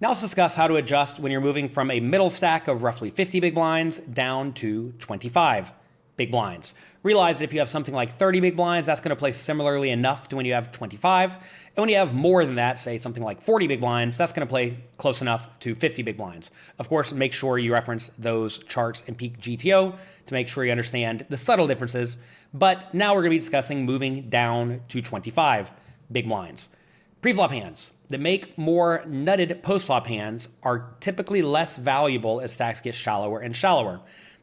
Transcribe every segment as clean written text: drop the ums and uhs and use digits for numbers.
Now let's discuss how to adjust when you're moving from a middle stack of roughly 50 big blinds down to 25 big blinds. Realize that if you have something like 30 big blinds, that's going to play similarly enough to when you have 25. And when you have more than that, say something like 40 big blinds, that's going to play close enough to 50 big blinds. Of course, make sure you reference those charts in peak G.T.O to make sure you understand the subtle differences. But now we're going to be discussing moving down to 25 big blinds. Preflop hands that make more nutted postflop hands are typically less valuable as stacks get shallower and shallower.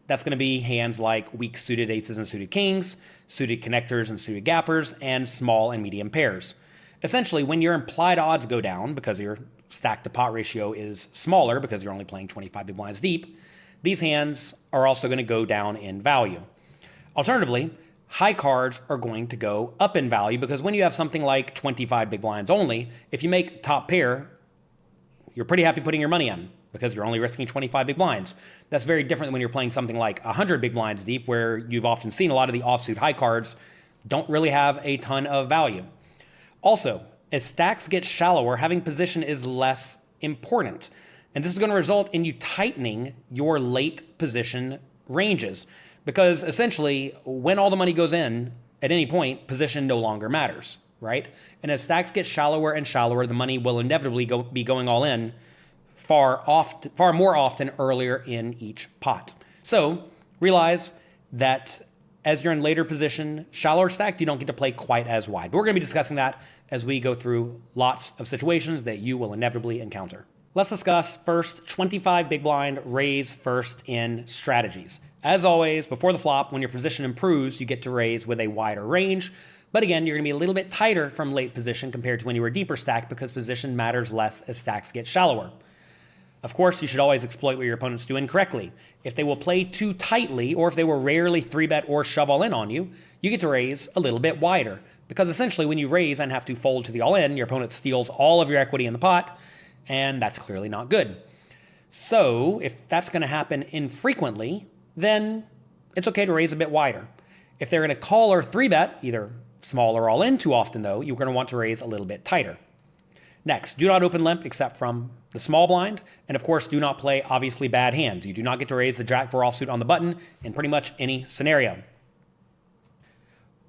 That's going to be hands like weak suited aces and suited kings, suited connectors and suited gappers, and small and medium pairs. Essentially, when your implied odds go down because your stack to pot ratio is smaller because you're only playing 25 big blinds deep, these hands are also going to go down in value. Alternatively, high cards are going to go up in value because when you have something like 25 big blinds only, if you make top pair, you're pretty happy putting your money on because you're only risking 25 big blinds. That's very different than when you're playing something like 100 big blinds deep, where you've often seen a lot of the offsuit high cards don't really have a ton of value. Also, as stacks get shallower, having position is less important. And this is going to result in you tightening your late position ranges. Because essentially, when all the money goes in, at any point, position no longer matters, right? And as stacks get shallower and shallower, the money will inevitably be going all in far more often earlier in each pot. So realize that as you're in later position, shallower stacked, you don't get to play quite as wide. But we're going to be discussing that as we go through lots of situations that you will inevitably encounter. Let's discuss first 25 big blind raise first in strategies. As always, before the flop, when your position improves, you get to raise with a wider range. But again, you're going to be a little bit tighter from late position compared to when you were deeper stacked because position matters less as stacks get shallower. Of course, you should always exploit what your opponents do incorrectly. If they will play too tightly, or if they will rarely 3-bet or shove all in on you, you get to raise a little bit wider. Because essentially, when you raise and have to fold to the all in, your opponent steals all of your equity in the pot, and that's clearly not good. So, if that's going to happen infrequently, then it's okay to raise a bit wider. If they're going to call or 3-bet, either small or all in too often though, you're going to want to raise a little bit tighter. Next, do not open limp except from the small blind, and of course do not play obviously bad hands. You do not get to raise the jack 4 offsuit on the button in pretty much any scenario.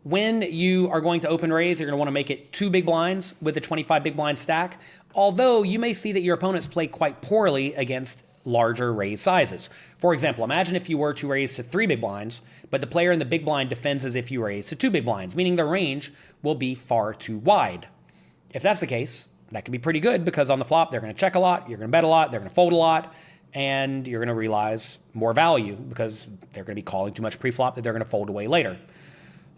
When you are going to open raise, you're going to want to make it 2 big blinds with a 25 big blind stack, although you may see that your opponents play quite poorly against larger raise sizes. For example, imagine if you were to raise to 3 big blinds, but the player in the big blind defends as if you raise to 2 big blinds, meaning the range will be far too wide. If that's the case, that can be pretty good because on the flop, they're going to check a lot, you're going to bet a lot, they're going to fold a lot, and you're going to realize more value because they're going to be calling too much pre-flop that they're going to fold away later.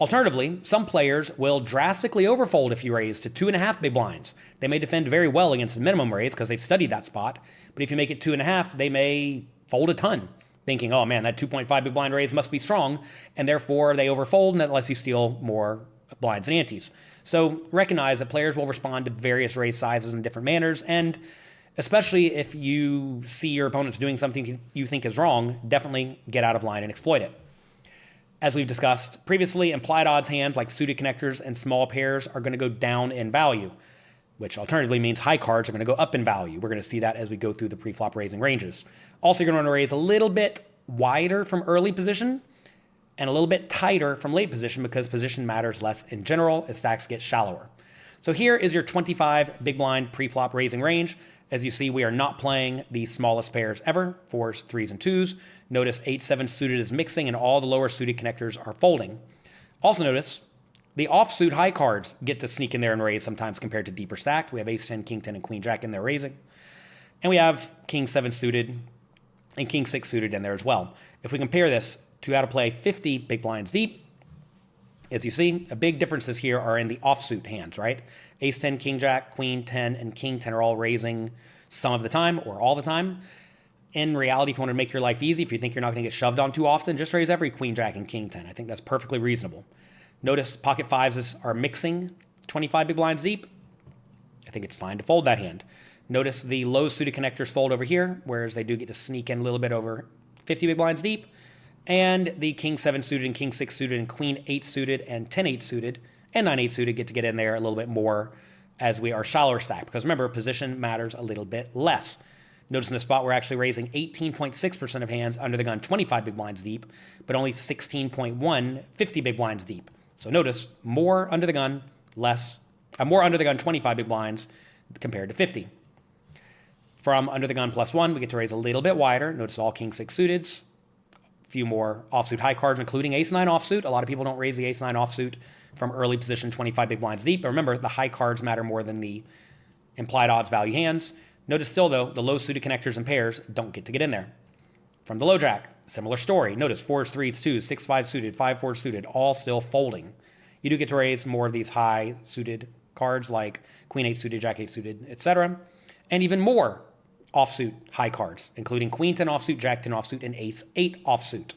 Alternatively, some players will drastically overfold if you raise to 2.5 big blinds. They may defend very well against a minimum raise because they've studied that spot, but if you make it 2.5, they may fold a ton, thinking, oh man, that 2.5 big blind raise must be strong, and therefore they overfold, and that lets you steal more blinds and antes. So recognize that players will respond to various raise sizes in different manners, and especially if you see your opponents doing something you think is wrong, definitely get out of line and exploit it. As we've discussed previously, implied odds hands like suited connectors and small pairs are going to go down in value, which alternatively means high cards are going to go up in value. We're going to see that as we go through the pre-flop raising ranges. Also, you're going to want to raise a little bit wider from early position and a little bit tighter from late position because position matters less in general as stacks get shallower. So here is your 25 big blind pre-flop raising range. As you see, we are not playing the smallest pairs ever, 4s, 3s, and 2s. Notice 8-7 suited is mixing and all the lower suited connectors are folding. Also notice the offsuit high cards get to sneak in there and raise sometimes compared to deeper stacked. We have ace-10, king-10, and queen-jack in there raising. And we have king-7 suited and king-6 suited in there as well. If we compare this to how to play 50 big blinds deep, as you see, the big differences here are in the offsuit hands, right? Ace-10, king-jack, queen-10, and king-10 are all raising some of the time or all the time. In reality, if you want to make your life easy, if you think you're not going to get shoved on too often, just raise every queen-jack and king-10. I think that's perfectly reasonable. Notice pocket 5s are mixing 25 big blinds deep. I think it's fine to fold that hand. Notice the low suited connectors fold over here, whereas they do get to sneak in a little bit over 50 big blinds deep. And the king-7 suited and king-6 suited and queen-8 suited and 10-8 suited and 9-8 suited get to get in there a little bit more as we are shallower stacked, because remember, position matters a little bit less. Notice in this spot, we're actually raising 18.6% of hands under the gun 25 big blinds deep, but only 16.1 50 big blinds deep. So notice more under the gun, more under the gun 25 big blinds compared to 50. From under the gun +1, we get to raise a little bit wider. Notice all king 6 suiteds, a few more offsuit high cards, including ace 9 offsuit. A lot of people don't raise the ace 9 offsuit from early position 25 big blinds deep. But remember, the high cards matter more than the implied odds value hands. Notice still, though, the low suited connectors and pairs don't get to get in there. From the low jack, similar story. Notice 4s, 3s, 2s, 6, 5 suited, 5, 4 suited, all still folding. You do get to raise more of these high suited cards like queen 8 suited, jack 8 suited, etc. And even more offsuit high cards, including queen 10 offsuit, jack 10 offsuit, and ace 8 offsuit.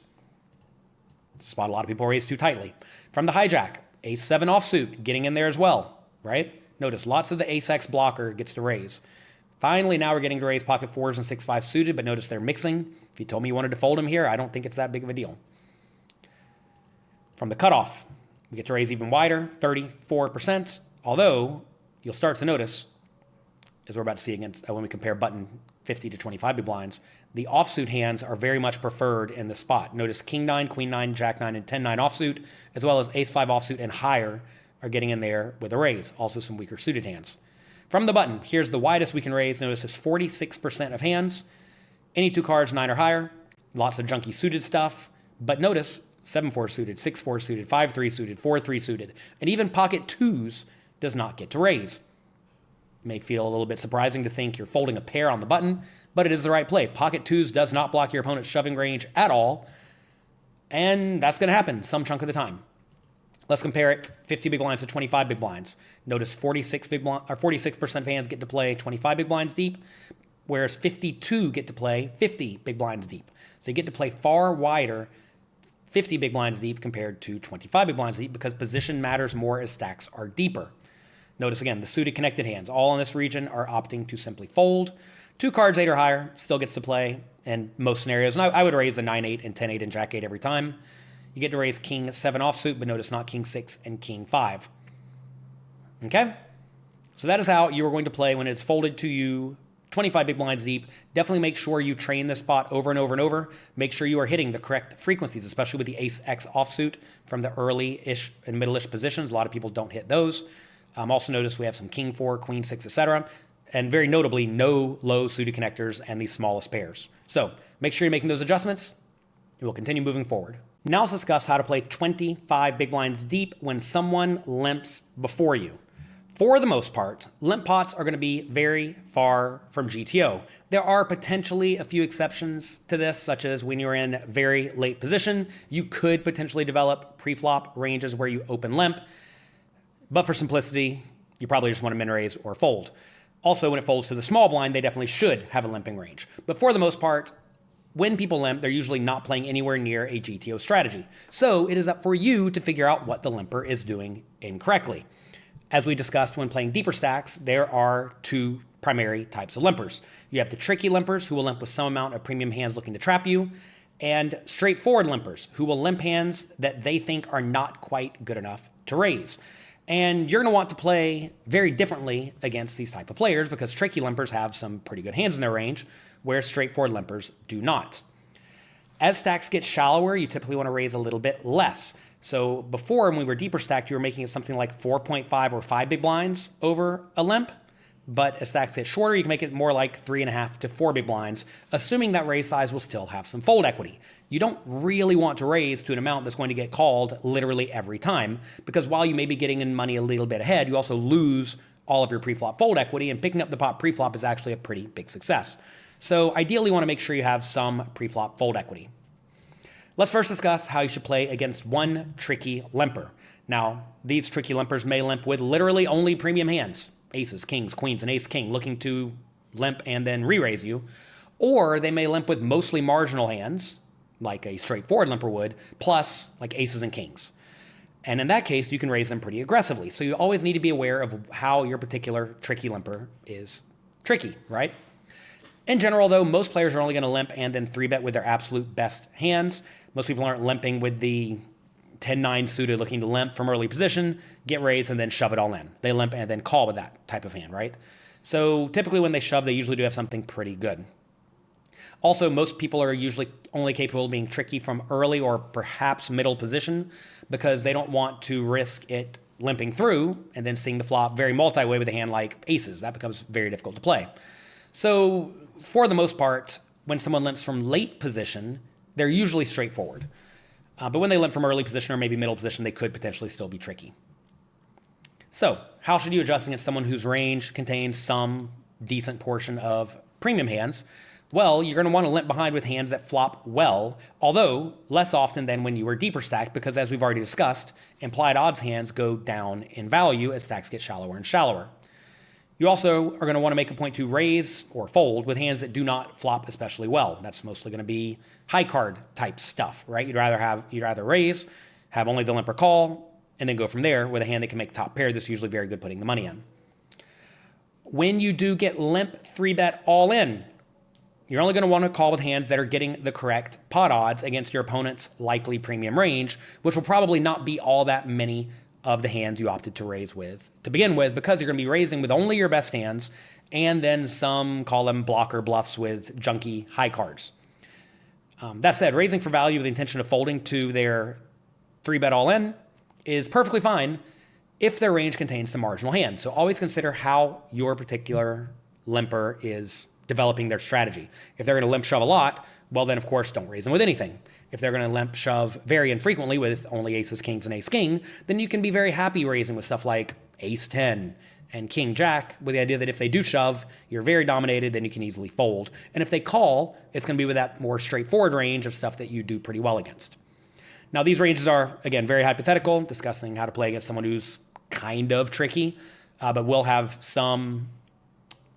Spot a lot of people raise too tightly. From the hijack, ace 7 offsuit, getting in there as well, right? Notice lots of the ace X blocker gets to raise. Finally, now we're getting to raise pocket 4s and 6-5 suited, but notice they're mixing. If you told me you wanted to fold them here, I don't think it's that big of a deal. From the cutoff, we get to raise even wider, 34%, although you'll start to notice, as we're about to see against when we compare button 50 to 25 big blinds, the offsuit hands are very much preferred in this spot. Notice king 9, queen 9, jack 9, and 10 9 offsuit, as well as ace 5 offsuit and higher are getting in there with a raise. Also some weaker suited hands. From the button, here's the widest we can raise. Notice it's 46% of hands. Any 2 cards, 9 or higher. Lots of junky suited stuff. But notice 7-4 suited, 6-4 suited, 5-3 suited, 4-3 suited, and even pocket 2s does not get to raise. It may feel a little bit surprising to think you're folding a pair on the button, but it is the right play. Pocket 2s does not block your opponent's shoving range at all, and that's going to happen some chunk of the time. Let's compare it 50 big blinds to 25 big blinds. Notice 46% of hands get to play 25 big blinds deep, whereas 52 get to play 50 big blinds deep. So you get to play far wider 50 big blinds deep compared to 25 big blinds deep because position matters more as stacks are deeper. Notice again, the suited connected hands, all in this region, are opting to simply fold. 2 cards 8 or higher still gets to play in most scenarios, and I would raise the 9-8 and 10-8 and jack 8 every time. You get to raise king 7 offsuit, but notice not king 6 and king 5. Okay? So that is how you are going to play when it's folded to you 25 big blinds deep. Definitely make sure you train this spot over and over and over. Make sure you are hitting the correct frequencies, especially with the ace X offsuit from the early-ish and middle-ish positions. A lot of people don't hit those. Also notice we have some king 4, queen 6, etc. And very notably, no low suited connectors and the smallest pairs. So make sure you're making those adjustments. And we'll continue moving forward. Now let's discuss how to play 25 big blinds deep when someone limps before you. For the most part, limp pots are going to be very far from G.T.O. There are potentially a few exceptions to this, such as when you're in very late position, you could potentially develop pre-flop ranges where you open limp. But for simplicity, you probably just want to min raise or fold. Also, when it folds to the small blind, they definitely should have a limping range. But for the most part, when people limp, they're usually not playing anywhere near a G.T.O. strategy. So it is up for you to figure out what the limper is doing incorrectly. As we discussed when playing deeper stacks, there are 2 primary types of limpers. You have the tricky limpers, who will limp with some amount of premium hands looking to trap you, and straightforward limpers, who will limp hands that they think are not quite good enough to raise. And you're going to want to play very differently against these type of players because tricky limpers have some pretty good hands in their range, where straightforward limpers do not. As stacks get shallower, you typically want to raise a little bit less. So before, when we were deeper stacked, you were making it something like 4.5 or 5 big blinds over a limp. But as stacks get shorter, you can make it more like 3.5 to 4 big blinds, assuming that raise size will still have some fold equity. You don't really want to raise to an amount that's going to get called literally every time, because while you may be getting in money a little bit ahead, you also lose all of your pre-flop fold equity, and picking up the pot pre-flop is actually a pretty big success. So ideally, you want to make sure you have some pre-flop fold equity. Let's first discuss how you should play against one tricky limper. Now, these tricky limpers may limp with literally only premium hands, aces, kings, queens, and ace-king, looking to limp and then re-raise you. Or they may limp with mostly marginal hands, like a straightforward limper would, plus like aces and kings. And in that case, you can raise them pretty aggressively. So you always need to be aware of how your particular tricky limper is tricky, right? In general, though, most players are only going to limp and then 3-bet with their absolute best hands. Most people aren't limping with the 10-9 suited looking to limp from early position, get raised, and then shove it all in. They limp and then call with that type of hand, right? So typically when they shove, they usually do have something pretty good. Also, most people are usually only capable of being tricky from early or perhaps middle position because they don't want to risk it limping through and then seeing the flop very multi-way with a hand like aces. That becomes very difficult to play. So for the most part, when someone limps from late position, they're usually straightforward. But when they limp from early position or maybe middle position, they could potentially still be tricky. So how should you adjust against someone whose range contains some decent portion of premium hands? Well, you're going to want to limp behind with hands that flop well, although less often than when you were deeper stacked, because as we've already discussed, implied odds hands go down in value as stacks get shallower and shallower. You also are going to want to make a point to raise or fold with hands that do not flop especially well. That's mostly going to be high card type stuff, right? You'd rather raise, have only the limp or call, and then go from there with a hand that can make top pair. That's usually very good putting the money in. When you do get limp 3-bet all in, you're only going to want to call with hands that are getting the correct pot odds against your opponent's likely premium range, which will probably not be all that many of the hands you opted to raise with to begin with, because you're going to be raising with only your best hands and then some, call them blocker bluffs with junky high cards. That said, raising for value with the intention of folding to their 3-bet all in is perfectly fine if their range contains some marginal hands. So always consider how your particular limper is developing their strategy. If they're going to limp shove a lot, well then of course don't raise them with anything. If they're going to limp shove very infrequently with only aces, kings, and ace king, then you can be very happy raising with stuff like ace 10 and king jack, with the idea that if they do shove, you're very dominated, then you can easily fold. And if they call, it's going to be with that more straightforward range of stuff that you do pretty well against. Now these ranges are, again, very hypothetical, discussing how to play against someone who's kind of tricky, but will have some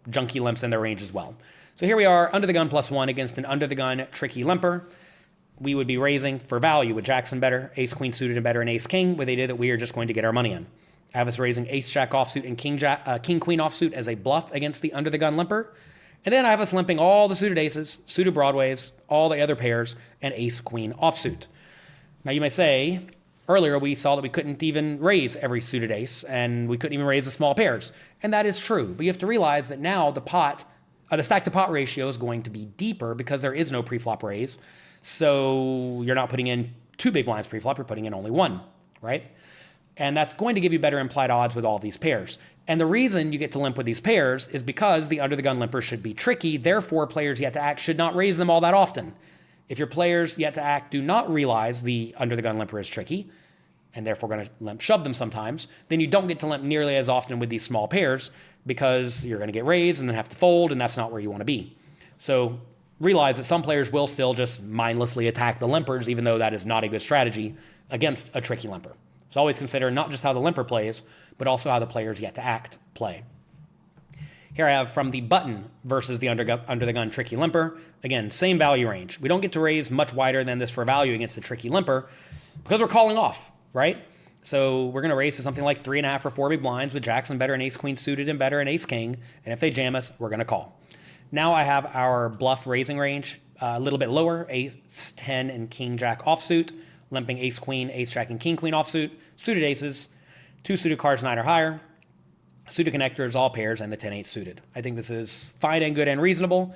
junky limps in their range as well. So here we are, under the gun +1 against an under the gun tricky limper. We would be raising for value with jacks and better, ace queen suited and better, and ace king, with the idea that we are just going to get our money in. I have us raising ace jack offsuit and king queen offsuit as a bluff against the under the gun limper. And then I have us limping all the suited aces, suited broadways, all the other pairs, and ace queen offsuit. Now you may say, earlier we saw that we couldn't even raise every suited ace, and we couldn't even raise the small pairs. And that is true, but you have to realize that now the stack to pot ratio is going to be deeper because there is no preflop raise. So you're not putting in 2 big blinds preflop, you're putting in only 1, right? And that's going to give you better implied odds with all these pairs. And the reason you get to limp with these pairs is because the under the gun limper should be tricky, therefore players yet to act should not raise them all that often. If your players yet to act do not realize the under the gun limper is tricky, and therefore going to limp shove them sometimes, then you don't get to limp nearly as often with these small pairs because you're going to get raised and then have to fold, and that's not where you want to be. So realize that some players will still just mindlessly attack the limpers, even though that is not a good strategy against a tricky limper. So always consider not just how the limper plays, but also how the players yet to act play. Here I have from the button versus the under the gun tricky limper. Again, same value range. We don't get to raise much wider than this for value against the tricky limper because we're calling off, right? So we're going to raise to something like 3.5 or 4 big blinds with jacks and better and ace queen suited and better and ace king. And if they jam us, we're going to call. Now I have our bluff raising range a little bit lower, ace 10 and king jack offsuit, limping ace queen, ace jack and king queen offsuit, suited aces, 2 suited cards 9 or higher, suited connectors, all pairs, and the 10-8 suited. I think this is fine and good and reasonable.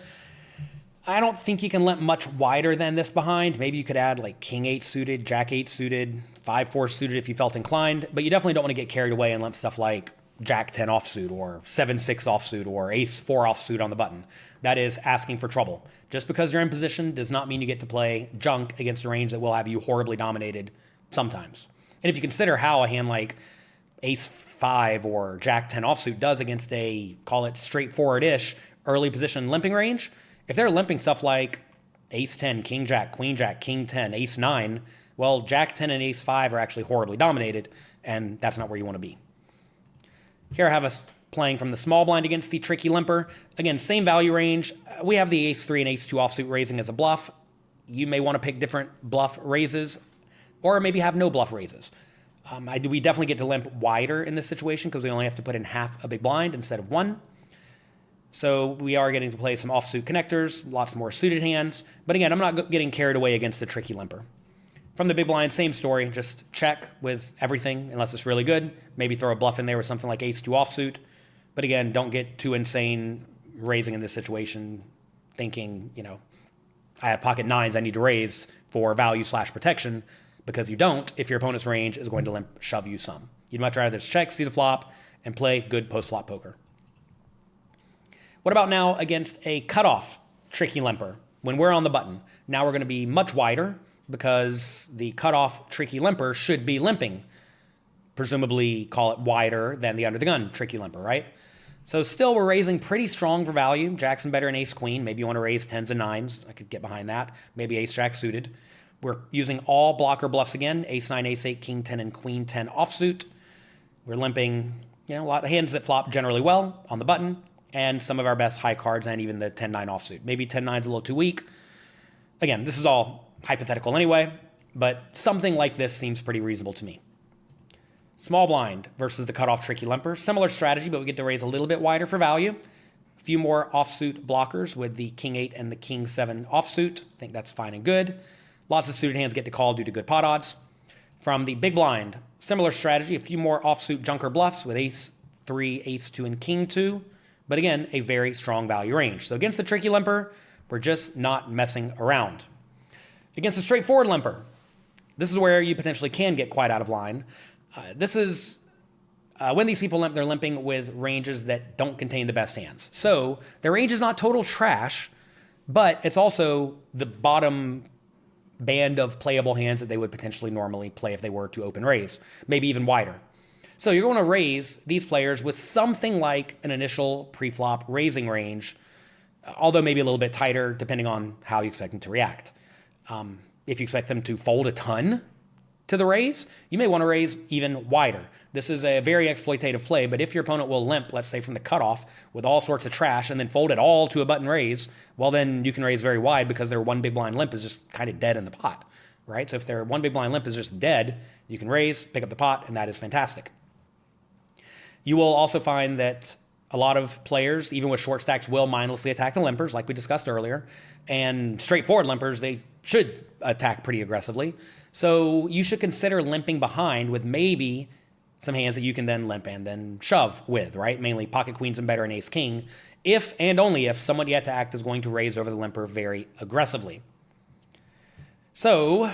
I don't think you can limp much wider than this behind. Maybe you could add like king 8 suited, jack 8 suited, 5-4 suited if you felt inclined, but you definitely don't want to get carried away and limp stuff like jack 10 offsuit or 7-6 offsuit or ace 4 offsuit on the button. That is asking for trouble. Just because you're in position does not mean you get to play junk against a range that will have you horribly dominated sometimes. And if you consider how a hand like ace 5 or jack 10 offsuit does against a, call it straightforward-ish, early position limping range, if they're limping stuff like ace 10, king jack, queen jack, king 10, ace 9, well, jack 10 and ace 5 are actually horribly dominated, and that's not where you want to be. Here I have us playing from the small blind against the tricky limper. Again, same value range. We have the ace 3 and ace 2 offsuit raising as a bluff. You may want to pick different bluff raises, or maybe have no bluff raises. We definitely get to limp wider in this situation because we only have to put in half a big blind instead of 1. So we are getting to play some offsuit connectors, lots more suited hands. But again, I'm not getting carried away against the tricky limper. From the big blind, same story. Just check with everything unless it's really good. Maybe throw a bluff in there with something like ace-2 offsuit. But again, don't get too insane raising in this situation, thinking, I have pocket nines, I need to raise for value/protection, because you don't if your opponent's range is going to limp shove you some. You'd much rather just check, see the flop, and play good post-flop poker. What about now against a cutoff tricky limper? When we're on the button, now we're going to be much wider because the cutoff tricky limper should be limping. Presumably call it wider than the under the gun tricky limper, right? So still we're raising pretty strong for value. Jackson better than ace-queen. Maybe you want to raise 10s and 9s. I could get behind that. Maybe ace-jack suited. We're using all blocker bluffs again. Ace-9, ace-8, king-10, and queen-10 offsuit. We're limping, a lot of hands that flop generally well on the button, and some of our best high cards and even the 10-9 offsuit. Maybe 10-9's a little too weak. Again, this is all hypothetical anyway, but something like this seems pretty reasonable to me. Small blind versus the cutoff tricky limper. Similar strategy, but we get to raise a little bit wider for value. A few more offsuit blockers with the king-8 and the king-7 offsuit. I think that's fine and good. Lots of suited hands get to call due to good pot odds. From the big blind, similar strategy. A few more offsuit junker bluffs with ace-3, ace-2, and king-2. But again, a very strong value range. So against the tricky limper, we're just not messing around. Against a straightforward limper, this is where you potentially can get quite out of line. This is when these people limp, they're limping with ranges that don't contain the best hands. So their range is not total trash, but it's also the bottom band of playable hands that they would potentially normally play if they were to open raise, maybe even wider. So you're going to raise these players with something like an initial pre-flop raising range, although maybe a little bit tighter depending on how you expect them to react. If you expect them to fold a ton to the raise, you may want to raise even wider. This is a very exploitative play, but if your opponent will limp, let's say from the cutoff, with all sorts of trash and then fold it all to a button raise, well then you can raise very wide because their one big blind limp is just kind of dead in the pot, right? So if their one big blind limp is just dead, you can raise, pick up the pot, and that is fantastic. You will also find that a lot of players, even with short stacks, will mindlessly attack the limpers, like we discussed earlier, and straightforward limpers, they should attack pretty aggressively. So you should consider limping behind with maybe some hands that you can then limp and then shove with, right? Mainly pocket queens and better and ace king, if and only if someone yet to act is going to raise over the limper very aggressively. So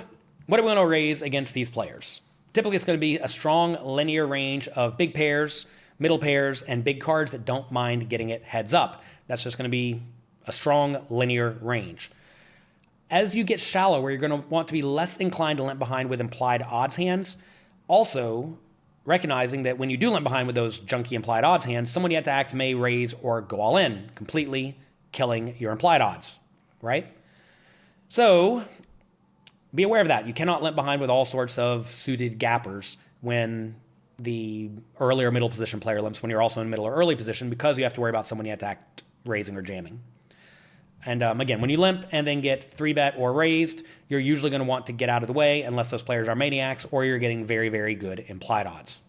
what do we want to raise against these players? Typically it's going to be a strong linear range of big pairs, middle pairs, and big cards that don't mind getting it heads up. That's just going to be a strong linear range. As you get shallower, you're going to want to be less inclined to limp behind with implied odds hands. Also, recognizing that when you do limp behind with those junky implied odds hands, someone yet to act may raise or go all in, completely killing your implied odds, right? So be aware of that. You cannot limp behind with all sorts of suited gappers when the earlier middle position player limps, when you're also in middle or early position, because you have to worry about someone yet to act raising or jamming. And again, when you limp and then get 3-bet or raised, you're usually going to want to get out of the way unless those players are maniacs or you're getting very, very good implied odds.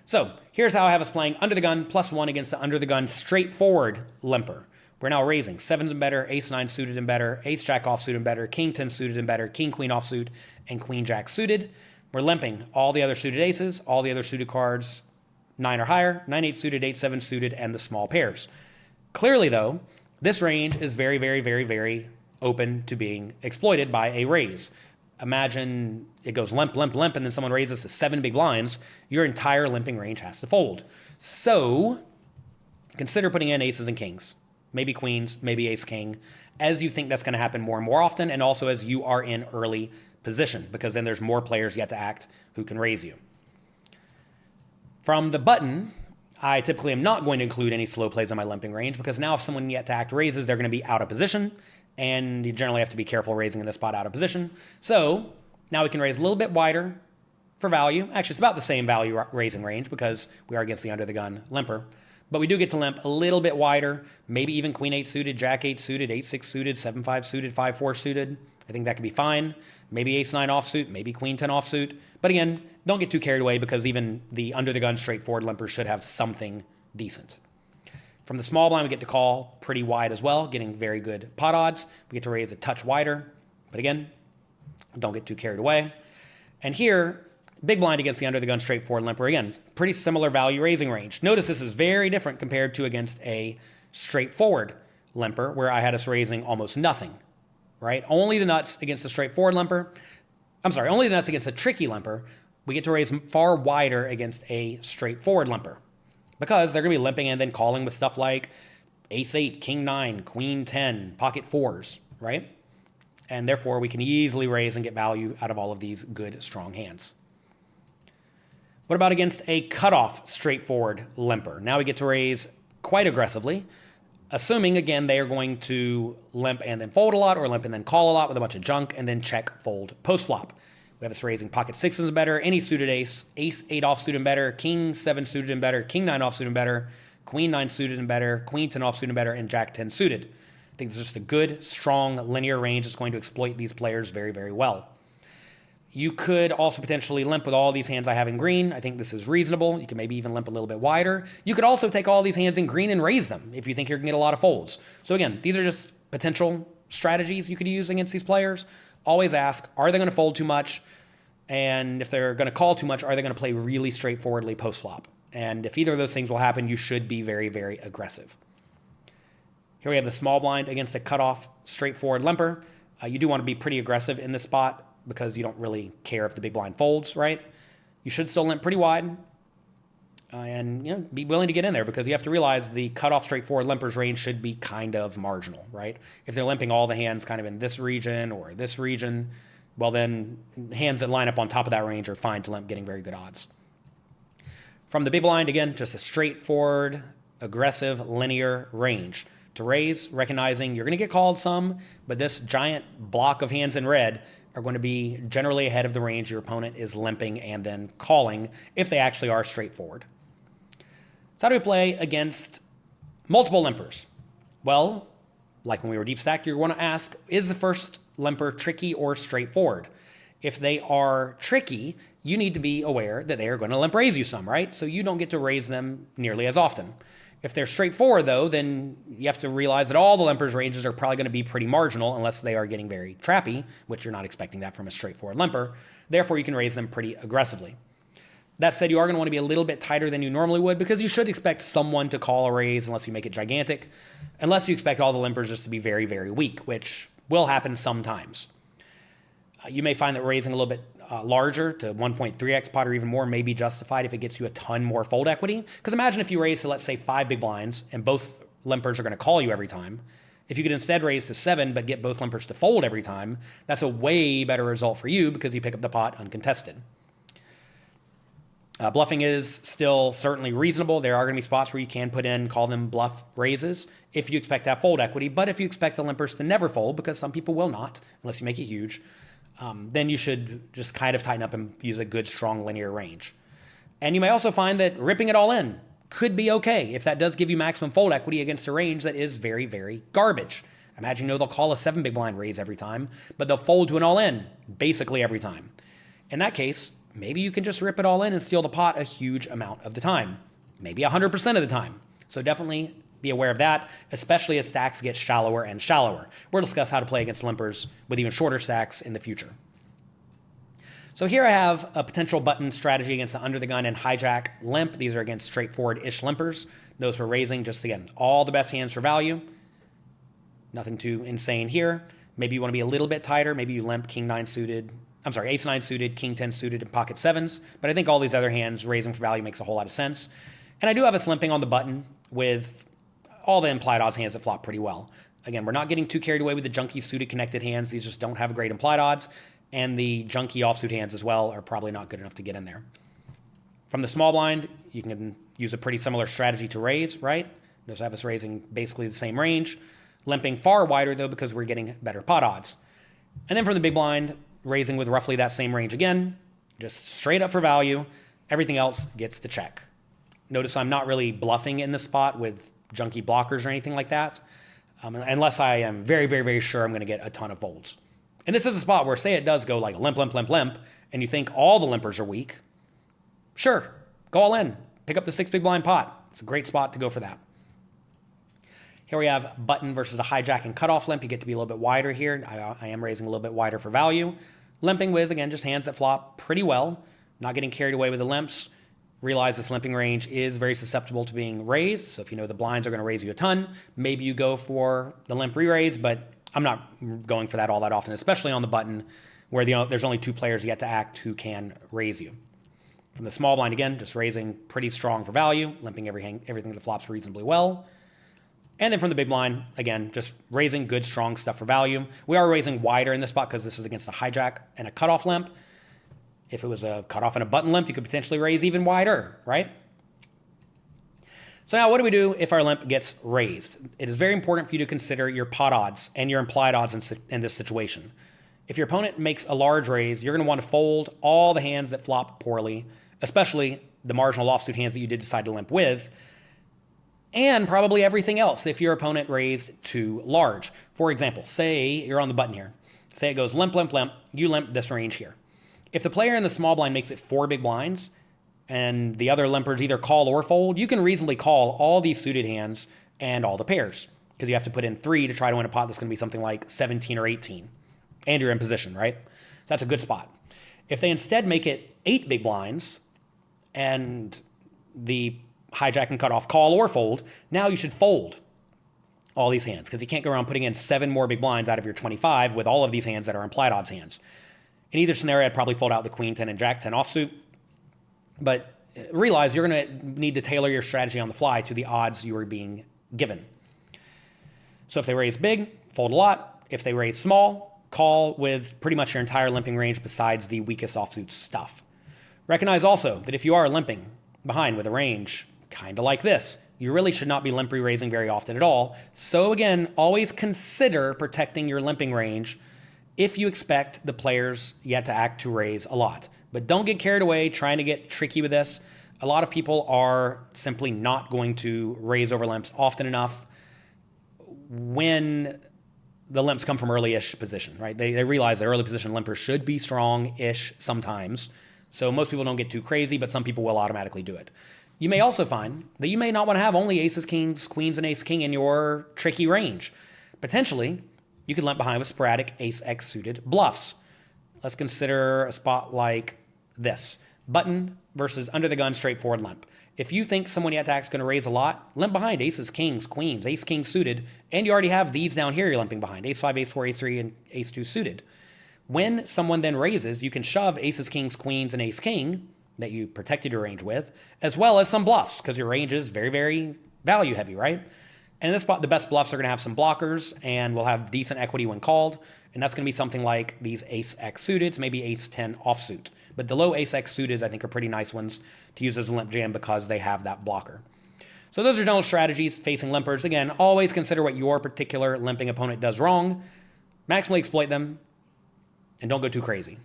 So here's how I have us playing under the gun +1 against the under the gun straightforward limper. We're now raising 7s and better, ace-9 suited and better, ace-jack offsuit and better, king-10 suited and better, king-queen offsuit, and queen-jack suited. We're limping all the other suited aces, all the other suited cards, 9 or higher, 9-8 suited, 8-7 suited, and the small pairs. Clearly, though, this range is very, very, very, very open to being exploited by a raise. Imagine it goes limp, limp, limp, and then someone raises to 7 big blinds. Your entire limping range has to fold. So consider putting in aces and kings, maybe queens, maybe ace-king, as you think that's going to happen more and more often, and also as you are in early position, because then there's more players yet to act who can raise you. From the button, I typically am not going to include any slow plays in my limping range because now if someone yet to act raises, they're going to be out of position, and you generally have to be careful raising in this spot out of position. So now we can raise a little bit wider for value. Actually, it's about the same value raising range because we are against the under the gun limper. But we do get to limp a little bit wider, maybe even queen 8 suited, jack 8 suited, 8-6 suited, 7-5 suited, 5-4 suited. I think that could be fine. Maybe ace-9 offsuit, maybe queen-10 offsuit. But again, don't get too carried away because even the under-the-gun straightforward limper should have something decent. From the small blind, we get to call pretty wide as well, getting very good pot odds. We get to raise a touch wider. But again, Don't get too carried away. And here, big blind against the under the gun straightforward limper. Again, pretty similar value raising range. Notice this is very different compared to against a straightforward limper where I had us raising almost nothing, right? Only the nuts against the straightforward limper. I'm sorry, only the nuts against a tricky limper. We get to raise far wider against a straightforward limper because they're going to be limping and then calling with stuff like ace 8, king 9, queen 10, pocket 4s, right? And therefore, we can easily raise and get value out of all of these good, strong hands. What about against a cutoff straightforward limper? Now we get to raise quite aggressively, assuming, again, they are going to limp and then fold a lot, or limp and then call a lot with a bunch of junk, and then check, fold, post flop. We have us raising pocket 6s and better, any suited ace, ace 8 offsuit and better, king 7 suited and better, king 9 offsuit and better, queen 9 suited and better, queen 10 offsuit and better, and jack 10 suited. I think it's just a good, strong, linear range that's going to exploit these players very, very well. You could also potentially limp with all these hands I have in green. I think this is reasonable. You could maybe even limp a little bit wider. You could also take all these hands in green and raise them if you think you're going to get a lot of folds. So again, these are just potential strategies you could use against these players. Always ask, are they going to fold too much? And if they're going to call too much, are they going to play really straightforwardly post-flop? And if either of those things will happen, you should be very, very aggressive. Here we have the small blind against a cutoff straightforward limper. You do want to be pretty aggressive in this spot because you don't really care if the big blind folds, right? You should still limp pretty wide and be willing to get in there because you have to realize the cutoff straightforward limpers range should be kind of marginal, right? If they're limping all the hands kind of in this region or this region, well then hands that line up on top of that range are fine to limp, getting very good odds. From the big blind, again, just a straightforward, aggressive, linear range. To raise, recognizing you're going to get called some, but this giant block of hands in red are going to be generally ahead of the range your opponent is limping and then calling if they actually are straightforward. So how do we play against multiple limpers? Well, like when we were deep stacked, you're going to ask, is the first limper tricky or straightforward? If they are tricky, you need to be aware that they are going to limp raise you some, right? So you don't get to raise them nearly as often. If they're straightforward, though, then you have to realize that all the limpers ranges are probably going to be pretty marginal unless they are getting very trappy, which you're not expecting that from a straightforward limper. Therefore, you can raise them pretty aggressively. That said, you are going to want to be a little bit tighter than you normally would because you should expect someone to call a raise unless you make it gigantic, unless you expect all the limpers just to be very, very weak, which will happen sometimes. You may find that raising a little bit larger to 1.3x pot or even more may be justified if it gets you a ton more fold equity. Because imagine if you raise to, let's say, 5 big blinds and both limpers are going to call you every time. If you could instead raise to 7 but get both limpers to fold every time, that's a way better result for you because you pick up the pot uncontested. Bluffing is still certainly reasonable. There are going to be spots where you can put in, call them bluff raises, if you expect to have fold equity. But if you expect the limpers to never fold, because some people will not, unless you make it huge, then you should just kind of tighten up and use a good, strong linear range. And you may also find that ripping it all in could be okay if that does give you maximum fold equity against a range that is very, very garbage. Imagine they'll call a 7 big blind raise every time, but they'll fold to an all-in basically every time. In that case, maybe you can just rip it all in and steal the pot a huge amount of the time, maybe 100% of the time. So definitely be aware of that, especially as stacks get shallower and shallower. We'll discuss how to play against limpers with even shorter stacks in the future. So here I have a potential button strategy against the under the gun and hijack limp. These are against straightforward-ish limpers. Notice for raising, just again, all the best hands for value. Nothing too insane here. Maybe you want to be a little bit tighter. Maybe you limp king 9 suited, ace 9 suited, king 10 suited, and pocket 7s. But I think all these other hands raising for value makes a whole lot of sense. And I do have us limping on the button with all the implied odds hands that flop pretty well. Again, we're not getting too carried away with the junky suited connected hands. These just don't have great implied odds. And the junky offsuit hands as well are probably not good enough to get in there. From the small blind, you can use a pretty similar strategy to raise, right? Notice I have us raising basically the same range. Limping far wider, though, because we're getting better pot odds. And then from the big blind, raising with roughly that same range again, just straight up for value. Everything else gets to check. Notice I'm not really bluffing in this spot with junky blockers or anything like that, unless I am very, very, very sure I'm going to get a ton of folds. And this is a spot where, say it does go like a limp, limp, limp, limp, and you think all the limpers are weak, sure, go all in. Pick up the 6 big blind pot. It's a great spot to go for that. Here we have button versus a hijack and cutoff limp. You get to be a little bit wider here. I am raising a little bit wider for value. limping with, again, just hands that flop pretty well, not getting carried away with the limps. Realize this limping range is very susceptible to being raised. So if you know the blinds are going to raise you a ton, maybe you go for the limp re-raise, but I'm not going for that all that often, especially on the button where there's only 2 players yet to act who can raise you. From the small blind, again, just raising pretty strong for value, limping everything that flops reasonably well. And then from the big blind, again, just raising good, strong stuff for value. We are raising wider in this spot because this is against a hijack and a cutoff limp. If it was a cutoff and a button limp, you could potentially raise even wider, right? So now what do we do if our limp gets raised? It is very important for you to consider your pot odds and your implied odds in this situation. If your opponent makes a large raise, you're going to want to fold all the hands that flop poorly, especially the marginal offsuit hands that you did decide to limp with, and probably everything else if your opponent raised too large. For example, say you're on the button here. Say it goes limp, limp, limp. You limp this range here. If the player in the small blind makes it 4 big blinds and the other limpers either call or fold, you can reasonably call all these suited hands and all the pairs because you have to put in 3 to try to win a pot that's going to be something like 17 or 18. And you're in position, right? So that's a good spot. If they instead make it 8 big blinds and the hijack and cutoff call or fold, now you should fold all these hands because you can't go around putting in 7 more big blinds out of your 25 with all of these hands that are implied odds hands. In either scenario, I'd probably fold out the queen 10 and jack 10 offsuit. But realize you're going to need to tailor your strategy on the fly to the odds you are being given. So if they raise big, fold a lot. If they raise small, call with pretty much your entire limping range besides the weakest offsuit stuff. Recognize also that if you are limping behind with a range kind of like this, you really should not be limp re-raising very often at all. So again, always consider protecting your limping range if you expect the players yet to act to raise a lot. But don't get carried away trying to get tricky with this. A lot of people are simply not going to raise over limps often enough when the limps come from early-ish position, right? They realize that early position limpers should be strong-ish sometimes. So most people don't get too crazy, but some people will automatically do it. You may also find that you may not want to have only aces, kings, queens, and ace-king in your tricky range. Potentially, you could limp behind with sporadic ace-x suited bluffs. Let's consider a spot like this. Button versus under the gun straightforward limp. If you think someone yet to act is going to raise a lot, limp behind aces, kings, queens, ace-king suited, and you already have these down here you're limping behind, ace-5, ace-4, ace-3, and ace-2 suited. When someone then raises, you can shove aces, kings, queens, and ace-king that you protected your range with, as well as some bluffs, because your range is very, very value heavy, right? And in this spot, the best bluffs are going to have some blockers and will have decent equity when called. And that's going to be something like these ace-x suiteds, maybe ace-10 offsuit. But the low ace-x suiteds, I think, are pretty nice ones to use as a limp jam because they have that blocker. So those are general strategies facing limpers. Again, always consider what your particular limping opponent does wrong, maximally exploit them, and don't go too crazy.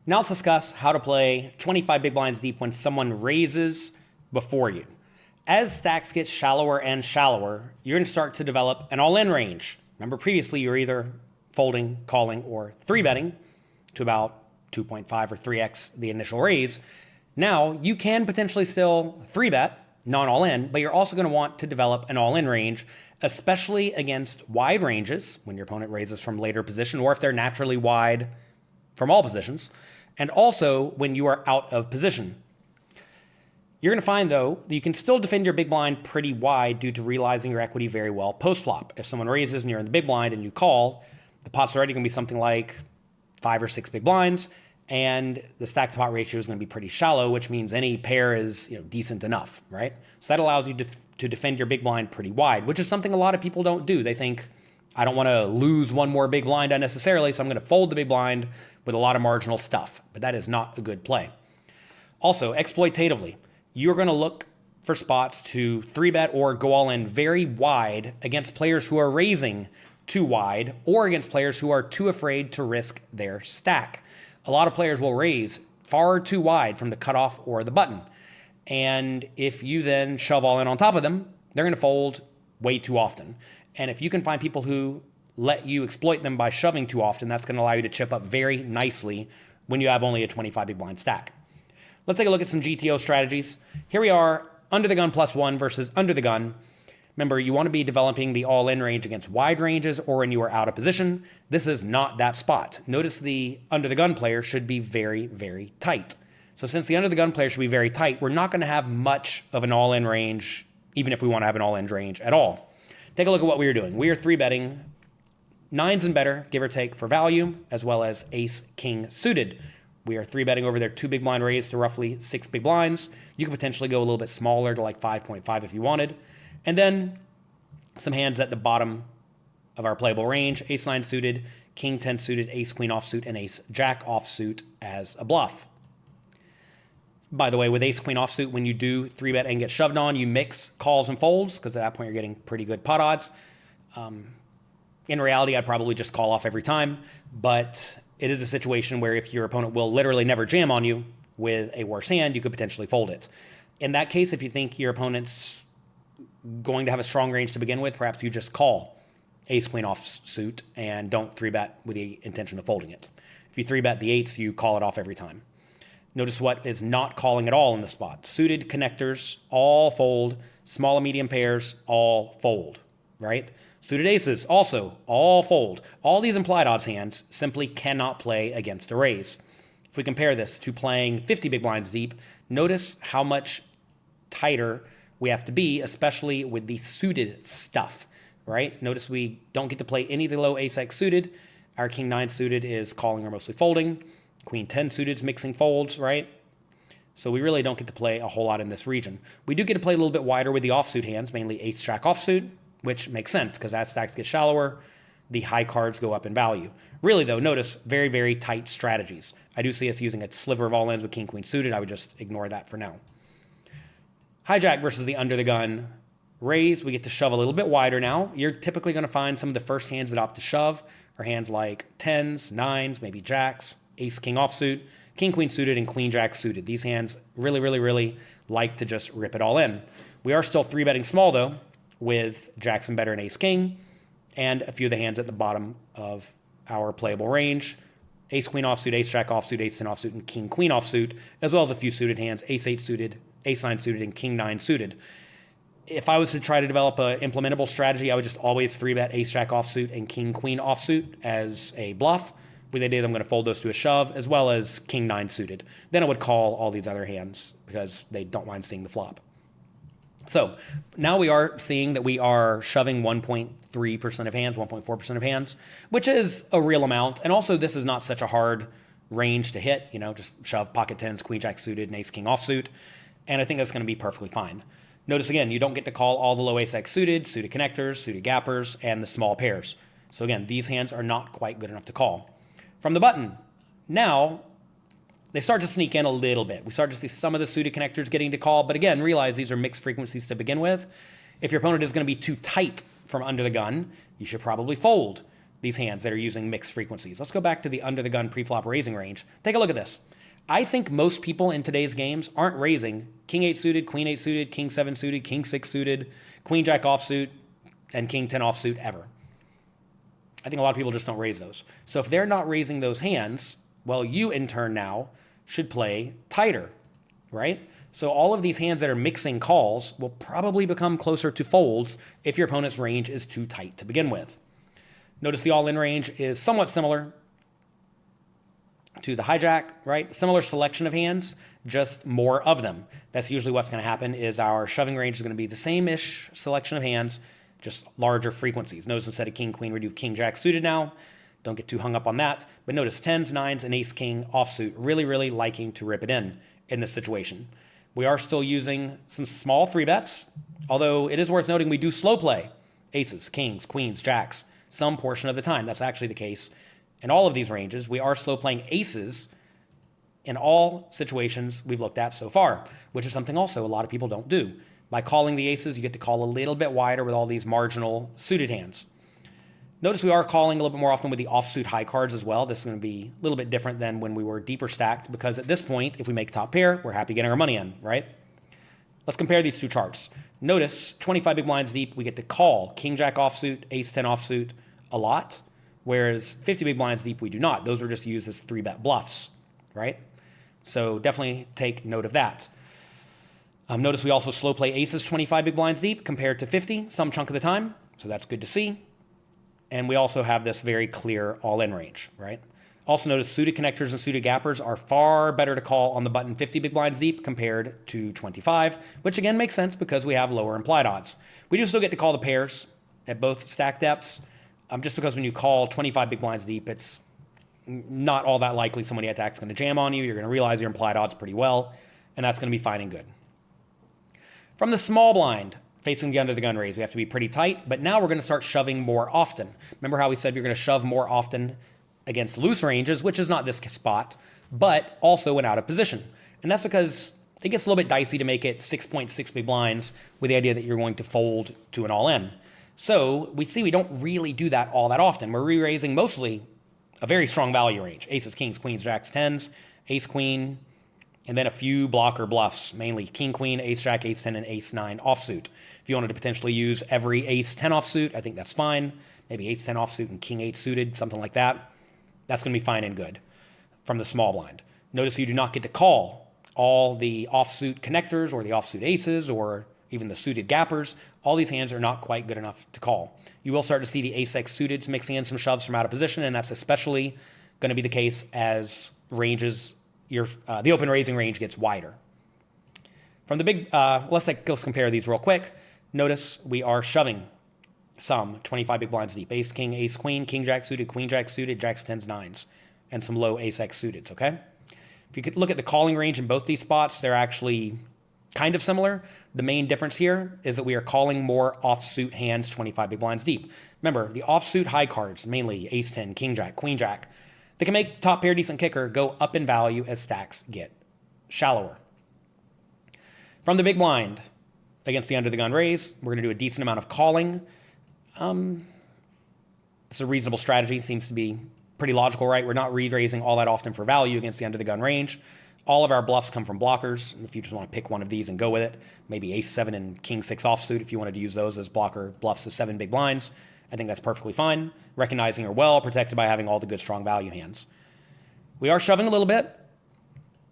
Now let's discuss how to play 25 big blinds deep when someone raises before you. As stacks get shallower and shallower, you're going to start to develop an all-in range. Remember previously you were either folding, calling, or 3-betting to about 2.5 or 3x the initial raise. Now you can potentially still 3-bet, non-all-in, but you're also going to want to develop an all-in range, especially against wide ranges when your opponent raises from later position or if they're naturally wide from all positions, and also when you are out of position. You're going to find, though, that you can still defend your big blind pretty wide due to realizing your equity very well post-flop. If someone raises and you're in the big blind and you call, the pot's already going to be something like 5 or 6 big blinds, and the stack to pot ratio is going to be pretty shallow, which means any pair is decent enough, right? So that allows you to defend your big blind pretty wide, which is something a lot of people don't do. They think, I don't want to lose one more big blind unnecessarily, so I'm going to fold the big blind with a lot of marginal stuff. But that is not a good play. Also, exploitatively, you're going to look for spots to 3-bet or go all in very wide against players who are raising too wide or against players who are too afraid to risk their stack. A lot of players will raise far too wide from the cutoff or the button. And if you then shove all in on top of them, they're going to fold way too often. And if you can find people who let you exploit them by shoving too often, that's going to allow you to chip up very nicely when you have only a 25 big blind stack. Let's take a look at some G.T.O strategies. Here we are, under the gun +1 versus under the gun. Remember, you want to be developing the all-in range against wide ranges or when you are out of position. This is not that spot. Notice the under-the-gun player should be very, very tight. So since the under-the-gun player should be very tight, we're not going to have much of an all-in range, even if we want to have an all-in range at all. Take a look at what we are doing. We are 3-betting 9s and better, give or take, for value, as well as ace, king suited. We are 3-betting over their 2 big blind raise to roughly 6 big blinds. You could potentially go a little bit smaller to like 5.5 if you wanted. And then some hands at the bottom of our playable range, ace 9 suited, king 10 suited, ace queen offsuit, and ace jack offsuit as a bluff. By the way, with ace queen offsuit, when you do 3-bet and get shoved on, you mix calls and folds, because at that point you're getting pretty good pot odds. In reality, I'd probably just call off every time, but it is a situation where if your opponent will literally never jam on you with a worse hand, you could potentially fold it. In that case, if you think your opponent's going to have a strong range to begin with, perhaps you just call ace queen offsuit and don't 3-bet with the intention of folding it. If you 3-bet the eights, you call it off every time. Notice what is not calling at all in the spot. Suited connectors, all fold. Small and medium pairs, all fold, right? Suited aces, also, all fold. All these implied odds hands simply cannot play against a raise. If we compare this to playing 50 big blinds deep, notice how much tighter we have to be, especially with the suited stuff, right? Notice we don't get to play any of the low ace-x suited. Our king 9 suited is calling or mostly folding. Queen 10 suited is mixing folds, right? So we really don't get to play a whole lot in this region. We do get to play a little bit wider with the offsuit hands, mainly ace jack offsuit, which makes sense because as stacks get shallower, the high cards go up in value. Really though, notice very, very tight strategies. I do see us using a sliver of all ins with king queen suited. I would just ignore that for now. Hijack versus the under the gun raise. We get to shove a little bit wider now. You're typically going to find some of the first hands that opt to shove are hands like 10s, 9s, maybe jacks, ace king offsuit, king queen suited, and queen jack suited. These hands really, really, really like to just rip it all in. We are still 3-betting small though, with jacks and better and ace king, and a few of the hands at the bottom of our playable range. Ace queen offsuit, ace jack offsuit, ace 10 offsuit, and king queen offsuit, as well as a few suited hands, ace 8 suited, ace 9 suited, and king 9 suited. If I was to try to develop an implementable strategy, I would just always 3-bet ace jack offsuit and king queen offsuit as a bluff, with the idea that I'm going to fold those to a shove, as well as king 9 suited. Then I would call all these other hands because they don't mind seeing the flop. So now we are seeing that we are shoving 1.3% of hands, 1.4% of hands, which is a real amount. And also this is not such a hard range to hit, just shove pocket 10s, queen jack suited, and ace king offsuit. And I think that's going to be perfectly fine. Notice again, you don't get to call all the low ace-x suited, suited connectors, suited gappers, and the small pairs. So again, these hands are not quite good enough to call. From the button, now they start to sneak in a little bit. We start to see some of the suited connectors getting to call, but again, realize these are mixed frequencies to begin with. If your opponent is going to be too tight from under the gun, you should probably fold these hands that are using mixed frequencies. Let's go back to the under the gun preflop raising range. Take a look at this. I think most people in today's games aren't raising king 8 suited, queen 8 suited, king 7 suited, king 6 suited, queen jack offsuit, and king 10 offsuit ever. I think a lot of people just don't raise those. So if they're not raising those hands, well, you in turn now should play tighter, right? So all of these hands that are mixing calls will probably become closer to folds if your opponent's range is too tight to begin with. Notice the all-in range is somewhat similar to the hijack, right? Similar selection of hands, just more of them. That's usually what's going to happen is our shoving range is going to be the same-ish selection of hands, just larger frequencies. Notice instead of king, queen, we do king, jack suited now. Don't get too hung up on that. But notice 10s, 9s, and ace, king offsuit, really, really liking to rip it in this situation. We are still using some small 3-bets, although it is worth noting we do slow play aces, kings, queens, jacks, some portion of the time. That's actually the case in all of these ranges. We are slow playing aces in all situations we've looked at so far, which is something also a lot of people don't do. By calling the aces, you get to call a little bit wider with all these marginal suited hands. Notice we are calling a little bit more often with the offsuit high cards as well. This is going to be a little bit different than when we were deeper stacked, because at this point, if we make top pair, we're happy getting our money in, right? Let's compare these two charts. Notice 25 big blinds deep, we get to call king jack offsuit, ace 10 offsuit a lot, whereas 50 big blinds deep, we do not. Those were just used as 3-bet bluffs, right? So definitely take note of that. Notice we also slow play aces 25 big blinds deep compared to 50 some chunk of the time, so that's good to see. And we also have this very clear all-in range, right? Also notice suited connectors and suited gappers are far better to call on the button 50 big blinds deep compared to 25, which again makes sense because we have lower implied odds. We do still get to call the pairs at both stack depths, just because when you call 25 big blinds deep, it's not all that likely someone you attack is going to jam on you. You're going to realize your implied odds pretty well, and that's going to be fine and good. From the small blind, facing the under the gun raise, we have to be pretty tight, but now we're going to start shoving more often. Remember how we said you're going to shove more often against loose ranges, which is not this spot, but also when out of position. And that's because it gets a little bit dicey to make it 6.6 big blinds with the idea that you're going to fold to an all-in. So we see we don't really do that all that often. We're re-raising mostly a very strong value range. Aces, kings, queens, jacks, tens, ace, queen, and then a few blocker bluffs, mainly king, queen, ace, jack, ace, 10, and ace, 9 offsuit. If you wanted to potentially use every ace, 10 offsuit, I think that's fine. Maybe ace, 10 offsuit and king, 8 suited, something like that. That's going to be fine and good from the small blind. Notice you do not get to call all the offsuit connectors or the offsuit aces or even the suited gappers. All these hands are not quite good enough to call. You will start to see the ace-x suiteds mixing in some shoves from out of position, and that's especially going to be the case as ranges the open raising range gets wider. From the big, let's compare these real quick. Notice we are shoving some 25 big blinds deep. Ace, king, ace, queen, king, jack suited, queen, jack suited, jacks, tens, nines, and some low ace-x suiteds, okay? If you could look at the calling range in both these spots, they're actually kind of similar. The main difference here is that we are calling more offsuit hands 25 big blinds deep. Remember, the offsuit high cards, mainly ace 10, king jack, queen jack, they can make top pair decent kicker go up in value as stacks get shallower. From the big blind against the under the gun raise, we're going to do a decent amount of calling. It's a reasonable strategy, seems to be pretty logical, right? We're not re-raising all that often for value against the under the gun range. All of our bluffs come from blockers. If you just want to pick one of these and go with it, maybe ace 7 and king 6 offsuit, if you wanted to use those as blocker bluffs as 7 big blinds, I think that's perfectly fine. Recognizing you're well protected by having all the good strong value hands. We are shoving a little bit.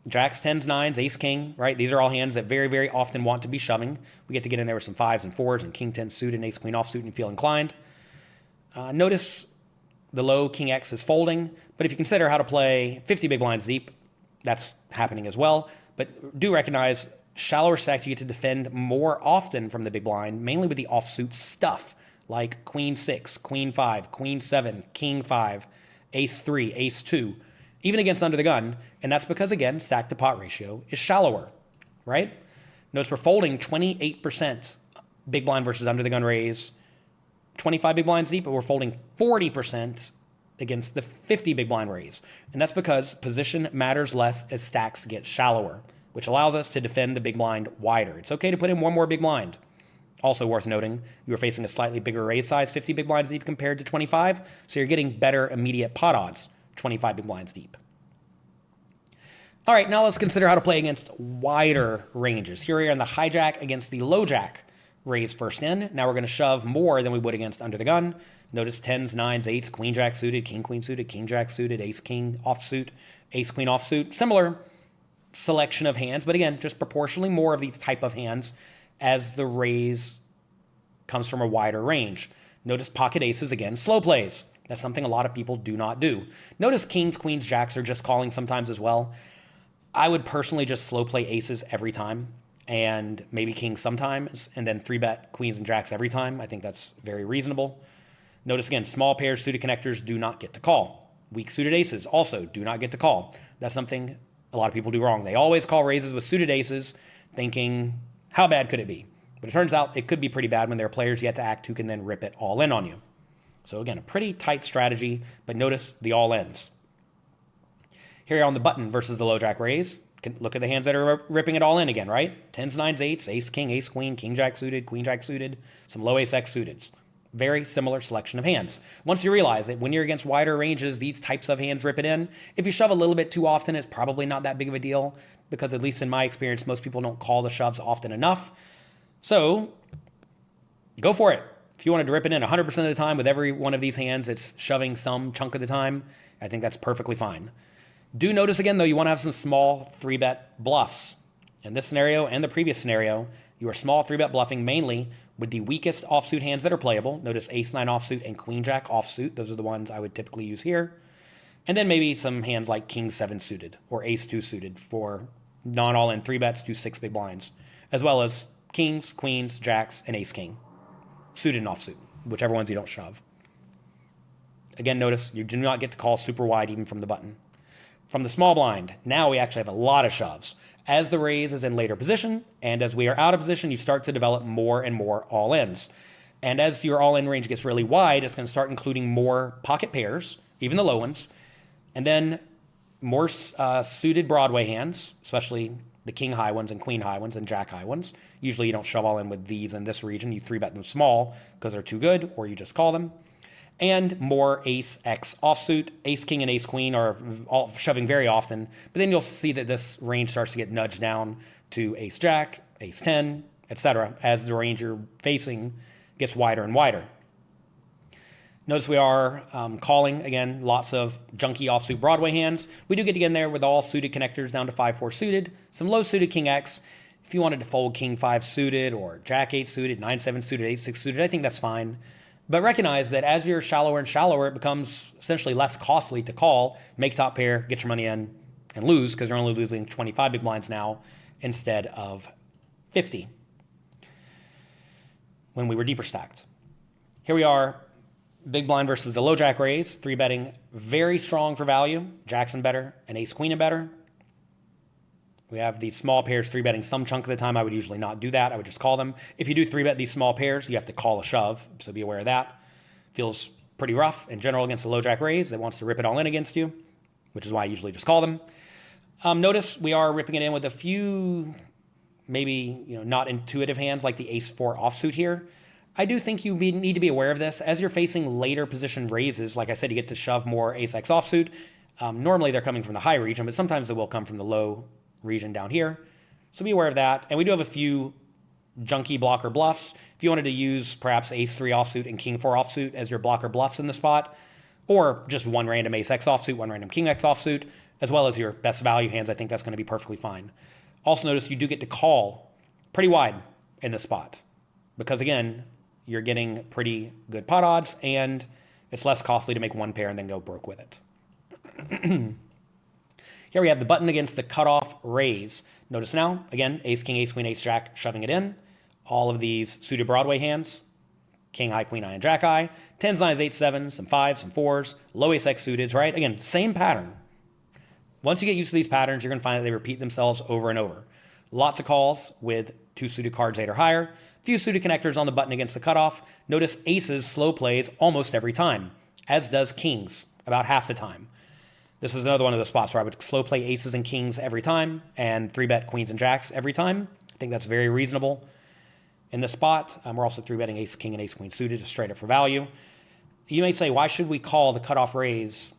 Jacks, tens, nines, ace, king, right? These are all hands that very, very often want to be shoving. We get to get in there with some 5s and 4s and king 10 suited and ace, queen offsuit and feel inclined. Notice the low king X is folding, but if you consider how to play 50 big blinds deep, that's happening as well. But do recognize shallower stacks you get to defend more often from the big blind, mainly with the offsuit stuff like queen 6, queen 5, queen 7, king 5, ace 3, ace 2, even against under the gun. And that's because, again, stack to pot ratio is shallower, right? Notice we're folding 28% big blind versus under the gun raise, 25 big blinds deep, but we're folding 40% against the 50 big blind raise. And that's because position matters less as stacks get shallower, which allows us to defend the big blind wider. It's okay to put in one more big blind. Also worth noting, you are facing a slightly bigger raise size, 50 big blinds deep compared to 25, so you're getting better immediate pot odds, 25 big blinds deep. All right, now let's consider how to play against wider ranges. Here we are in the hijack against the low jack raise first in. Now we're going to shove more than we would against under the gun. Notice 10s, 9s, 8s, queen jack suited, king queen suited, king jack suited, ace king offsuit, ace queen offsuit. Similar selection of hands, but again, just proportionally more of these type of hands as the raise comes from a wider range. Notice pocket aces, again, slow plays. That's something a lot of people do not do. Notice kings, queens, jacks are just calling sometimes as well. I would personally just slow play aces every time and maybe kings sometimes, and then 3-bet queens and jacks every time. I think that's very reasonable. Notice again, small pairs, suited connectors do not get to call. Weak suited aces also do not get to call. That's something a lot of people do wrong. They always call raises with suited aces, thinking, how bad could it be? But it turns out it could be pretty bad when there are players yet to act who can then rip it all in on you. So again, a pretty tight strategy, but notice the all ends. Here on the button versus the low jack raise. Look at the hands that are ripping it all in again, right? 10s, 9s, 8s, ace, king, ace, queen, king, jack suited, queen, jack suited, some low ace, X suited. Very similar selection of hands. Once you realize that when you're against wider ranges, these types of hands rip it in. If you shove a little bit too often, it's probably not that big of a deal because at least in my experience, most people don't call the shoves often enough. So go for it. If you wanted to rip it in 100% of the time with every one of these hands, it's shoving some chunk of the time. I think that's perfectly fine. Do notice again, though, you want to have some small 3-bet bluffs In this scenario and the previous scenario, you are small 3-bet bluffing mainly with the weakest offsuit hands that are playable. Notice ace-9 offsuit and queen-jack offsuit. Those are the ones I would typically use here. And then maybe some hands like king-7 suited or ace-2 suited for non-all-in 3-bets to 6 big blinds, as well as kings, queens, jacks, and ace-king, suited and offsuit, whichever ones you don't shove. Again, notice you do not get to call super wide even from the button. From the small blind, now we actually have a lot of shoves. As the raise is in later position, and as we are out of position, you start to develop more and more all-ins. And as your all-in range gets really wide, it's going to start including more pocket pairs, even the low ones, and then more suited Broadway hands, especially the king high ones and queen high ones and jack high ones. Usually you don't shove all in with these in this region. You 3-bet them small because they're too good, or you just call them. And more ace-x offsuit. Ace-king and ace-queen are all shoving very often, but then you'll see that this range starts to get nudged down to ace-jack, ace-10, etc. as the range you're facing gets wider and wider. Notice we are calling, again, lots of junky offsuit Broadway hands. We do get to get in there with all suited connectors down to 5-4 suited, some low suited king-x. If you wanted to fold king-5 suited or jack-8 suited, 9-7 suited, 8-6 suited, I think that's fine. But recognize that as you're shallower and shallower, it becomes essentially less costly to call, make top pair, get your money in, and lose because you're only losing 25 big blinds now instead of 50 when we were deeper stacked. Here we are, big blind versus the low jack raise, 3-betting very strong for value, jacks and better, and ace-queen and better. We have these small pairs 3-betting some chunk of the time. I would usually not do that. I would just call them. If you do 3-bet these small pairs, you have to call a shove, so be aware of that. Feels pretty rough in general against a low jack raise that wants to rip it all in against you, which is why I usually just call them. Notice we are ripping it in with a few maybe not intuitive hands like the ace-4 offsuit here. I do think you need to be aware of this. As you're facing later position raises, like I said, you get to shove more ace-x offsuit. Normally they're coming from the high region, but sometimes they will come from the low region down here. So be aware of that. And we do have a few junky blocker bluffs. If you wanted to use perhaps ace-3 offsuit and king-4 offsuit as your blocker bluffs in the spot, or just one random ace-x offsuit, one random king-x offsuit, as well as your best value hands, I think that's going to be perfectly fine. Also notice you do get to call pretty wide in this spot because, again, you're getting pretty good pot odds and it's less costly to make one pair and then go broke with it. Here we have the button against the cutoff raise. Notice now, again, ace-king, ace-queen, ace-jack, shoving it in. All of these suited Broadway hands, king high, queen high, and jack high. 10s, 9s, 8s, 7s, some 5s, some 4s, low ace-x suited, right? Again, same pattern. Once you get used to these patterns, you're going to find that they repeat themselves over and over. Lots of calls with 2 suited cards, 8 or higher. Few suited connectors on the button against the cutoff. Notice aces slow plays almost every time, as does kings about half the time. This is another one of the spots where I would slow play aces and kings every time and 3-bet queens and jacks every time. I think that's very reasonable. In this spot, we're also 3-betting ace-king and ace-queen suited, just straight up for value. You may say, why should we call the cutoff raise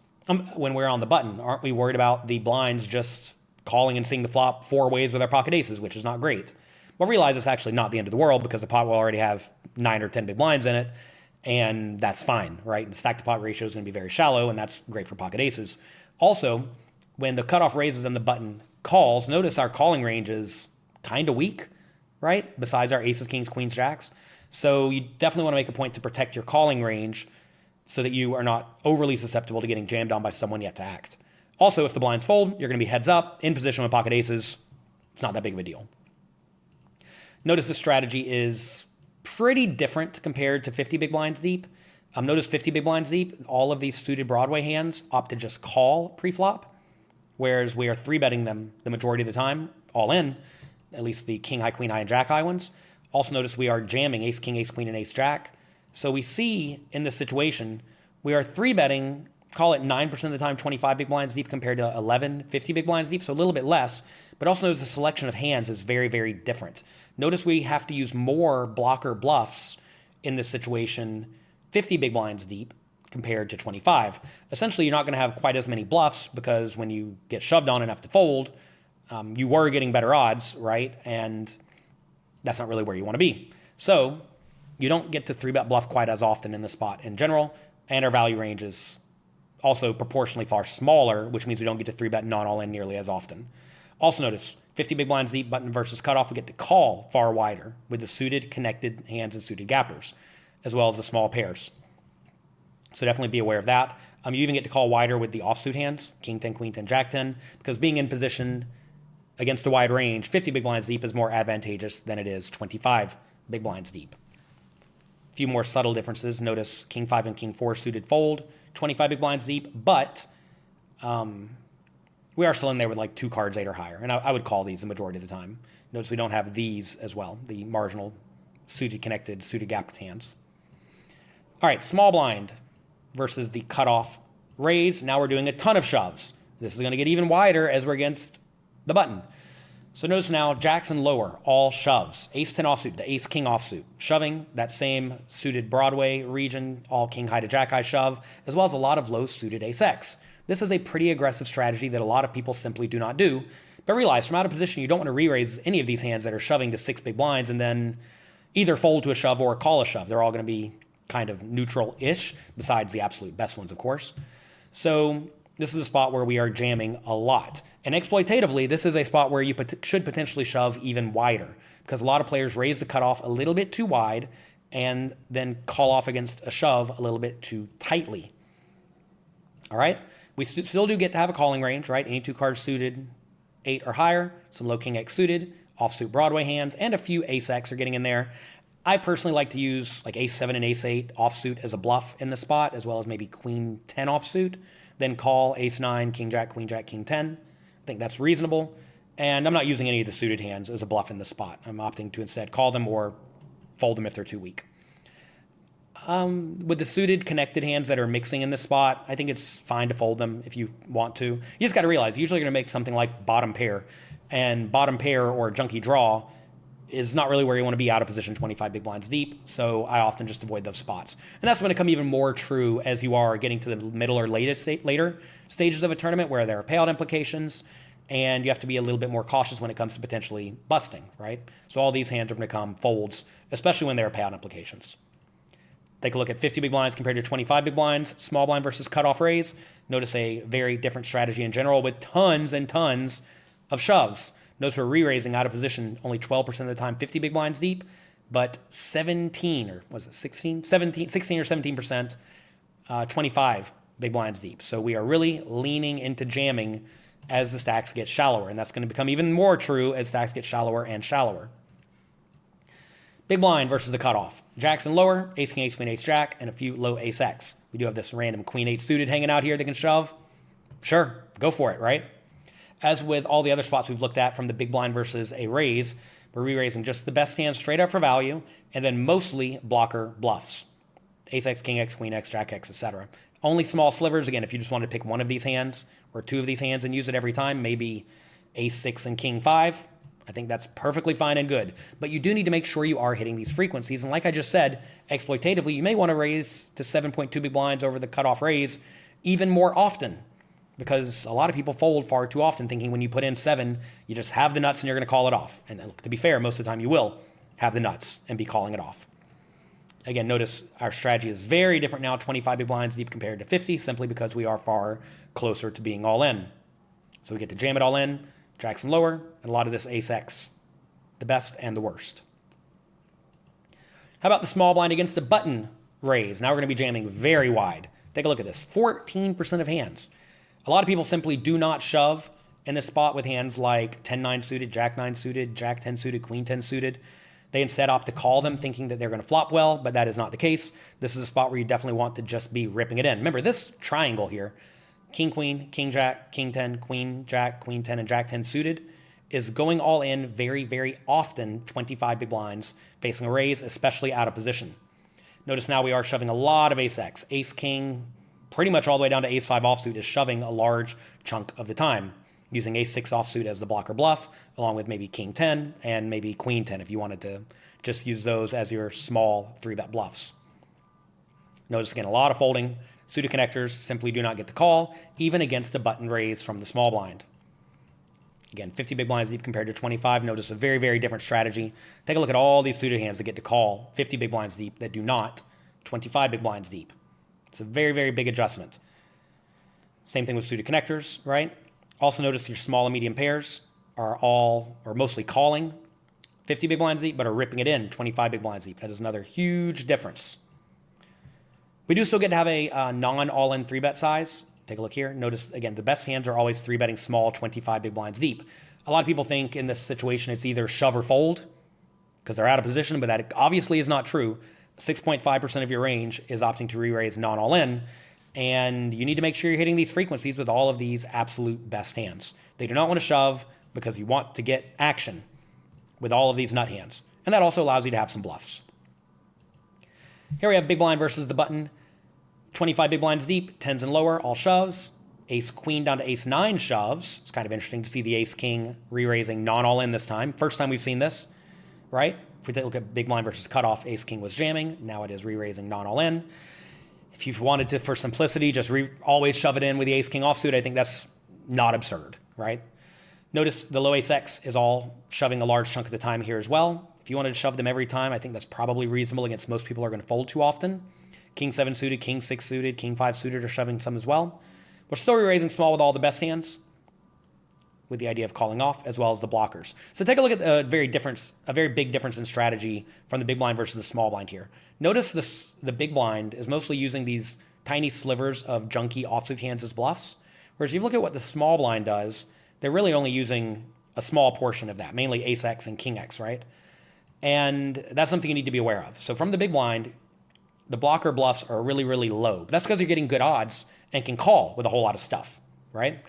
when we're on the button? Aren't we worried about the blinds just calling and seeing the flop 4 ways with our pocket aces, which is not great? Well, realize it's actually not the end of the world because the pot will already have 9 or 10 big blinds in it, and that's fine, right? And stack to pot ratio is going to be very shallow, and that's great for pocket aces. Also, when the cutoff raises and the button calls, notice our calling range is kind of weak, right? Besides our aces, kings, queens, jacks. So you definitely want to make a point to protect your calling range so that you are not overly susceptible to getting jammed on by someone yet to act. Also, if the blinds fold, you're going to be heads up, in position with pocket aces. It's not that big of a deal. Notice this strategy is pretty different compared to 50 big blinds deep. Notice 50 big blinds deep, all of these suited Broadway hands opt to just call pre-flop, whereas we are 3-betting them the majority of the time, all in, at least the king high, queen high, and jack high ones. Also notice we are jamming ace king, ace queen, and ace jack. So we see in this situation, we are 3-betting, call it 9% of the time, 25 big blinds deep compared to 11, 50 big blinds deep, so a little bit less. But also notice the selection of hands is very, very different. Notice we have to use more blocker bluffs in this situation, 50 big blinds deep compared to 25. Essentially, you're not going to have quite as many bluffs because when you get shoved on enough to fold, you were getting better odds, right? And that's not really where you want to be. So you don't get to 3-bet bluff quite as often in this spot in general, and our value range is also proportionally far smaller, which means we don't get to 3-bet non all-in nearly as often. Also notice, 50 big blinds deep, button versus cutoff, we get to call far wider with the suited, connected hands and suited gappers, as well as the small pairs. So definitely be aware of that. You even get to call wider with the offsuit hands, king 10, queen 10, jack 10, because being in position against a wide range, 50 big blinds deep is more advantageous than it is 25 big blinds deep. A few more subtle differences. Notice king 5 and king 4 suited fold, 25 big blinds deep, but we are still in there with like 2 cards 8 or higher, and I would call these the majority of the time. Notice we don't have these as well, the marginal suited, connected, suited gapped hands. All right, small blind versus the cutoff raise. Now we're doing a ton of shoves. This is going to get even wider as we're against the button. So notice now, jacks and lower, all shoves. Ace 10 offsuit to ace king offsuit. Shoving, that same suited Broadway region, all king high to jack high shove, as well as a lot of low suited ace X. This is a pretty aggressive strategy that a lot of people simply do not do. But realize, from out of position, you don't want to re-raise any of these hands that are shoving to 6 big blinds and then either fold to a shove or call a shove. They're all going to be kind of neutral-ish, besides the absolute best ones, of course. So this is a spot where we are jamming a lot. And exploitatively, this is a spot where you should potentially shove even wider, because a lot of players raise the cutoff a little bit too wide and then call off against a shove a little bit too tightly. All right? We still do get to have a calling range, right? Any 2 cards suited 8 or higher, some low king X suited, offsuit Broadway hands, and a few ace X are getting in there. I personally like to use like ace 7 and ace 8 offsuit as a bluff in the spot, as well as maybe queen 10 offsuit, then call ace 9, king jack, king 10. I think that's reasonable. And I'm not using any of the suited hands as a bluff in the spot. I'm opting to instead call them or fold them if they're too weak. With the suited connected hands that are mixing in this spot, I think it's fine to fold them if you want to. You just got to realize, usually you're going to make something like bottom pair, and bottom pair or junky draw is not really where you want to be out of position 25 big blinds deep, so I often just avoid those spots. And that's going to come even more true as you are getting to the middle or later stages of a tournament where there are payout implications, and you have to be a little bit more cautious when it comes to potentially busting, right? So all these hands are going to come folds, especially when there are payout implications. Take a look at 50 big blinds compared to 25 big blinds, small blind versus cutoff raise. Notice a very different strategy in general with tons and tons of shoves. Notice we're re-raising out of position only 12% of the time, 50 big blinds deep, but 16 or 17%, 25 big blinds deep. So we are really leaning into jamming as the stacks get shallower, and that's going to become even more true as stacks get shallower and shallower. Big blind versus the cutoff. Jacks and lower, ace king, ace queen, ace jack, and a few low ace X. We do have this random queen 8 suited hanging out here that can shove. Sure, go for it, right? As with all the other spots we've looked at from the big blind versus a raise, we're re-raising just the best hands straight up for value, and then mostly blocker bluffs. Ace X, king X, queen X, jack X, etc. Only small slivers, again, if you just want to pick one of these hands or 2 of these hands and use it every time, maybe ace 6 and king 5. I think that's perfectly fine and good. But you do need to make sure you are hitting these frequencies. And like I just said, exploitatively, you may want to raise to 7.2 big blinds over the cutoff raise even more often, because a lot of people fold far too often thinking when you put in 7, you just have the nuts and you're going to call it off. And to be fair, most of the time you will have the nuts and be calling it off. Again, notice our strategy is very different now, 25 big blinds deep compared to 50, simply because we are far closer to being all in. So we get to jam it all in, jacks and lower, and a lot of this ace X, the best and the worst. How about the small blind against the button raise? Now we're going to be jamming very wide. Take a look at this, 14% of hands. A lot of people simply do not shove in this spot with hands like 10-9 suited, jack-9 suited, jack-10 suited, queen-10 suited. They instead opt to call them thinking that they're going to flop well, but that is not the case. This is a spot where you definitely want to just be ripping it in. Remember, this triangle here, king, queen, king, jack, king 10, queen, jack, queen 10, and jack 10 suited, is going all in very, very often, 25 big blinds, facing a raise, especially out of position. Notice now we are shoving a lot of ace X. Ace king, pretty much all the way down to ace 5 offsuit, is shoving a large chunk of the time, using ace 6 offsuit as the blocker bluff, along with maybe king 10 and maybe queen 10 if you wanted to just use those as your small 3-bet bluffs. Notice again, a lot of folding. Suited connectors simply do not get to call, even against the button raise from the small blind. Again, 50 big blinds deep compared to 25. Notice a very, very different strategy. Take a look at all these suited hands that get to call 50 big blinds deep that do not 25 big blinds deep. It's a very, very big adjustment. Same thing with suited connectors, right? Also notice your small and medium pairs. are all, or mostly calling 50 big blinds deep, but are ripping it in 25 big blinds deep. That is another huge difference. We do still get to have a non-all-in 3-bet size. Take a look here. Notice, again, the best hands are always 3-betting small, 25 big blinds deep. A lot of people think in this situation it's either shove or fold because they're out of position, but that obviously is not true. 6.5% of your range is opting to re-raise non-all-in, and you need to make sure you're hitting these frequencies with all of these absolute best hands. They do not want to shove because you want to get action with all of these nut hands, and that also allows you to have some bluffs. Here we have big blind versus the button. 25 big blinds deep, 10s and lower, all shoves. Ace queen down to ace 9 shoves. It's kind of interesting to see the ace king re-raising non-all-in this time. First time we've seen this, right? If we take a look at big blind versus cutoff, ace king was jamming. Now it is re-raising non-all-in. If you've wanted to, for simplicity, just always shove it in with the ace king offsuit, I think that's not absurd, right? Notice the low ace X is all shoving a large chunk of the time here as well. If you wanted to shove them every time, I think that's probably reasonable against most people who are going to fold too often. King 7 suited, king 6 suited, king 5 suited are shoving some as well. We're still re-raising small with all the best hands, with the idea of calling off, as well as the blockers. So take a look at a very big difference in strategy from the big blind versus the small blind here. Notice the big blind is mostly using these tiny slivers of junky offsuit hands as bluffs, whereas if you look at what the small blind does, they're really only using a small portion of that, mainly ace X and king X, right? And that's something you need to be aware of. So from the big blind, the blocker bluffs are really, really low. But that's because you're getting good odds and can call with a whole lot of stuff, right?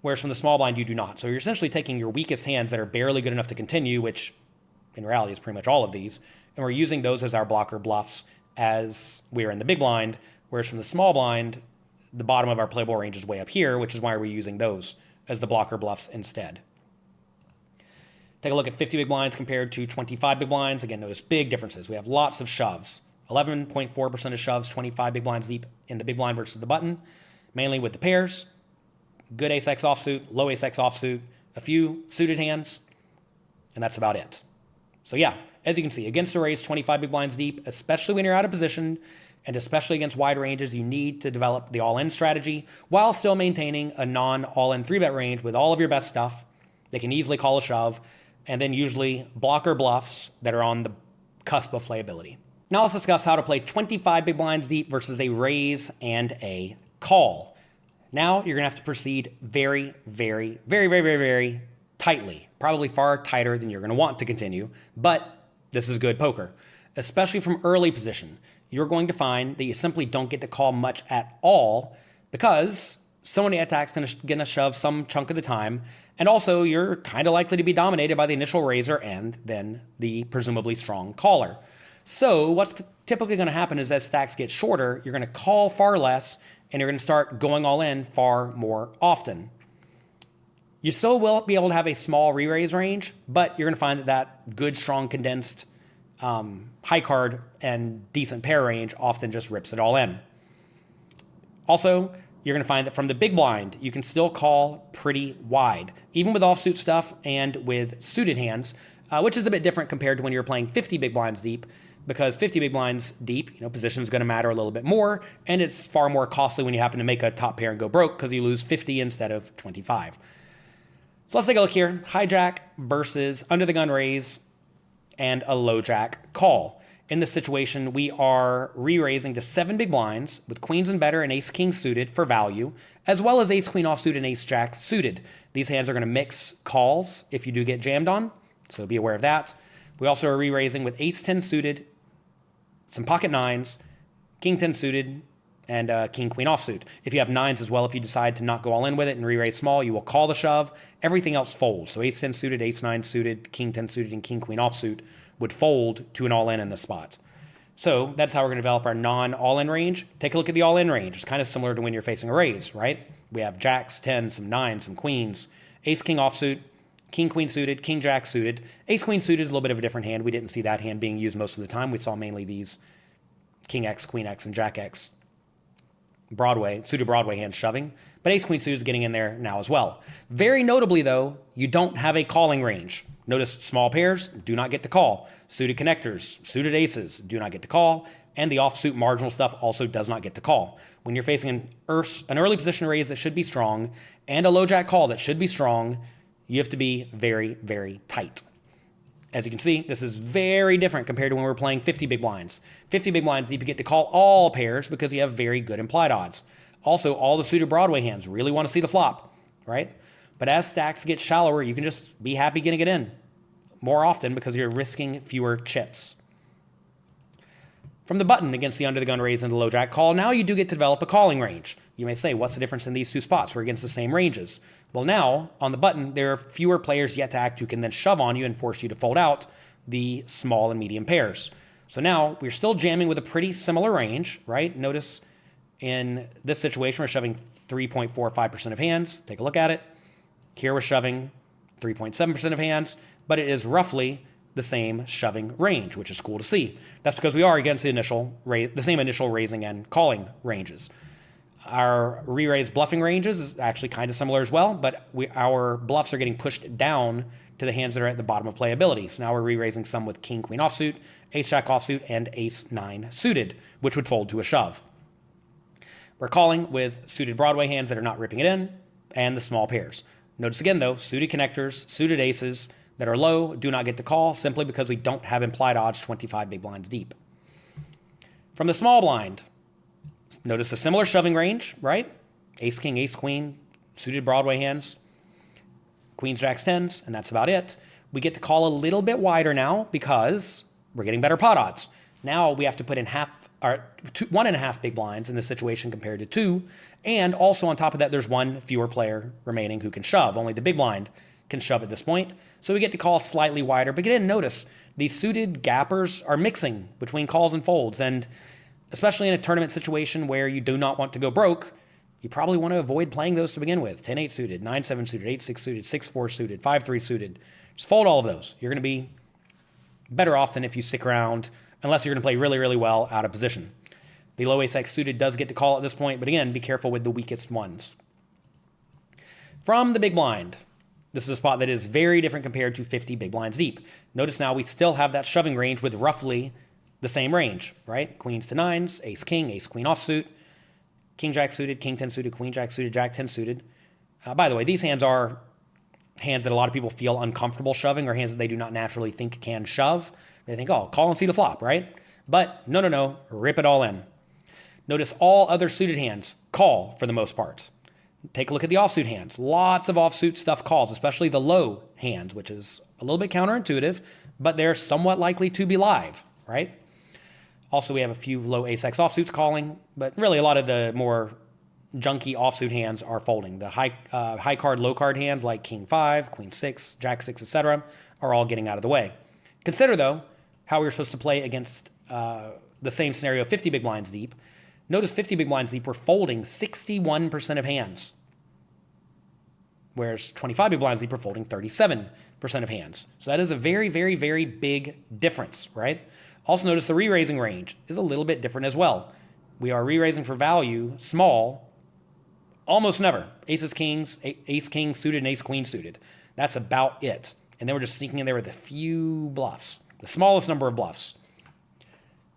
Whereas from the small blind, you do not. So you're essentially taking your weakest hands that are barely good enough to continue, which in reality is pretty much all of these, and we're using those as our blocker bluffs as we're in the big blind, whereas from the small blind, the bottom of our playable range is way up here, which is why we're using those as the blocker bluffs instead. Take a look at 50 big blinds compared to 25 big blinds. Again, notice big differences. We have lots of shoves. 11.4% of shoves, 25 big blinds deep in the big blind versus the button, mainly with the pairs. Good ace X offsuit, low ace X offsuit, a few suited hands, and that's about it. So yeah, as you can see, against a raise, 25 big blinds deep, especially when you're out of position, and especially against wide ranges, you need to develop the all-in strategy while still maintaining a non-all-in 3-bet range with all of your best stuff. They can easily call a shove, and then usually blocker bluffs that are on the cusp of playability. Now let's discuss how to play 25 big blinds deep versus a raise and a call. Now you're going to have to proceed very, very, very, very, very, very tightly, probably far tighter than you're going to want to continue, but this is good poker, especially from early position. You're going to find that you simply don't get to call much at all because someone attacks is going to shove some chunk of the time, and also you're kind of likely to be dominated by the initial raiser and then the presumably strong caller. So what's typically going to happen is as stacks get shorter, you're going to call far less and you're going to start going all in far more often. You still will be able to have a small re-raise range, but you're going to find that good, strong, condensed high card and decent pair range often just rips it all in. Also, you're going to find that from the big blind, you can still call pretty wide, even with offsuit stuff and with suited hands, which is a bit different compared to when you're playing 50 big blinds deep, because 50 big blinds deep, position is going to matter a little bit more, and it's far more costly when you happen to make a top pair and go broke because you lose 50 instead of 25. So let's take a look here. Hijack versus under the gun raise and a low jack call. In this situation, we are re-raising to 7 big blinds with queens and better and ace king suited for value, as well as ace queen offsuit and ace jack suited. These hands are going to mix calls if you do get jammed on, so be aware of that. We also are re-raising with ace 10 suited, some pocket nines, king 10 suited, and king queen offsuit. If you have nines as well, if you decide to not go all in with it and re-raise small, you will call the shove. Everything else folds. So ace 10 suited, ace 9 suited, king 10 suited, and king queen offsuit would fold to an all-in in this spot. So that's how we're going to develop our non-all-in range. Take a look at the all-in range. It's kind of similar to when you're facing a raise, right? We have jacks, 10, some 9, some queens, ace king offsuit, king queen suited, king jack suited. Ace queen suited is a little bit of a different hand. We didn't see that hand being used most of the time. We saw mainly these king X, queen X, and jack X suited Broadway hands shoving, but ace queen suited is getting in there now as well. Very notably though, you don't have a calling range. Notice small pairs do not get to call. Suited connectors, suited aces do not get to call, and the offsuit marginal stuff also does not get to call. When you're facing an early position raise that should be strong and a low jack call that should be strong, you have to be very, very tight. As you can see, this is very different compared to when we're playing 50 big blinds. 50 big blinds deep, you get to call all pairs because you have very good implied odds. Also, all the suited Broadway hands really want to see the flop, right? But as stacks get shallower, you can just be happy getting it in more often because you're risking fewer chips. From the button against the under the gun raise and the low jack call, now you do get to develop a calling range. You may say, what's the difference in these two spots? We're against the same ranges. Well, now on the button, there are fewer players yet to act who can then shove on you and force you to fold out the small and medium pairs. So now we're still jamming with a pretty similar range, right? Notice in this situation, we're shoving 3.45% of hands. Take a look at it. Here we're shoving 3.7% of hands, but it is roughly the same shoving range, which is cool to see. That's because we are against the same initial raising and calling ranges. Our re-raise bluffing ranges is actually kind of similar as well, but our bluffs are getting pushed down to the hands that are at the bottom of playability. So now we're re-raising some with king, queen offsuit, ace jack offsuit, and ace nine suited, which would fold to a shove. We're calling with suited Broadway hands that are not ripping it in, and the small pairs. Notice again though, suited connectors, suited aces that are low do not get to call simply because we don't have implied odds 25 big blinds deep. From the small blind, notice a similar shoving range, right? Ace, king, ace, queen, suited Broadway hands, queens, jacks, tens, and that's about it. We get to call a little bit wider now because we're getting better pot odds. Now we have to put in 1.5 big blinds in this situation compared to 2. And also on top of that, there's one fewer player remaining who can shove. Only the big blind can shove at this point. So we get to call slightly wider. But again, notice these suited gappers are mixing between calls and folds. And especially in a tournament situation where you do not want to go broke, you probably want to avoid playing those to begin with. 10-8 suited, 9-7 suited, 8-6 suited, 6-4 suited, 5-3 suited. Just fold all of those. You're going to be better off than if you stick around, unless you're going to play really, really well out of position. The low ace-X suited does get to call at this point, but again, be careful with the weakest ones. From the big blind, this is a spot that is very different compared to 50 big blinds deep. Notice now we still have that shoving range with roughly the same range, right? Queens to nines, ace-king, ace-queen offsuit, king-jack suited, king-10 suited, queen-jack suited, jack-10 suited. By the way, these hands are hands that a lot of people feel uncomfortable shoving, or hands that they do not naturally think can shove. They think, oh, call and see the flop, right? But no, rip it all in. Notice all other suited hands call for the most part. Take a look at the offsuit hands. Lots of offsuit stuff calls, especially the low hands, which is a little bit counterintuitive, but they're somewhat likely to be live, right? Also, we have a few low ace-X offsuits calling, but really a lot of the more junky offsuit hands are folding. The high card, low card hands like king 5, queen 6, jack 6, etc. are all getting out of the way. Consider, though, how we were supposed to play against the same scenario 50 big blinds deep. Notice 50 big blinds deep, we're folding 61% of hands, whereas 25 big blinds deep, we're folding 37% of hands. So that is a very, very, very big difference, right? Also notice the re-raising range is a little bit different as well. We are re-raising for value small, almost never. Aces, kings, ace, king suited, and ace, queen suited. That's about it. And then we're just sneaking in there with a few bluffs, the smallest number of bluffs.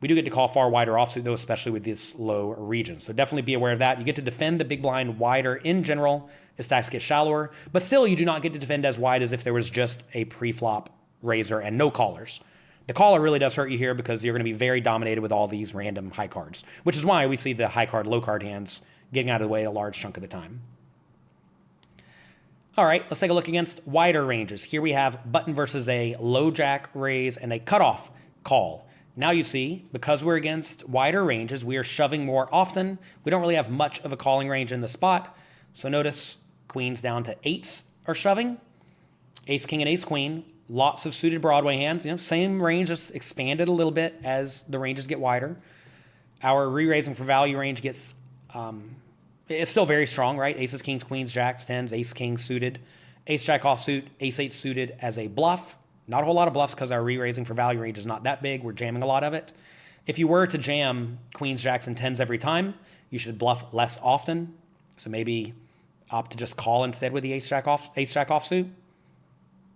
We do get to call far wider offsuit, though, especially with this low region. So definitely be aware of that. You get to defend the big blind wider in general as stacks get shallower, but still you do not get to defend as wide as if there was just a pre-flop raiser and no callers. The caller really does hurt you here because you're going to be very dominated with all these random high cards, which is why we see the high card, low card hands getting out of the way a large chunk of the time. All right, let's take a look against wider ranges. Here we have button versus a low jack raise and a cutoff call. Now you see, because we're against wider ranges, we are shoving more often. We don't really have much of a calling range in the spot. So notice queens down to eights are shoving. Ace, king, and ace, queen. Lots of suited Broadway hands. Same range, just expanded a little bit as the ranges get wider. Our re-raising for value range gets, it's still very strong, right? Aces, kings, queens, jacks, tens, ace, king suited. Ace, jack offsuit, ace, eight suited as a bluff. Not a whole lot of bluffs because our re-raising for value range is not that big. We're jamming a lot of it. If you were to jam queens, jacks, and tens every time, you should bluff less often. So maybe opt to just call instead with the ace jack offsuit.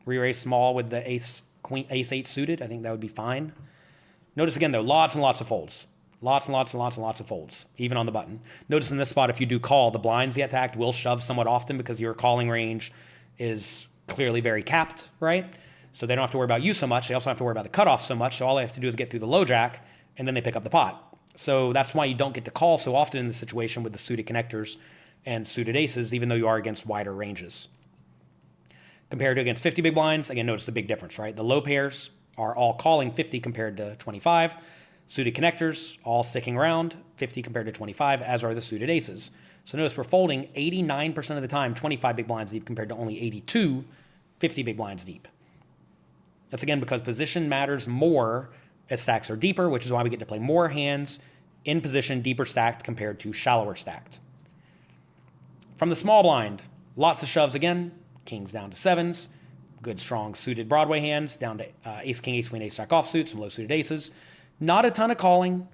Re-raise small with the ace eight suited. I think that would be fine. Notice again though, lots and lots of folds. Lots and lots and lots and lots of folds, even on the button. Notice in this spot, if you do call, the blinds yet to act will shove somewhat often because your calling range is clearly very capped, right? So they don't have to worry about you so much. They also don't have to worry about the cutoff so much. So all they have to do is get through the low jack, and then they pick up the pot. So that's why you don't get to call so often in the situation with the suited connectors and suited aces, even though you are against wider ranges. Compared to against 50 big blinds, again, notice the big difference, right? The low pairs are all calling 50 compared to 25. Suited connectors all sticking around 50 compared to 25, as are the suited aces. So notice we're folding 89% of the time 25 big blinds deep compared to only 82 50 big blinds deep. That's again because position matters more as stacks are deeper, which is why we get to play more hands in position deeper stacked compared to shallower stacked. From the small blind, lots of shoves again, kings down to sevens, good strong suited Broadway hands down to ace, king, ace, queen, ace, jack offsuit, some low suited aces. Not a ton of calling.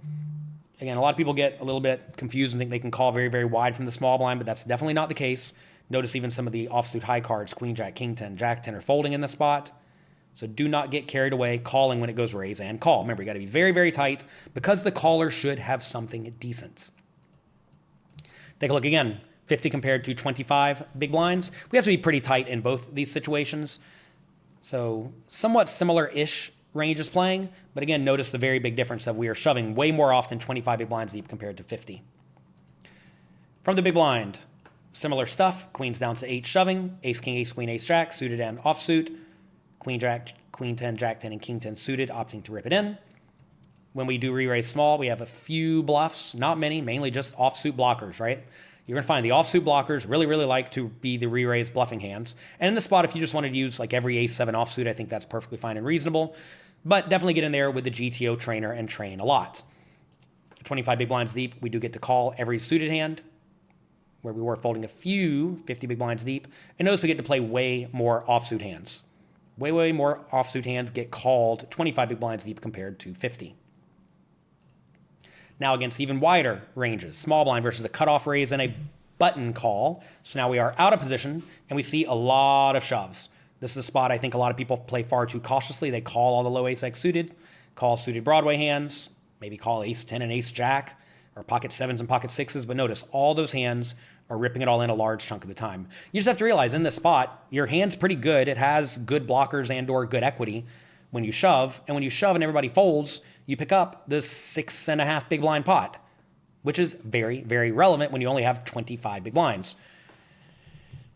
Again, a lot of people get a little bit confused and think they can call very, very wide from the small blind, but that's definitely not the case. Notice even some of the offsuit high cards, queen, jack, king 10, jack 10 are folding in the spot. So do not get carried away calling when it goes raise and call. Remember, you got to be very, very tight because the caller should have something decent. Take a look again. 50 compared to 25 big blinds. We have to be pretty tight in both these situations. So somewhat similar-ish range is playing, but again, notice the very big difference that we are shoving way more often 25 big blinds deep compared to 50. From the big blind, similar stuff. Queens down to 8 shoving, ace, king, ace, queen, ace, jack, suited and offsuit. Queen, jack, queen 10, jack 10, and king 10 suited, opting to rip it in. When we do re-raise small, we have a few bluffs, not many, mainly just offsuit blockers, right? You're going to find the offsuit blockers really, really like to be the re-raise bluffing hands. And in the spot, if you just wanted to use like every ace 7 offsuit, I think that's perfectly fine and reasonable. But definitely get in there with the G.T.O trainer and train a lot. 25 big blinds deep, we do get to call every suited hand, where we were folding a few 50 big blinds deep. And notice we get to play way more offsuit hands. Way, way more offsuit hands get called 25 big blinds deep compared to 50. Now against even wider ranges, small blind versus a cutoff raise and a button call. So now we are out of position and we see a lot of shoves. This is a spot I think a lot of people play far too cautiously. They call all the low ace X suited, call suited Broadway hands, maybe call ace 10 and ace jack, or pocket 7s and pocket 6s. But notice all those hands are ripping it all in a large chunk of the time. You just have to realize in this spot, your hand's pretty good. It has good blockers and or good equity when you shove. And when you shove and everybody folds, you pick up the 6.5 big blind pot, which is very, very relevant when you only have 25 big blinds.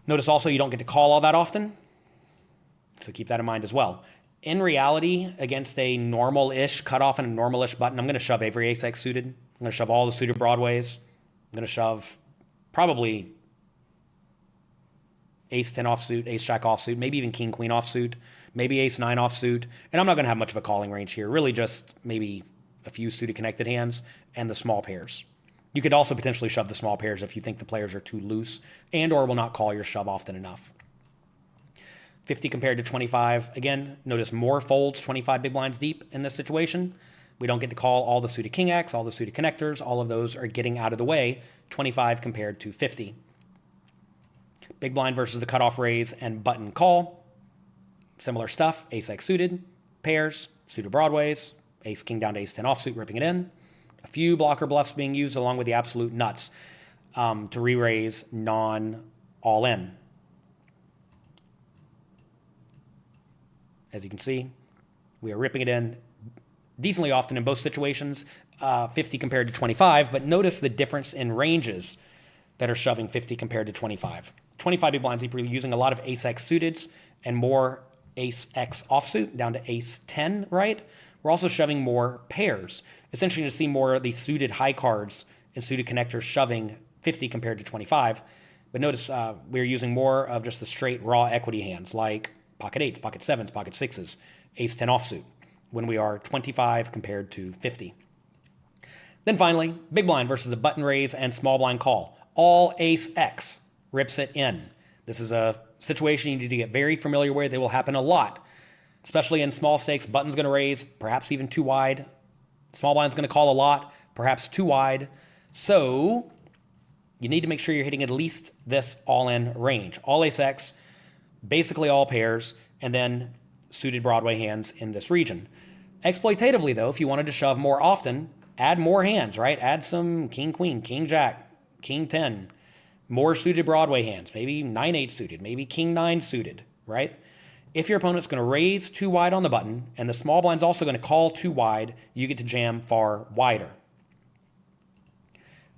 Notice also you don't get to call all that often, so keep that in mind as well. In reality, against a normal-ish cutoff and a normal-ish button, I'm going to shove every ace X suited. I'm going to shove all the suited Broadways. I'm going to shove probably ace 10 offsuit, ace jack offsuit, maybe even king queen offsuit, maybe ace 9 offsuit. And I'm not going to have much of a calling range here, really just maybe a few suited connected hands and the small pairs. You could also potentially shove the small pairs if you think the players are too loose and or will not call your shove often enough. 50 compared to 25. Again, notice more folds 25 big blinds deep in this situation. We don't get to call all the suited king X, all the suited connectors. All of those are getting out of the way. 25 compared to 50. Big blind versus the cutoff raise and button call. Similar stuff. Ace X suited, pairs, suited Broadways, ace king down to ace 10 offsuit, ripping it in. A few blocker bluffs being used along with the absolute nuts to re-raise non-all in. As you can see, we are ripping it in decently often in both situations, 50 compared to 25, but notice the difference in ranges that are shoving 50 compared to 25. 25 big blinds deep, we're using a lot of ace X suiteds and more ace X offsuit down to ace 10, right? We're also shoving more pairs. Essentially, to see more of the suited high cards and suited connectors shoving 50 compared to 25. But notice we're using more of just the straight raw equity hands like pocket 8s, pocket 7s, pocket 6s, ace 10 offsuit, when we are 25 compared to 50. Then finally, big blind versus a button raise and small blind call. All ace X rips it in. This is a situation you need to get very familiar with. It will happen a lot, especially in small stakes. Button's going to raise, perhaps even too wide. Small blind's going to call a lot, perhaps too wide. So you need to make sure you're hitting at least this all-in range. All ace X, basically all pairs, and then suited Broadway hands in this region. Exploitatively, though, if you wanted to shove more often, add more hands, right? Add some king, queen, king, jack, king 10, more suited Broadway hands, maybe 9-8 suited, maybe king 9 suited, right? If your opponent's going to raise too wide on the button and the small blind's also going to call too wide, you get to jam far wider.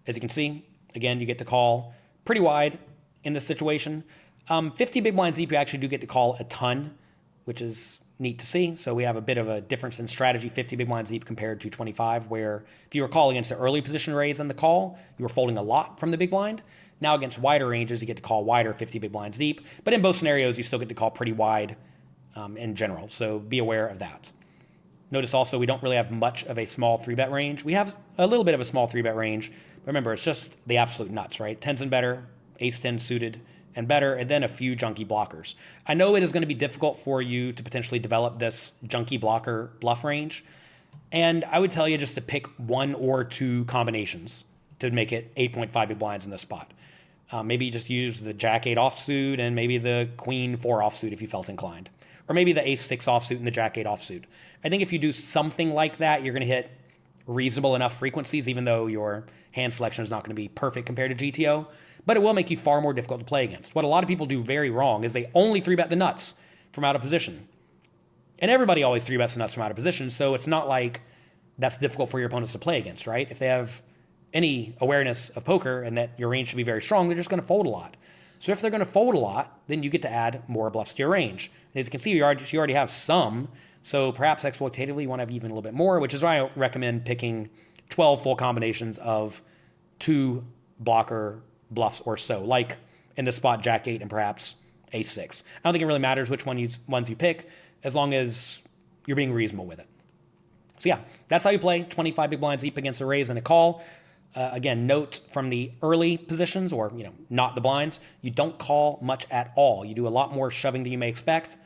As you can see, again, you get to call pretty wide in this situation. 50 big blinds deep, you actually do get to call a ton, which is neat to see. So we have a bit of a difference in strategy, 50 big blinds deep compared to 25, where if you recall against the early position raise and the call, you were folding a lot from the big blind. Now against wider ranges, you get to call wider 50 big blinds deep. But in both scenarios, you still get to call pretty wide in general. So be aware of that. Notice also we don't really have much of a small 3-bet range. We have a little bit of a small 3-bet range. But remember, it's just the absolute nuts, right? 10s and better, ace-10 suited and better, and then a few junky blockers. I know it is going to be difficult for you to potentially develop this junky blocker bluff range. And I would tell you just to pick 1 or 2 combinations to make it 8.5 big blinds in this spot. Maybe just use the Jack-8 offsuit and maybe the Queen-4 offsuit if you felt inclined. Or maybe the Ace-6 offsuit and the Jack-8 offsuit. I think if you do something like that, you're going to hit reasonable enough frequencies, even though your hand selection is not going to be perfect compared to G.T.O. But it will make you far more difficult to play against. What a lot of people do very wrong is they only 3-bet the nuts from out of position. And everybody always 3-bets the nuts from out of position, so it's not like that's difficult for your opponents to play against, right? If they have any awareness of poker and that your range should be very strong, they're just going to fold a lot. So if they're going to fold a lot, then you get to add more bluffs to your range. And as you can see, you already have some, so perhaps exploitatively you want to have even a little bit more, which is why I recommend picking 12 full combinations of 2 blocker bluffs or so, like in this spot Jack-8 and perhaps Ace-6. I don't think it really matters which ones you pick, as long as you're being reasonable with it. So yeah, that's how you play 25 big blinds deep against a raise and a call. Again, note from the early positions, or not the blinds, you don't call much at all. You do a lot more shoving than you may expect.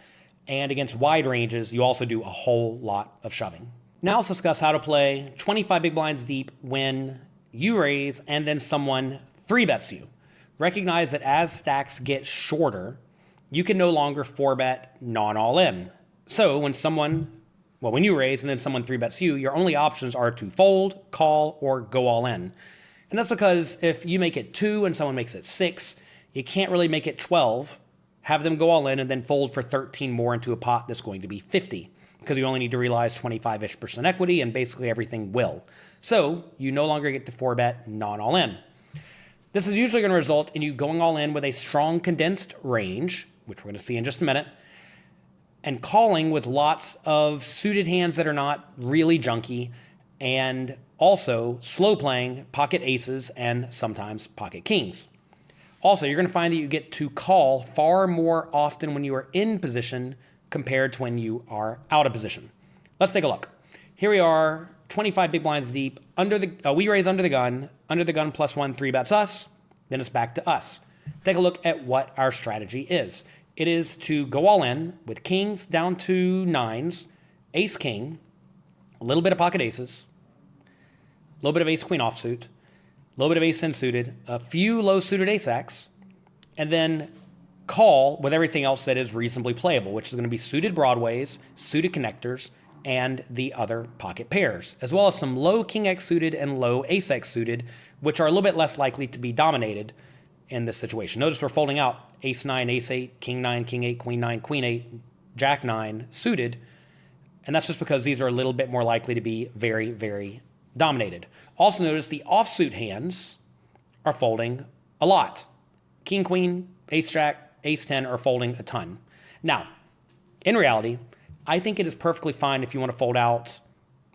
And against wide ranges, you also do a whole lot of shoving. Now let's discuss how to play 25 big blinds deep when you raise and then someone 3-bets you. Recognize that as stacks get shorter, you can no longer 4-bet non-all-in. So when you raise and then someone 3-bets you, your only options are to fold, call, or go all in. And that's because if you make it 2 and someone makes it 6, you can't really make it 12, have them go all in, and then fold for 13 more into a pot that's going to be 50, because you only need to realize 25-ish% equity, and basically everything will. So you no longer get to 4-bet non-all in. This is usually going to result in you going all in with a strong condensed range, which we're going to see in just a minute, and calling with lots of suited hands that are not really junky, and also slow playing pocket aces and sometimes pocket kings. Also, you're going to find that you get to call far more often when you are in position compared to when you are out of position. Let's take a look. Here we are, 25 big blinds deep. We raise under the gun plus 1 3-bets us. Then it's back to us. Take a look at what our strategy is. It is to go all in with kings down to 9s, ace king, a little bit of pocket aces, a little bit of ace queen offsuit, a little bit of ace-10 suited, a few low-suited ace-x, and then call with everything else that is reasonably playable, which is going to be suited broadways, suited connectors, and the other pocket pairs, as well as some low king-x suited and low ace-x suited, which are a little bit less likely to be dominated in this situation. Notice we're folding out ace-9, ace-8, king-9, king-8, queen-9, queen-8, jack-9 suited, and that's just because these are a little bit more likely to be very, very dominated. Also notice the offsuit hands are folding a lot. King, queen, ace, jack, ace-10 are folding a ton. Now, in reality, I think it is perfectly fine if you want to fold out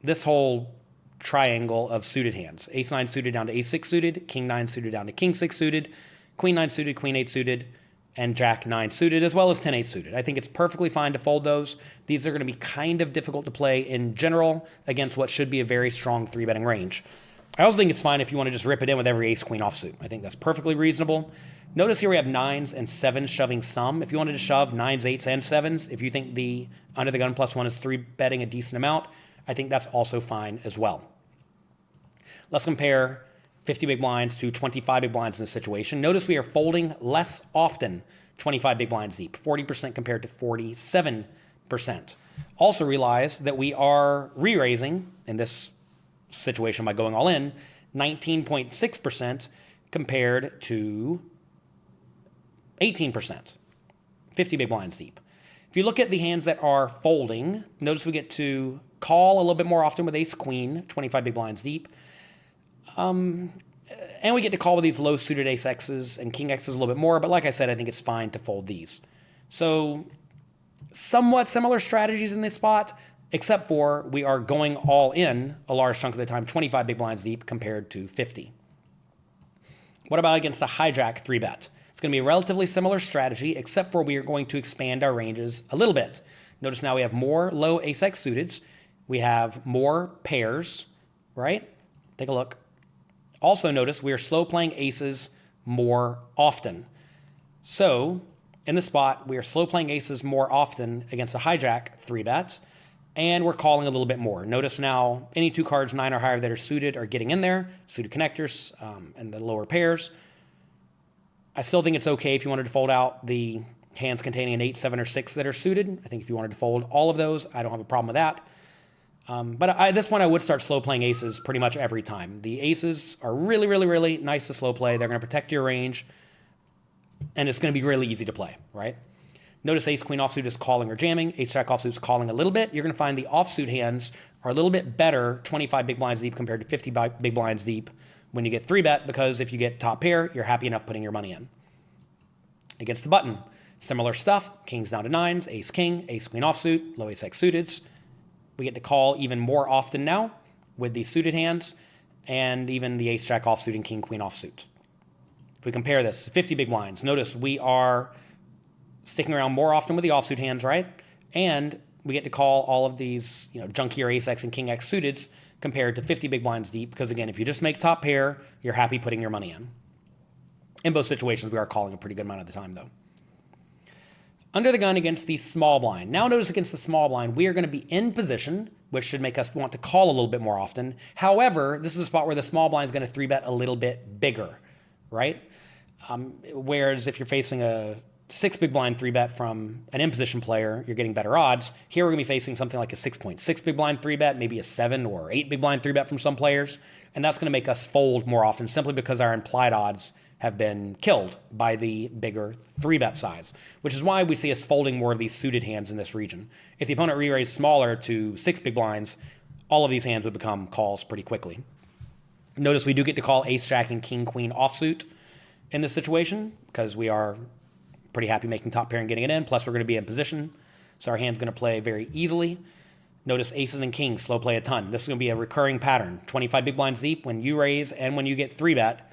this whole triangle of suited hands. Ace-9 suited down to ace-6 suited, king-9 suited down to king-6 suited, queen-9 suited, queen-8 suited, and jack-9 suited, as well as 10-8 suited. I think it's perfectly fine to fold those. These are going to be kind of difficult to play in general against what should be a very strong 3-betting range. I also think it's fine if you want to just rip it in with every ace-queen offsuit. I think that's perfectly reasonable. Notice here we have 9s and 7s shoving some. If you wanted to shove 9s, 8s, and 7s, if you think the under the gun plus 1 is 3-betting a decent amount, I think that's also fine as well. Let's compare 50 big blinds to 25 big blinds in this situation. Notice we are folding less often 25 big blinds deep, 40% compared to 47%. Also realize that we are re-raising in this situation by going all in 19.6% compared to 18%. 50 big blinds deep. If you look at the hands that are folding, notice we get to call a little bit more often with ace queen, 25 big blinds deep. And we get to call with these low suited ace X's and king X's a little bit more, but like I said, I think it's fine to fold these. So somewhat similar strategies in this spot, except for we are going all in a large chunk of the time, 25 big blinds deep compared to 50. What about against a hijack 3-bet? It's going to be a relatively similar strategy, except for we are going to expand our ranges a little bit. Notice now we have more low ace X suiteds. We have more pairs, right? Take a look. Also notice we are slow playing aces more often. So in the spot, we are slow playing aces more often against a hijack 3-bet, and we're calling a little bit more. Notice now any two cards 9 or higher that are suited are getting in there, suited connectors and the lower pairs. I still think it's okay if you wanted to fold out the hands containing an 8, 7, or 6 that are suited. I think if you wanted to fold all of those, I don't have a problem with that. But at this point, I would start slow playing aces pretty much every time. The aces are really, really, really nice to slow play. They're going to protect your range, and it's going to be really easy to play, right? Notice ace queen offsuit is calling or jamming. Ace jack offsuit is calling a little bit. You're going to find the offsuit hands are a little bit better 25 big blinds deep compared to 50 big blinds deep when you get 3-bet, because if you get top pair, you're happy enough putting your money in. Against the button, similar stuff. Kings down to 9s, ace king, ace queen offsuit, low ace X suiteds. We get to call even more often now with the suited hands and even the ace jack offsuit and king queen offsuit. If we compare this, 50 big blinds, notice we are sticking around more often with the offsuit hands, right? And we get to call all of these, junkier ace X and king X suiteds compared to 50 big blinds deep, because again, if you just make top pair, you're happy putting your money in. In both situations, we are calling a pretty good amount of the time, though. Under the gun against the small blind. Now notice against the small blind, we are going to be in position, which should make us want to call a little bit more often. However, this is a spot where the small blind is going to 3-bet a little bit bigger, right? Whereas if you're facing a 6 big blind 3-bet from an in-position player, you're getting better odds. Here we're going to be facing something like a 6.6 big blind 3-bet, maybe a 7 or 8 big blind 3-bet from some players, and that's going to make us fold more often simply because our implied odds have been killed by the bigger 3-bet size, which is why we see us folding more of these suited hands in this region. If the opponent re-raised smaller to 6 big blinds, all of these hands would become calls pretty quickly. Notice we do get to call ace jack and king queen offsuit in this situation because we are pretty happy making top pair and getting it in, plus we're going to be in position, so our hand's going to play very easily. Notice aces and kings slow play a ton. This is going to be a recurring pattern. 25 big blinds deep when you raise and when you get 3-bet,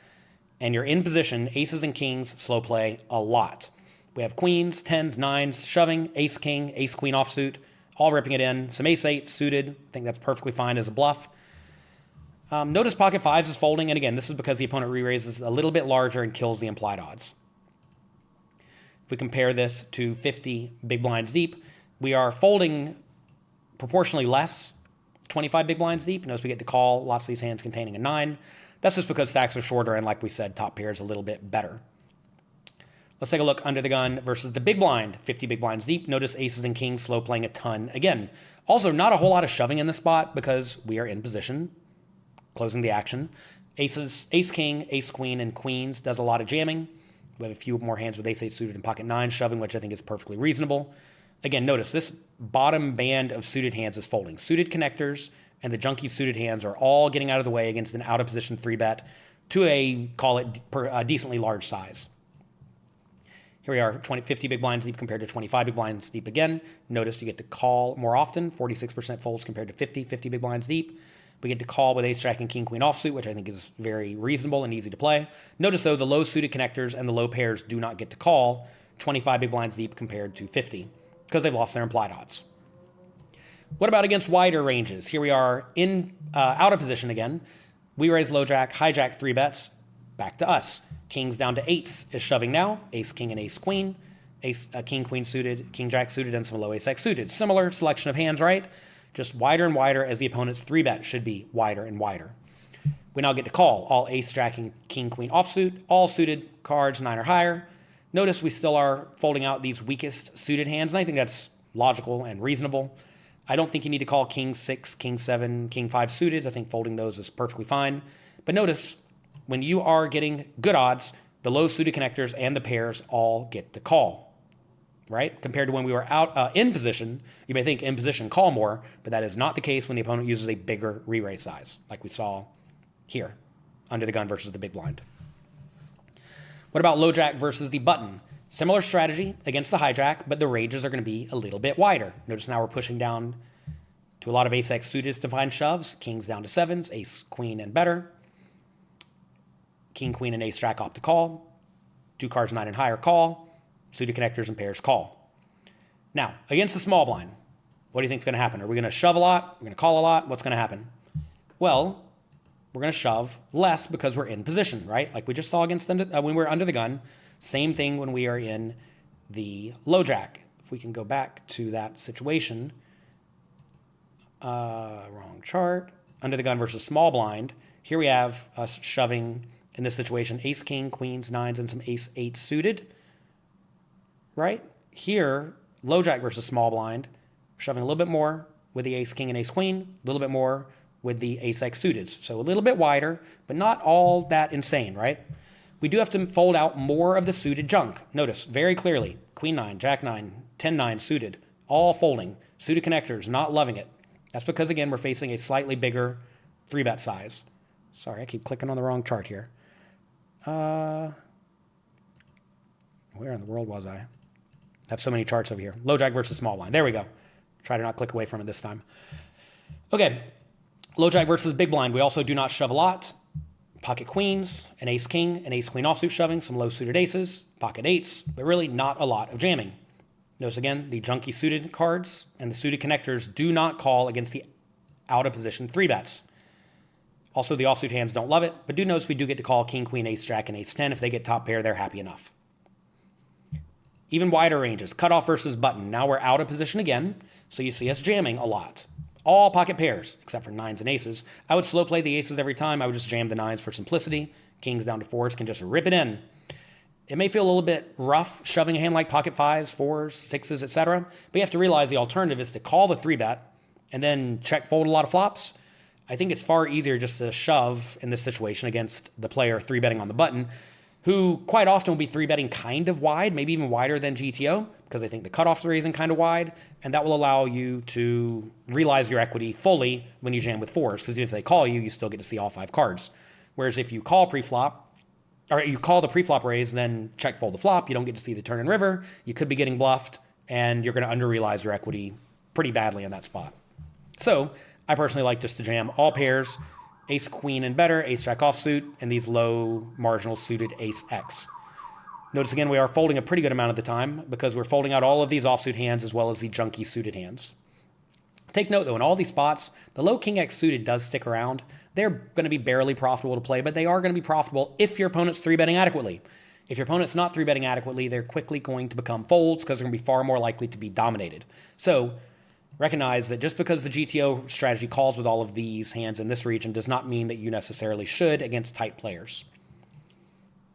and you're in position, aces and kings slow play a lot. We have queens, 10s, 9s, shoving, ace king, ace queen offsuit, all ripping it in. Some ace 8 suited. I think that's perfectly fine as a bluff. Notice pocket 5s is folding, and again, this is because the opponent re-raises a little bit larger and kills the implied odds. If we compare this to 50 big blinds deep, we are folding proportionally less, 25 big blinds deep. Notice we get to call lots of these hands containing a 9. That's just because stacks are shorter and, like we said, top pair is a little bit better. Let's take a look under the gun versus the big blind, 50 big blinds deep. Notice aces and kings slow playing a ton. Again, also not a whole lot of shoving in this spot because we are in position, closing the action. Aces, ace king, ace queen, and queens does a lot of jamming. We have a few more hands with ace 8 suited and pocket 9 shoving, which I think is perfectly reasonable. Again, notice this bottom band of suited hands is folding. Suited connectors and the junky suited hands are all getting out of the way against an out-of-position 3-bet to a, call it, decently large size. Here we are, 50 big blinds deep compared to 25 big blinds deep again. Notice you get to call more often, 46% folds compared to 50 big blinds deep. We get to call with ace jack and king queen offsuit, which I think is very reasonable and easy to play. Notice, though, the low suited connectors and the low pairs do not get to call 25 big blinds deep compared to 50 because they've lost their implied odds. What about against wider ranges? Here we are in out of position again. We raise low jack, hijack 3-bets, back to us. Kings down to 8s is shoving now. Ace king and ace queen. King queen suited, king jack suited, and some low ace X suited. Similar selection of hands, right? Just wider and wider as the opponent's 3-bet should be wider and wider. We now get to call all ace jack and king queen offsuit, all suited cards 9 or higher. Notice we still are folding out these weakest suited hands, and I think that's logical and reasonable. I don't think you need to call king 6, king 7, king 5 suited. I think folding those is perfectly fine. But notice, when you are getting good odds, the low suited connectors and the pairs all get to call. right? Compared to when we were out in position, you may think in position call more, but that is not the case when the opponent uses a bigger re-raise size, like we saw here, under the gun versus the big blind. What about low jack versus the button? Similar strategy against the hijack, but the ranges are going to be a little bit wider. Notice now we're pushing down to a lot of ace-x suited to find shoves, kings down to sevens, ace, queen, and better. King, queen, and ace jack opt to call. 2 cards 9 and higher call. Suited connectors and pairs call. Now, against the small blind, what do you think is going to happen? Are we going to shove a lot? We're going to call a lot? What's going to happen? Well, we're going to shove less because we're in position, right? Like we just saw against when we're under the gun. Same thing when we are in the low jack. If we can go back to that situation. Wrong chart. Under the gun versus small blind. Here we have us shoving, in this situation, ace, king, queens, nines, and some ace, 8 suited. Right? Here, low jack versus small blind, shoving a little bit more with the ace, king, and ace, queen, a little bit more with the ace-x suited. So a little bit wider, but not all that insane, right? We do have to fold out more of the suited junk. Notice very clearly, queen 9, jack 9, 10-9 suited, all folding. Suited connectors, not loving it. That's because, again, we're facing a slightly bigger 3-bet size. Sorry, I keep clicking on the wrong chart here. Where in the world was I? I have so many charts over here. Low jack versus small blind. There we go. Try to not click away from it this time. Okay. Low jack versus big blind. We also do not shove a lot. Pocket queens, an ace king, an ace queen offsuit shoving, some low suited aces, pocket eights, but really not a lot of jamming. Notice again, the junky suited cards and the suited connectors do not call against the out of position 3-bets. Also, the offsuit hands don't love it, but do notice we do get to call king, queen, ace, jack, and ace 10. If they get top pair, they're happy enough. Even wider ranges, cutoff versus button. Now we're out of position again, so you see us jamming a lot. All pocket pairs, except for nines and aces. I would slow play the aces every time. I would just jam the nines for simplicity. Kings down to fours can just rip it in. It may feel a little bit rough shoving a hand like pocket fives, fours, sixes, etc. But you have to realize the alternative is to call the 3-bet and then check fold a lot of flops. I think it's far easier just to shove in this situation against the player 3-betting on the button, who quite often will be 3-betting kind of wide, maybe even wider than G.T.O, because they think the cutoffs are raising kind of wide, and that will allow you to realize your equity fully when you jam with fours, because if they call you, you still get to see all 5 cards. Whereas if you call pre-flop, or you call the pre-flop raise, then check fold the flop, you don't get to see the turn and river, you could be getting bluffed, and you're going to under-realize your equity pretty badly in that spot. So I personally like just to jam all pairs, ace, queen, and better, ace, jack offsuit, and these low marginal suited ace X. Notice again, we are folding a pretty good amount of the time because we're folding out all of these offsuit hands as well as the junky suited hands. Take note though, in all these spots, the low king X suited does stick around. They're going to be barely profitable to play, but they are going to be profitable if your opponent's 3-betting adequately. If your opponent's not 3-betting adequately, they're quickly going to become folds because they're going to be far more likely to be dominated. So recognize that just because the G.T.O strategy calls with all of these hands in this region does not mean that you necessarily should against tight players.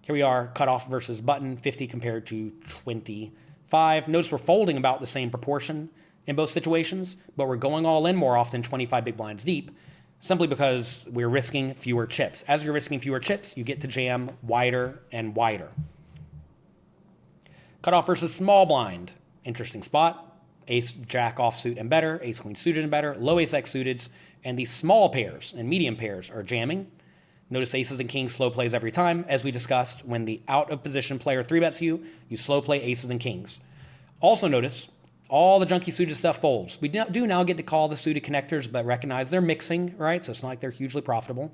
Here we are, cutoff versus button, 50 compared to 25. Notice we're folding about the same proportion in both situations, but we're going all in more often, 25 big blinds deep, simply because we're risking fewer chips. As you're risking fewer chips, you get to jam wider and wider. Cutoff versus small blind, interesting spot. Ace, jack, offsuit, and better, ace, queen suited and better, low ace, x suiteds, and these small pairs and medium pairs are jamming. Notice aces and kings slow plays every time. As we discussed, when the out of position player 3-bets you, you slow play aces and kings. Also notice, all the junky suited stuff folds. We do now get to call the suited connectors, but recognize they're mixing, right? So it's not like they're hugely profitable.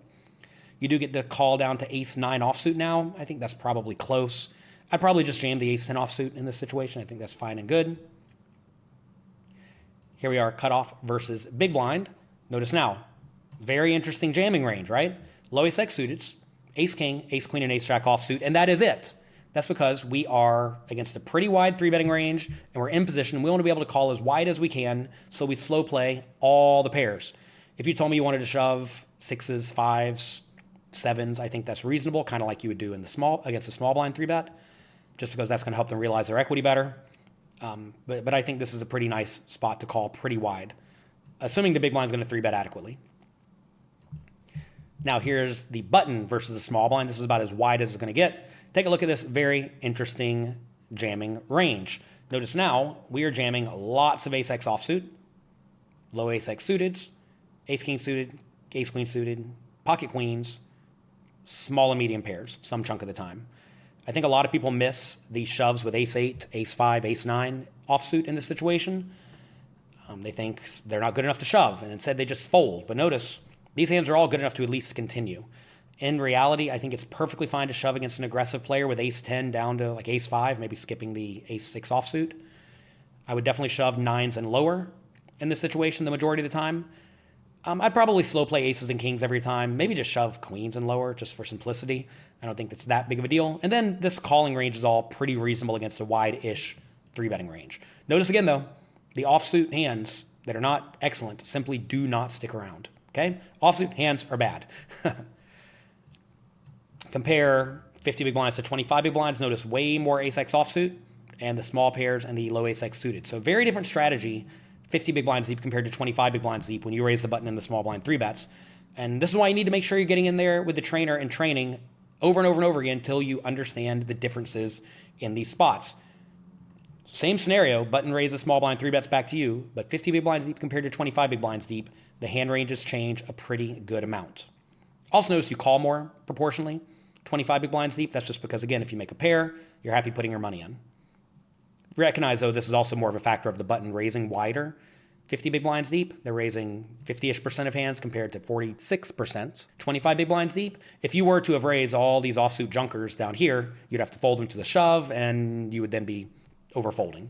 You do get to call down to ace 9 offsuit now. I think that's probably close. I'd probably just jam the ace 10 offsuit in this situation. I think that's fine and good. Here we are, cutoff versus big blind. Notice now, very interesting jamming range, right? Low ace x suited, ace king, ace queen, and ace jack offsuit, and that is it. That's because we are against a pretty wide 3-betting range, and we're in position, and we want to be able to call as wide as we can, so we slow play all the pairs. If you told me you wanted to shove 6s, 5s, 7s, I think that's reasonable, kind of like you would do in the against a small blind 3-bet, just because that's going to help them realize their equity better. But I think this is a pretty nice spot to call pretty wide, assuming the big blind's going to 3-bet adequately. Now here's the button versus a small blind. This is about as wide as it's going to get. Take a look at this very interesting jamming range. Notice now we are jamming lots of ace-x offsuit, low ace-x suiteds, ace-king suited, ace-queen suited, pocket queens, small and medium pairs some chunk of the time. I think a lot of people miss the shoves with ace-8, ace-5, ace-9 offsuit in this situation. They think they're not good enough to shove, and instead they just fold. But notice, these hands are all good enough to at least continue. In reality, I think it's perfectly fine to shove against an aggressive player with ace-10 down to like ace-5, maybe skipping the ace-6 offsuit. I would definitely shove 9s and lower in this situation the majority of the time. I'd probably slow play aces and kings every time. Maybe just shove queens and lower just for simplicity. I don't think that's that big of a deal. And then this calling range is all pretty reasonable against a wide-ish 3-betting range. Notice again, though, the offsuit hands that are not excellent simply do not stick around. Okay? Offsuit hands are bad. Compare 50 big blinds to 25 big blinds. Notice way more ace-x offsuit and the small pairs and the low ace-x suited. So very different strategy, 50 big blinds deep compared to 25 big blinds deep when you raise the button in the small blind 3-bets. And this is why you need to make sure you're getting in there with the trainer and training over and over and over again until you understand the differences in these spots. Same scenario, button raises small blind 3-bets back to you, but 50 big blinds deep compared to 25 big blinds deep, the hand ranges change a pretty good amount. Also notice you call more proportionally. 25 big blinds deep, that's just because, again, if you make a pair, you're happy putting your money in. Recognize, though, this is also more of a factor of the button raising wider. 50 big blinds deep, they're raising 50-ish% of hands compared to 46%. 25 big blinds deep, if you were to have raised all these offsuit junkers down here, you'd have to fold them to the shove, and you would then be overfolding.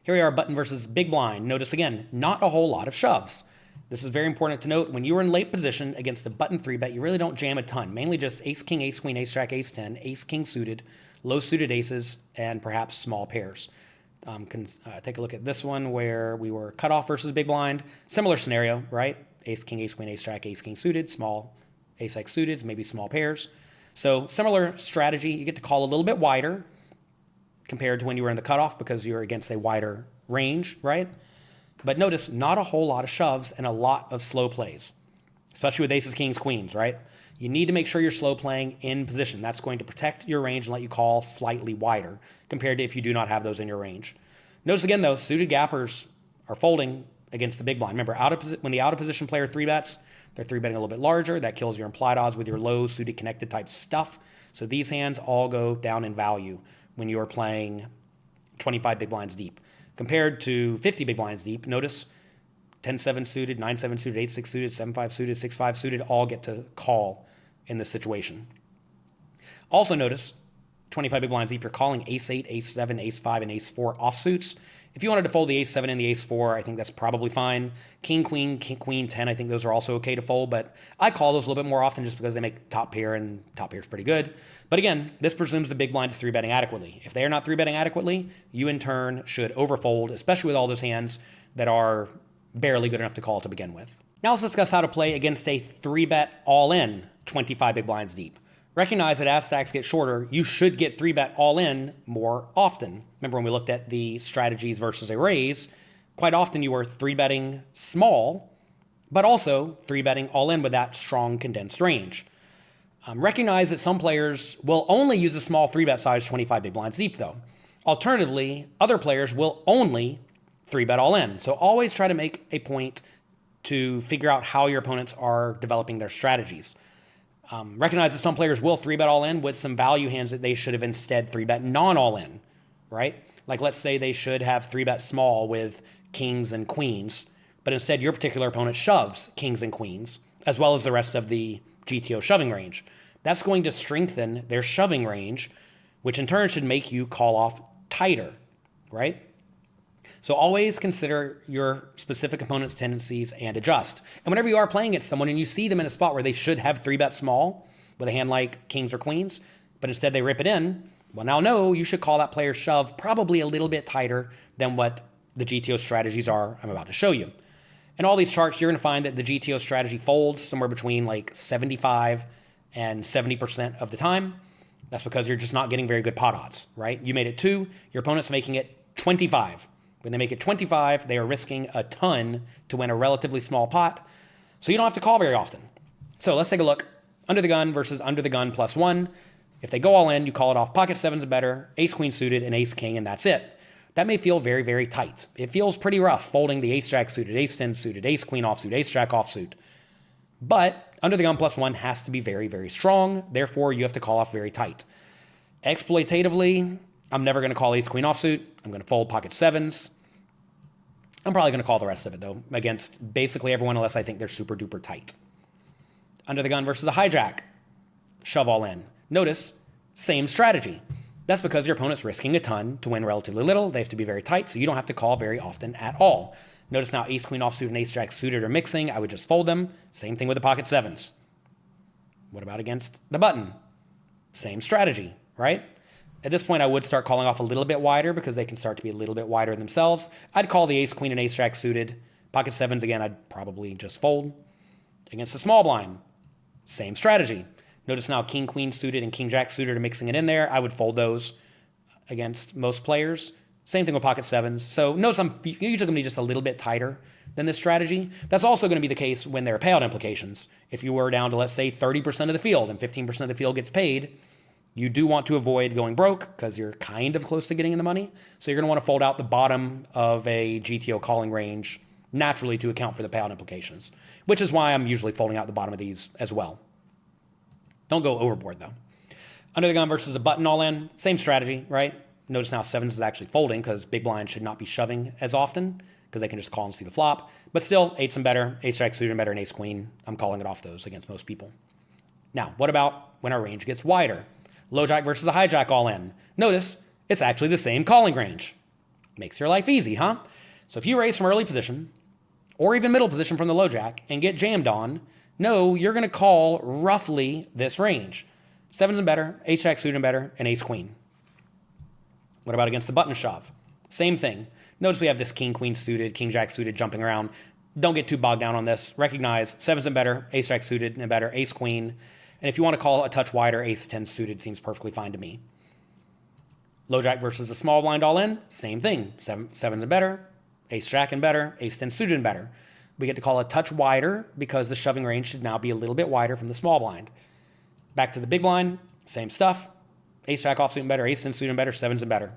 Here we are, button versus big blind. Notice again, not a whole lot of shoves. This is very important to note. When you are in late position against a button 3-bet, you really don't jam a ton. Mainly just ace-king, ace-queen, ace-jack, ace-10, ace-king suited, low-suited aces, and perhaps small pairs. Take a look at this one where we were cut off versus big blind. Similar scenario, right? Ace-king, ace-queen, ace-jack, ace-king suited, small ace-x suited, maybe small pairs. So similar strategy. You get to call a little bit wider compared to when you were in the cutoff because you're against a wider range, right? But notice, not a whole lot of shoves and a lot of slow plays, especially with aces, kings, queens, right? You need to make sure you're slow playing in position. That's going to protect your range and let you call slightly wider compared to if you do not have those in your range. Notice again, though, suited gappers are folding against the big blind. Remember, when the out-of-position player 3-bets, they're 3-betting a little bit larger. That kills your implied odds with your low suited connected type stuff. So these hands all go down in value when you are playing 25 big blinds deep. Compared to 50 big blinds deep, notice 10-7 suited, 9-7 suited, 8-6 suited, 7-5 suited, 6-5 suited all get to call in this situation. Also notice 25 big blinds deep, you're calling ace-8, ace-7, ace-5, and ace-4 offsuits. If you wanted to fold the ace-7 and the ace-4, I think that's probably fine. King, queen, queen, 10, I think those are also okay to fold, but I call those a little bit more often just because they make top pair, and top pair is pretty good. But again, this presumes the big blind is 3-betting adequately. If they are not 3-betting adequately, you in turn should overfold, especially with all those hands that are barely good enough to call to begin with. Now let's discuss how to play against a 3-bet all-in 25 big blinds deep. Recognize that as stacks get shorter, you should get 3-bet all-in more often. Remember when we looked at the strategies versus a raise, quite often you are 3-betting small, but also 3-betting all-in with that strong condensed range. Recognize that some players will only use a small 3-bet size 25 big blinds deep though. Alternatively, other players will only 3-bet all-in. So always try to make a point to figure out how your opponents are developing their strategies. Recognize that some players will 3-bet all-in with some value hands that they should have instead 3-bet non-all-in, right? Like let's say they should have 3-bet small with kings and queens, but instead your particular opponent shoves kings and queens, as well as the rest of the G.T.O shoving range. That's going to strengthen their shoving range, which in turn should make you call off tighter, right? So always consider your specific opponent's tendencies and adjust. And whenever you are playing against someone and you see them in a spot where they should have 3-bet small with a hand like kings or queens, but instead they rip it in, well now know you should call that player's shove probably a little bit tighter than what the G.T.O strategies are I'm about to show you. In all these charts, you're going to find that the G.T.O strategy folds somewhere between like 75 and 70% of the time. That's because you're just not getting very good pot odds, right? You made it 2, your opponent's making it 25. When they make it 25, they are risking a ton to win a relatively small pot, so you don't have to call very often. So let's take a look. Under the gun versus under the gun +1. If they go all in, you call it off pocket sevens and better, ace queen suited, and ace king, and that's it. That may feel very, very tight. It feels pretty rough folding the ace jack suited, ace 10 suited, ace queen offsuit, ace jack offsuit. But under the gun +1 has to be very, very strong. Therefore, you have to call off very tight. Exploitatively, I'm never going to call ace queen offsuit. I'm going to fold pocket sevens. I'm probably going to call the rest of it, though, against basically everyone unless I think they're super duper tight. Under the gun versus a hijack. Shove all in. Notice, same strategy. That's because your opponent's risking a ton to win relatively little. They have to be very tight, so you don't have to call very often at all. Notice now ace queen offsuit and ace jack suited are mixing. I would just fold them. Same thing with the pocket sevens. What about against the button? Same strategy, right? At this point, I would start calling off a little bit wider because they can start to be a little bit wider themselves. I'd call the ace queen and ace jack suited. Pocket sevens, again, I'd probably just fold. Against the small blind, same strategy. Notice now king queen suited and king jack suited are mixing it in there. I would fold those against most players. Same thing with pocket sevens. So notice I'm usually going to be just a little bit tighter than this strategy. That's also going to be the case when there are payout implications. If you were down to, let's say, 30% of the field and 15% of the field gets paid, you do want to avoid going broke because you're kind of close to getting in the money. So you're going to want to fold out the bottom of a G.T.O calling range naturally to account for the payout implications, which is why I'm usually folding out the bottom of these as well. Don't go overboard, though. Under the gun versus a button all in, same strategy, right? Notice now sevens is actually folding because big blind should not be shoving as often because they can just call and see the flop. But still, eights and better, ace jack suited and better, and ace queen. I'm calling it off those against most people. Now, what about when our range gets wider? Low jack versus a hijack all in. Notice, it's actually the same calling range. Makes your life easy, huh? So if you raise from early position, or even middle position from the low jack, and get jammed on, no, you're going to call roughly this range. Sevens and better, ace jack suited and better, and ace queen. What about against the button shove? Same thing. Notice we have this king queen suited, king jack suited jumping around. Don't get too bogged down on this. Recognize sevens and better, ace jack suited and better, ace queen. And if you want to call a touch wider, ace 10 suited seems perfectly fine to me. Low jack versus a small blind all in, same thing. Sevens and better, ace jack and better, ace 10 suited and better. We get to call a touch wider because the shoving range should now be a little bit wider from the small blind. Back to the big blind, same stuff. Ace jack offsuit and better, ace 10 suited and better, sevens and better.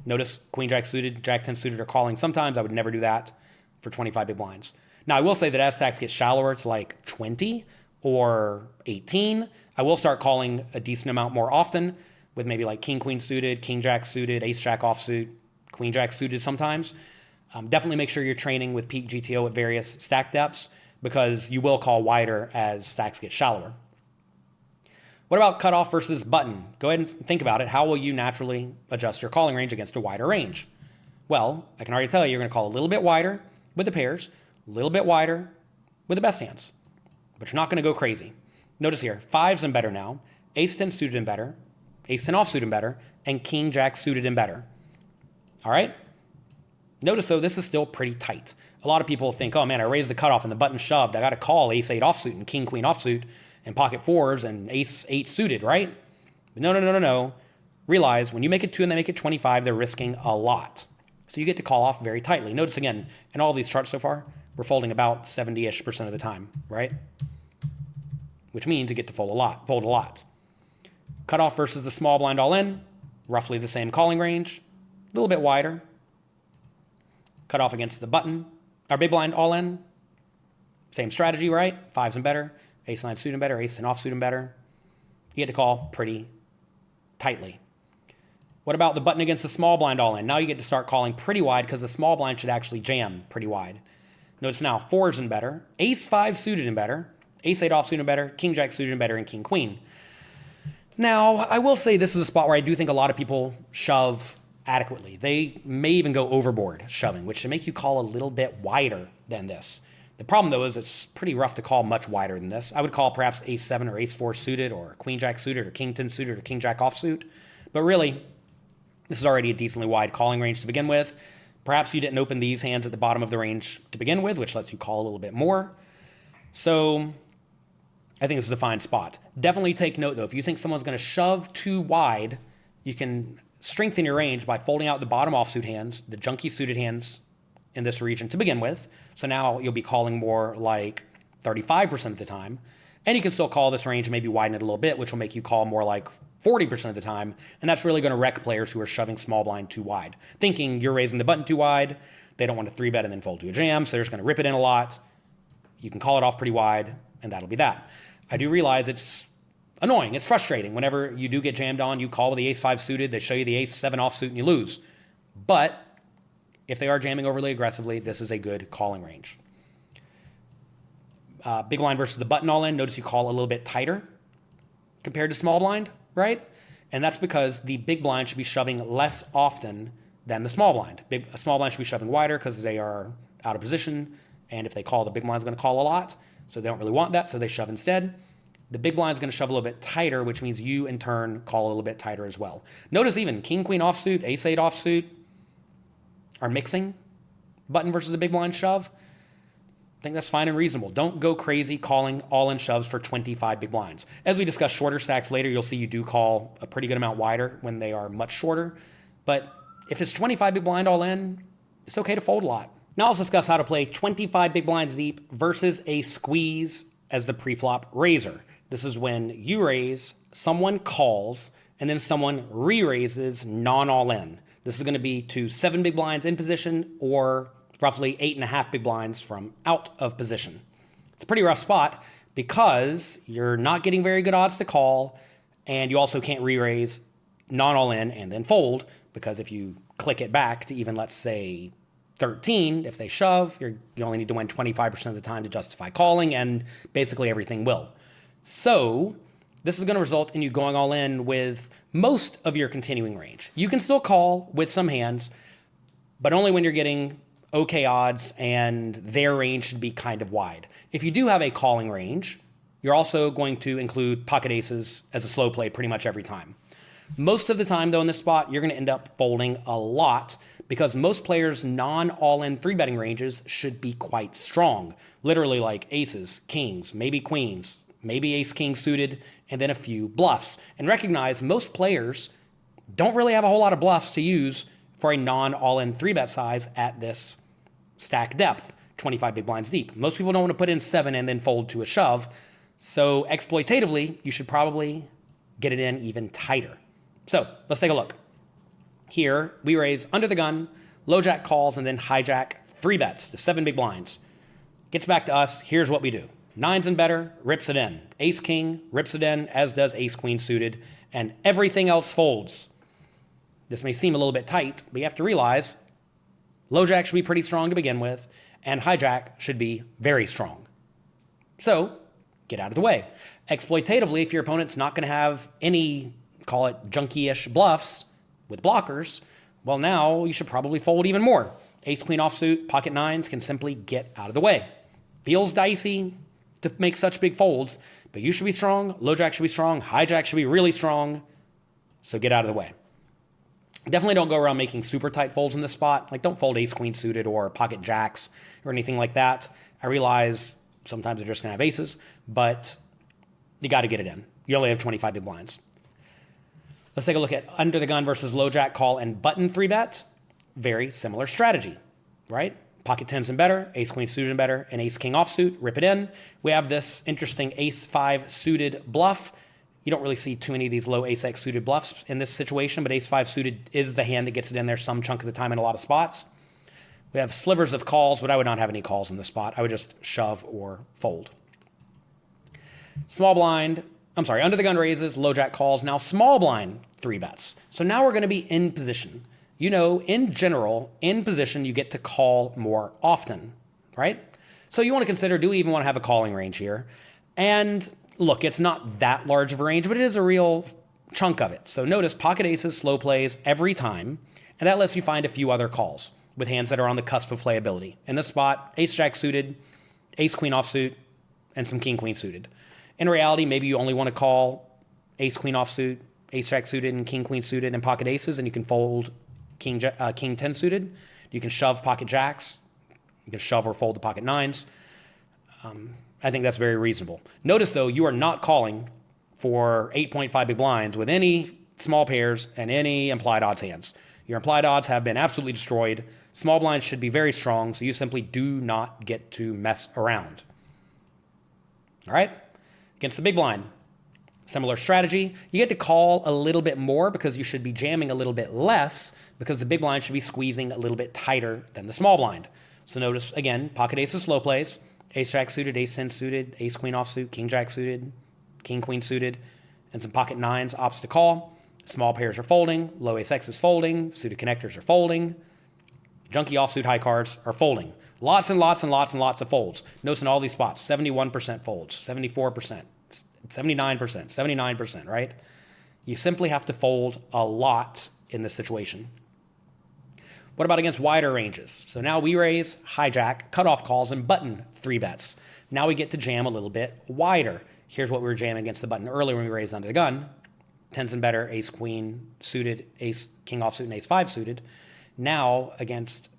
Notice queen jack suited, jack 10 suited are calling sometimes. I would never do that for 25 big blinds. Now, I will say that as stacks get shallower to like 20 or 18, I will start calling a decent amount more often with maybe like king queen suited, king jack suited, ace jack offsuit, queen jack suited sometimes. Definitely make sure you're training with peak G.T.O at various stack depths because you will call wider as stacks get shallower. What about cutoff versus button? Go ahead and think about it. How will you naturally adjust your calling range against a wider range? Well, I can already tell you you're going to call a little bit wider with the pairs, a little bit wider with the best hands, but you're not going to go crazy. Notice here, fives and better now, ace 10 suited and better, ace 10 offsuit and better, and king jack suited and better. All right? Notice, though, this is still pretty tight. A lot of people think, oh, man, I raised the cutoff and the button shoved. I got to call ace 8 offsuit and king queen offsuit and pocket fours and ace 8 suited, right? But no. Realize when you make it 2 and they make it 25, they're risking a lot. So you get to call off very tightly. Notice, again, in all these charts so far, we're folding about 70-ish% of the time, right? Which means you get to fold a lot. Cutoff versus the small blind all in, roughly the same calling range, a little bit wider. Cutoff against the button, our big blind all in, same strategy, right? Fives and better, ace 9 suited and better, ace 10 offsuit and better. You get to call pretty tightly. What about the button against the small blind all in? Now you get to start calling pretty wide because the small blind should actually jam pretty wide. Notice now fours and better, ace 5 suited and better, ace 8 offsuit and better, king jack suited and better, and king queen. Now, I will say this is a spot where I do think a lot of people shove adequately. They may even go overboard shoving, which should make you call a little bit wider than this. The problem, though, is it's pretty rough to call much wider than this. I would call perhaps ace 7 or ace 4 suited or queen jack suited or king 10 suited or king jack offsuit. But really, this is already a decently wide calling range to begin with. Perhaps you didn't open these hands at the bottom of the range to begin with, which lets you call a little bit more. So I think this is a fine spot. Definitely take note, though. If you think someone's going to shove too wide, you can strengthen your range by folding out the bottom offsuit hands, the junky suited hands in this region to begin with. So now you'll be calling more like 35% of the time. And you can still call this range and maybe widen it a little bit, which will make you call more like 40% of the time. And that's really going to wreck players who are shoving small blind too wide, thinking you're raising the button too wide. They don't want to 3-bet and then fold to a jam, so they're just going to rip it in a lot. You can call it off pretty wide, and that'll be that. I do realize it's annoying. It's frustrating. Whenever you do get jammed on, you call with the ace-5 suited, they show you the ace-7 offsuit, and you lose. But if they are jamming overly aggressively, this is a good calling range. Big blind versus the button all in. Notice you call a little bit tighter compared to small blind, right? And that's because the big blind should be shoving less often than the small blind. A small blind should be shoving wider because they are out of position. And if they call, the big blind's going to call a lot. So they don't really want that, so they shove instead. The big blind's going to shove a little bit tighter, which means you, in turn, call a little bit tighter as well. Notice even king-queen offsuit, ace-8 offsuit are mixing button versus a big blind shove. I think that's fine and reasonable. Don't go crazy calling all-in shoves for 25 big blinds. As we discuss shorter stacks later, you'll see you do call a pretty good amount wider when they are much shorter. But if it's 25 big blind all-in, it's okay to fold a lot. Now let's discuss how to play 25 big blinds deep versus a squeeze as the pre-flop raiser. This is when you raise, someone calls, and then someone re-raises non-all-in. This is going to be to 7 big blinds in position or roughly 8.5 big blinds from out of position. It's a pretty rough spot because you're not getting very good odds to call, and you also can't re-raise non-all-in and then fold, because if you click it back to even, let's say, 13, if they shove, you only need to win 25% of the time to justify calling, and basically everything will. So this is going to result in you going all in with most of your continuing range. You can still call with some hands, but only when you're getting okay odds, and their range should be kind of wide. If you do have a calling range, you're also going to include pocket aces as a slow play pretty much every time. Most of the time, though, in this spot, you're going to end up folding a lot because most players' non-all-in 3-betting ranges should be quite strong. Literally like aces, kings, maybe queens, maybe ace-king suited, and then a few bluffs. And recognize most players don't really have a whole lot of bluffs to use for a non-all-in 3-bet size at this stack depth, 25 big blinds deep. Most people don't want to put in 7 and then fold to a shove, so exploitatively, you should probably get it in even tighter. So let's take a look. Here, we raise under the gun, low jack calls, and then hijack 3-bets to 7 big blinds. Gets back to us, here's what we do. 9s and better, rips it in. Ace-king, rips it in, as does ace-queen suited, and everything else folds. This may seem a little bit tight, but you have to realize low jack should be pretty strong to begin with, and hijack should be very strong. So, get out of the way. Exploitatively, if your opponent's not going to have any, call it junky-ish bluffs with blockers, well, now you should probably fold even more. Ace-queen offsuit, pocket 9s can simply get out of the way. Feels dicey to make such big folds, but you should be strong, low jack should be strong, hijack should be really strong, so get out of the way. Definitely don't go around making super tight folds in this spot. Like, don't fold ace-queen suited or pocket jacks or anything like that. I realize sometimes they're just going to have aces, but you got to get it in. You only have 25 big blinds. Let's take a look at under the gun versus low jack call and button 3-bet. Very similar strategy, right? Pocket 10s and better, ace-queen suited and better, and ace-king offsuit, rip it in. We have this interesting ace-5 suited bluff. You don't really see too many of these low ace-x suited bluffs in this situation, but ace-5 suited is the hand that gets it in there some chunk of the time in a lot of spots. We have slivers of calls, but I would not have any calls in this spot. I would just shove or fold. Under the gun raises, low jack calls. Now small blind 3-bets. So now we're going to be in position. You know, in general, in position, you get to call more often, right? So you want to consider, do we even want to have a calling range here? And look, it's not that large of a range, but it is a real chunk of it. So notice pocket aces, slow plays every time, and that lets you find a few other calls with hands that are on the cusp of playability. In this spot, ace-jack suited, ace-queen offsuit, and some king-queen suited. In reality, maybe you only want to call ace-queen offsuit, ace-jack suited, and king-queen suited, and pocket aces, and you can fold king-10 suited. You can shove pocket jacks. You can shove or fold the pocket 9s. I think that's very reasonable. Notice, though, you are not calling for 8.5 big blinds with any small pairs and any implied odds hands. Your implied odds have been absolutely destroyed. Small blinds should be very strong, so you simply do not get to mess around. All right? Against the big blind, similar strategy. You get to call a little bit more because you should be jamming a little bit less because the big blind should be squeezing a little bit tighter than the small blind. So notice, again, pocket aces slow plays, ace-jack suited, ace-10 suited, ace-queen offsuit, king-jack suited, king-queen suited, and some pocket nines opts to call. Small pairs are folding, low ace-x is folding, suited connectors are folding, junky offsuit high cards are folding. Lots and lots and lots and lots of folds. Notice in all these spots, 71% folds, 74%, 79%, 79%, right? You simply have to fold a lot in this situation. What about against wider ranges? So now we raise, hijack, cutoff calls, and button 3-bets. Now we get to jam a little bit wider. Here's what we were jamming against the button earlier when we raised under the gun. 10s and better, ace, queen suited, ace, king offsuit, and ace 5 suited. Now against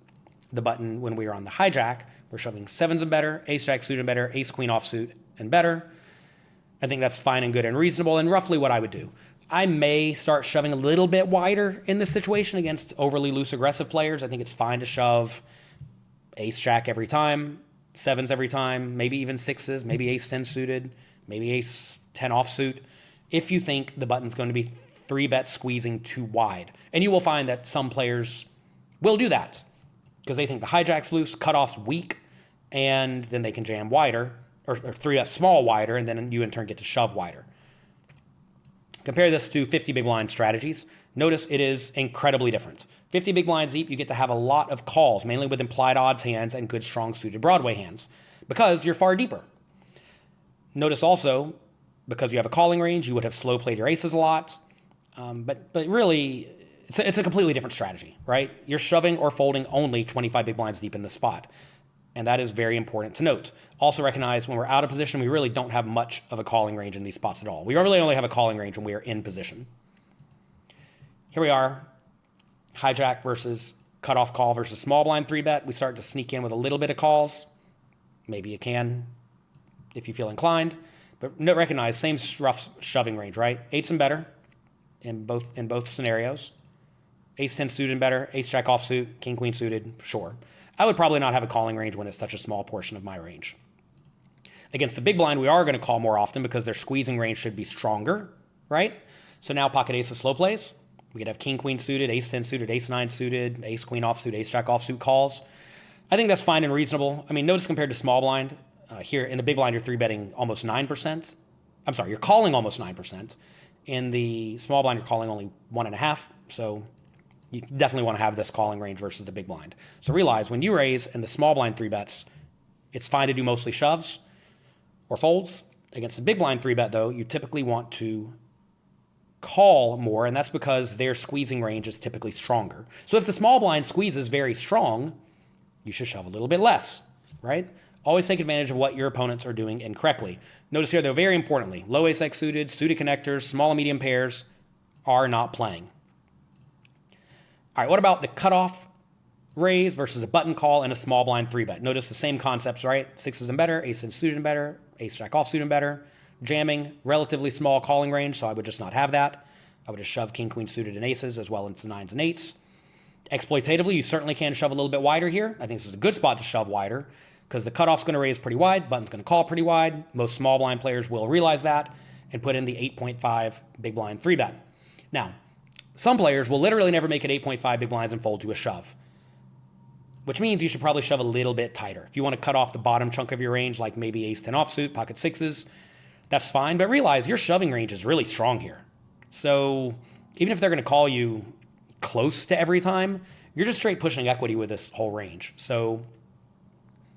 the button when we were on the hijack, we're shoving 7s and better, ace, jack suited and better, ace, queen offsuit and better. I think that's fine and good and reasonable and roughly what I would do. I may start shoving a little bit wider in this situation against overly loose aggressive players. I think it's fine to shove ace-jack every time, 7s every time, maybe even 6s, maybe ace-10 suited, maybe ace-10 offsuit, if you think the button's going to be 3-bet squeezing too wide. And you will find that some players will do that because they think the hijack's loose, cutoff's weak, and then they can jam wider, or 3-bet small wider, and then you in turn get to shove wider. Compare this to 50 big blind strategies. Notice it is incredibly different. 50 big blinds deep, you get to have a lot of calls, mainly with implied odds hands and good strong suited Broadway hands, because you're far deeper. Notice also, because you have a calling range, you would have slow played your aces a lot, but really, it's a completely different strategy, right? You're shoving or folding only 25 big blinds deep in the spot. And that is very important to note. Also recognize when we're out of position, we really don't have much of a calling range in these spots at all. We really only have a calling range when we are in position. Here we are, hijack versus cutoff call versus small blind 3-bet. We start to sneak in with a little bit of calls. Maybe you can if you feel inclined. But recognize, same rough shoving range, right? 8s and better in both scenarios. Ace-10 suited and better, ace-jack offsuit, king-queen suited, sure. I would probably not have a calling range when it's such a small portion of my range. Against the big blind, we are going to call more often because their squeezing range should be stronger, right? So now pocket ace of slow plays. We could have king-queen suited, ace-10 suited, ace-9 suited, ace-queen offsuit, ace-jack offsuit calls. I think that's fine and reasonable. I mean, notice compared to small blind, here in the big blind, you're 3-betting almost 9%. I'm sorry, you're calling almost 9%. In the small blind, you're calling only 1.5%. So you definitely want to have this calling range versus the big blind. So realize when you raise in the small blind 3-bets, it's fine to do mostly shoves or folds. Against the big blind 3-bet, though, you typically want to call more, and that's because their squeezing range is typically stronger. So if the small blind squeeze is very strong, you should shove a little bit less, right? Always take advantage of what your opponents are doing incorrectly. Notice here, though, very importantly, low ace-x suited, suited connectors, small and medium pairs are not playing. All right, what about the cutoff raise versus a button call and a small blind 3-bet? Notice the same concepts, right? 6s and better, ace-10 suited and better, ace-jack offsuit and better. Jamming, relatively small calling range, so I would just not have that. I would just shove king-queen suited and aces as well into 9s and 8s. Exploitatively, you certainly can shove a little bit wider here. I think this is a good spot to shove wider because the cutoff's going to raise pretty wide, button's going to call pretty wide. Most small blind players will realize that and put in the 8.5 big blind 3-bet. Now, some players will literally never make it 8.5 big blinds and fold to a shove, which means you should probably shove a little bit tighter. If you want to cut off the bottom chunk of your range, like maybe ace-10 offsuit, pocket 6s, that's fine. But realize your shoving range is really strong here. So even if they're going to call you close to every time, you're just straight pushing equity with this whole range. So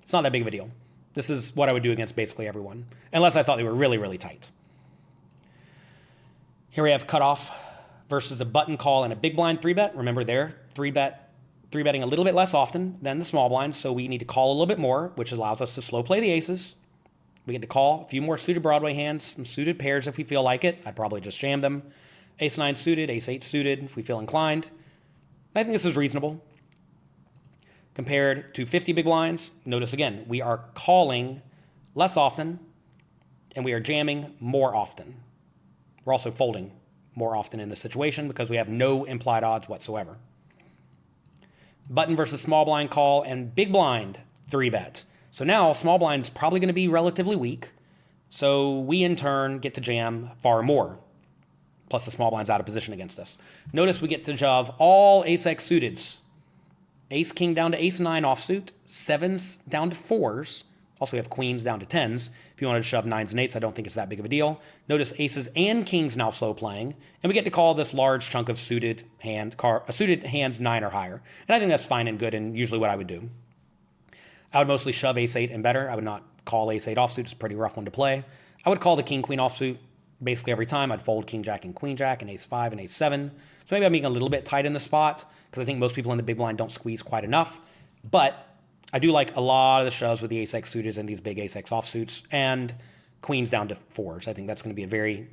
it's not that big of a deal. This is what I would do against basically everyone, unless I thought they were really, really tight. Here we have cutoff versus a button call and a big blind 3-bet. Remember they're 3-betting a little bit less often than the small blind, so we need to call a little bit more, which allows us to slow play the aces. We get to call a few more suited Broadway hands, some suited pairs if we feel like it. I'd probably just jam them. Ace-9 suited, ace-8 suited if we feel inclined. I think this is reasonable. Compared to 50 big blinds, notice again, we are calling less often and we are jamming more often. We're also folding more often in this situation because we have no implied odds whatsoever. Button versus small blind call and big blind 3-bet. So now small blind is probably going to be relatively weak. So we in turn get to jam far more, plus the small blind's out of position against us. Notice we get to shove all ace-x suiteds. Ace-king down to ace-9 offsuit, 7s down to 4s. Also, we have queens down to 10s. If you wanted to shove 9s and 8s, I don't think it's that big of a deal. Notice aces and kings now slow playing, and we get to call this large chunk of suited hands 9 or higher. And I think that's fine and good, and usually what I would do. I would mostly shove ace-8 and better. I would not call ace-8 offsuit. It's a pretty rough one to play. I would call the king-queen offsuit basically every time. I'd fold king-jack and queen-jack and ace-5 and ace-7. So maybe I'm being a little bit tight in the spot because I think most people in the big blind don't squeeze quite enough. But I do like a lot of the shoves with the ace-x suited and these big ace-x offsuits and queens down to 4s. I think that's going to be a very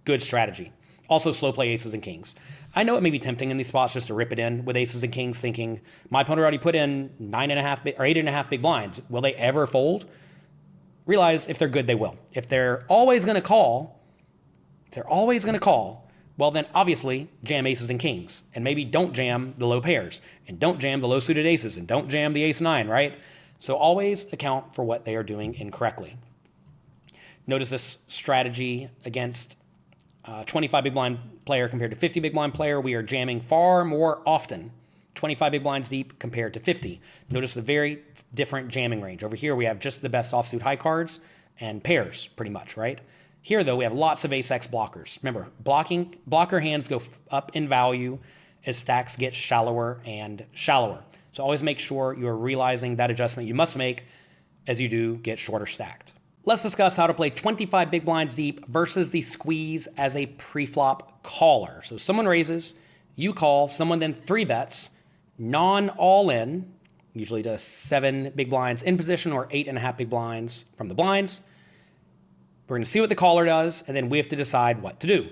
good strategy. Also, slow play aces and kings. I know it may be tempting in these spots just to rip it in with aces and kings, thinking my opponent already put in 9.5 or 8.5 big blinds. Will they ever fold? Realize if they're good, they will. If they're always going to call, well then obviously jam aces and kings, and maybe don't jam the low pairs, and don't jam the low suited aces, and don't jam the ace-9, right? So always account for what they are doing incorrectly. Notice this strategy against 25 big blind player compared to 50 big blind player. We are jamming far more often, 25 big blinds deep compared to 50. Notice the very different jamming range. Over here we have just the best offsuit high cards and pairs pretty much, right? Here, though, we have lots of ace-x blockers. Remember, blocker hands go up in value as stacks get shallower and shallower. So always make sure you're realizing that adjustment you must make as you do get shorter stacked. Let's discuss how to play 25 big blinds deep versus the squeeze as a preflop caller. So someone raises, you call, someone then 3-bets, non-all-in, usually to 7 big blinds in position or 8.5 big blinds from the blinds. We're going to see what the caller does, and then we have to decide what to do.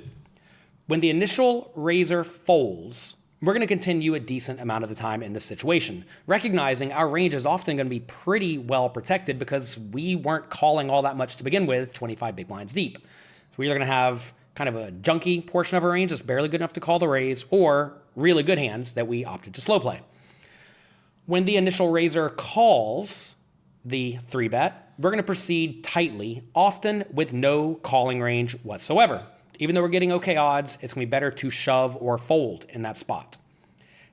When the initial raiser folds, we're going to continue a decent amount of the time in this situation, recognizing our range is often going to be pretty well protected because we weren't calling all that much to begin with, 25 big blinds deep. So we're either going to have kind of a junky portion of our range that's barely good enough to call the raise, or really good hands that we opted to slow play. When the initial raiser calls the 3-bet, we're going to proceed tightly, often with no calling range whatsoever. Even though we're getting okay odds, it's going to be better to shove or fold in that spot.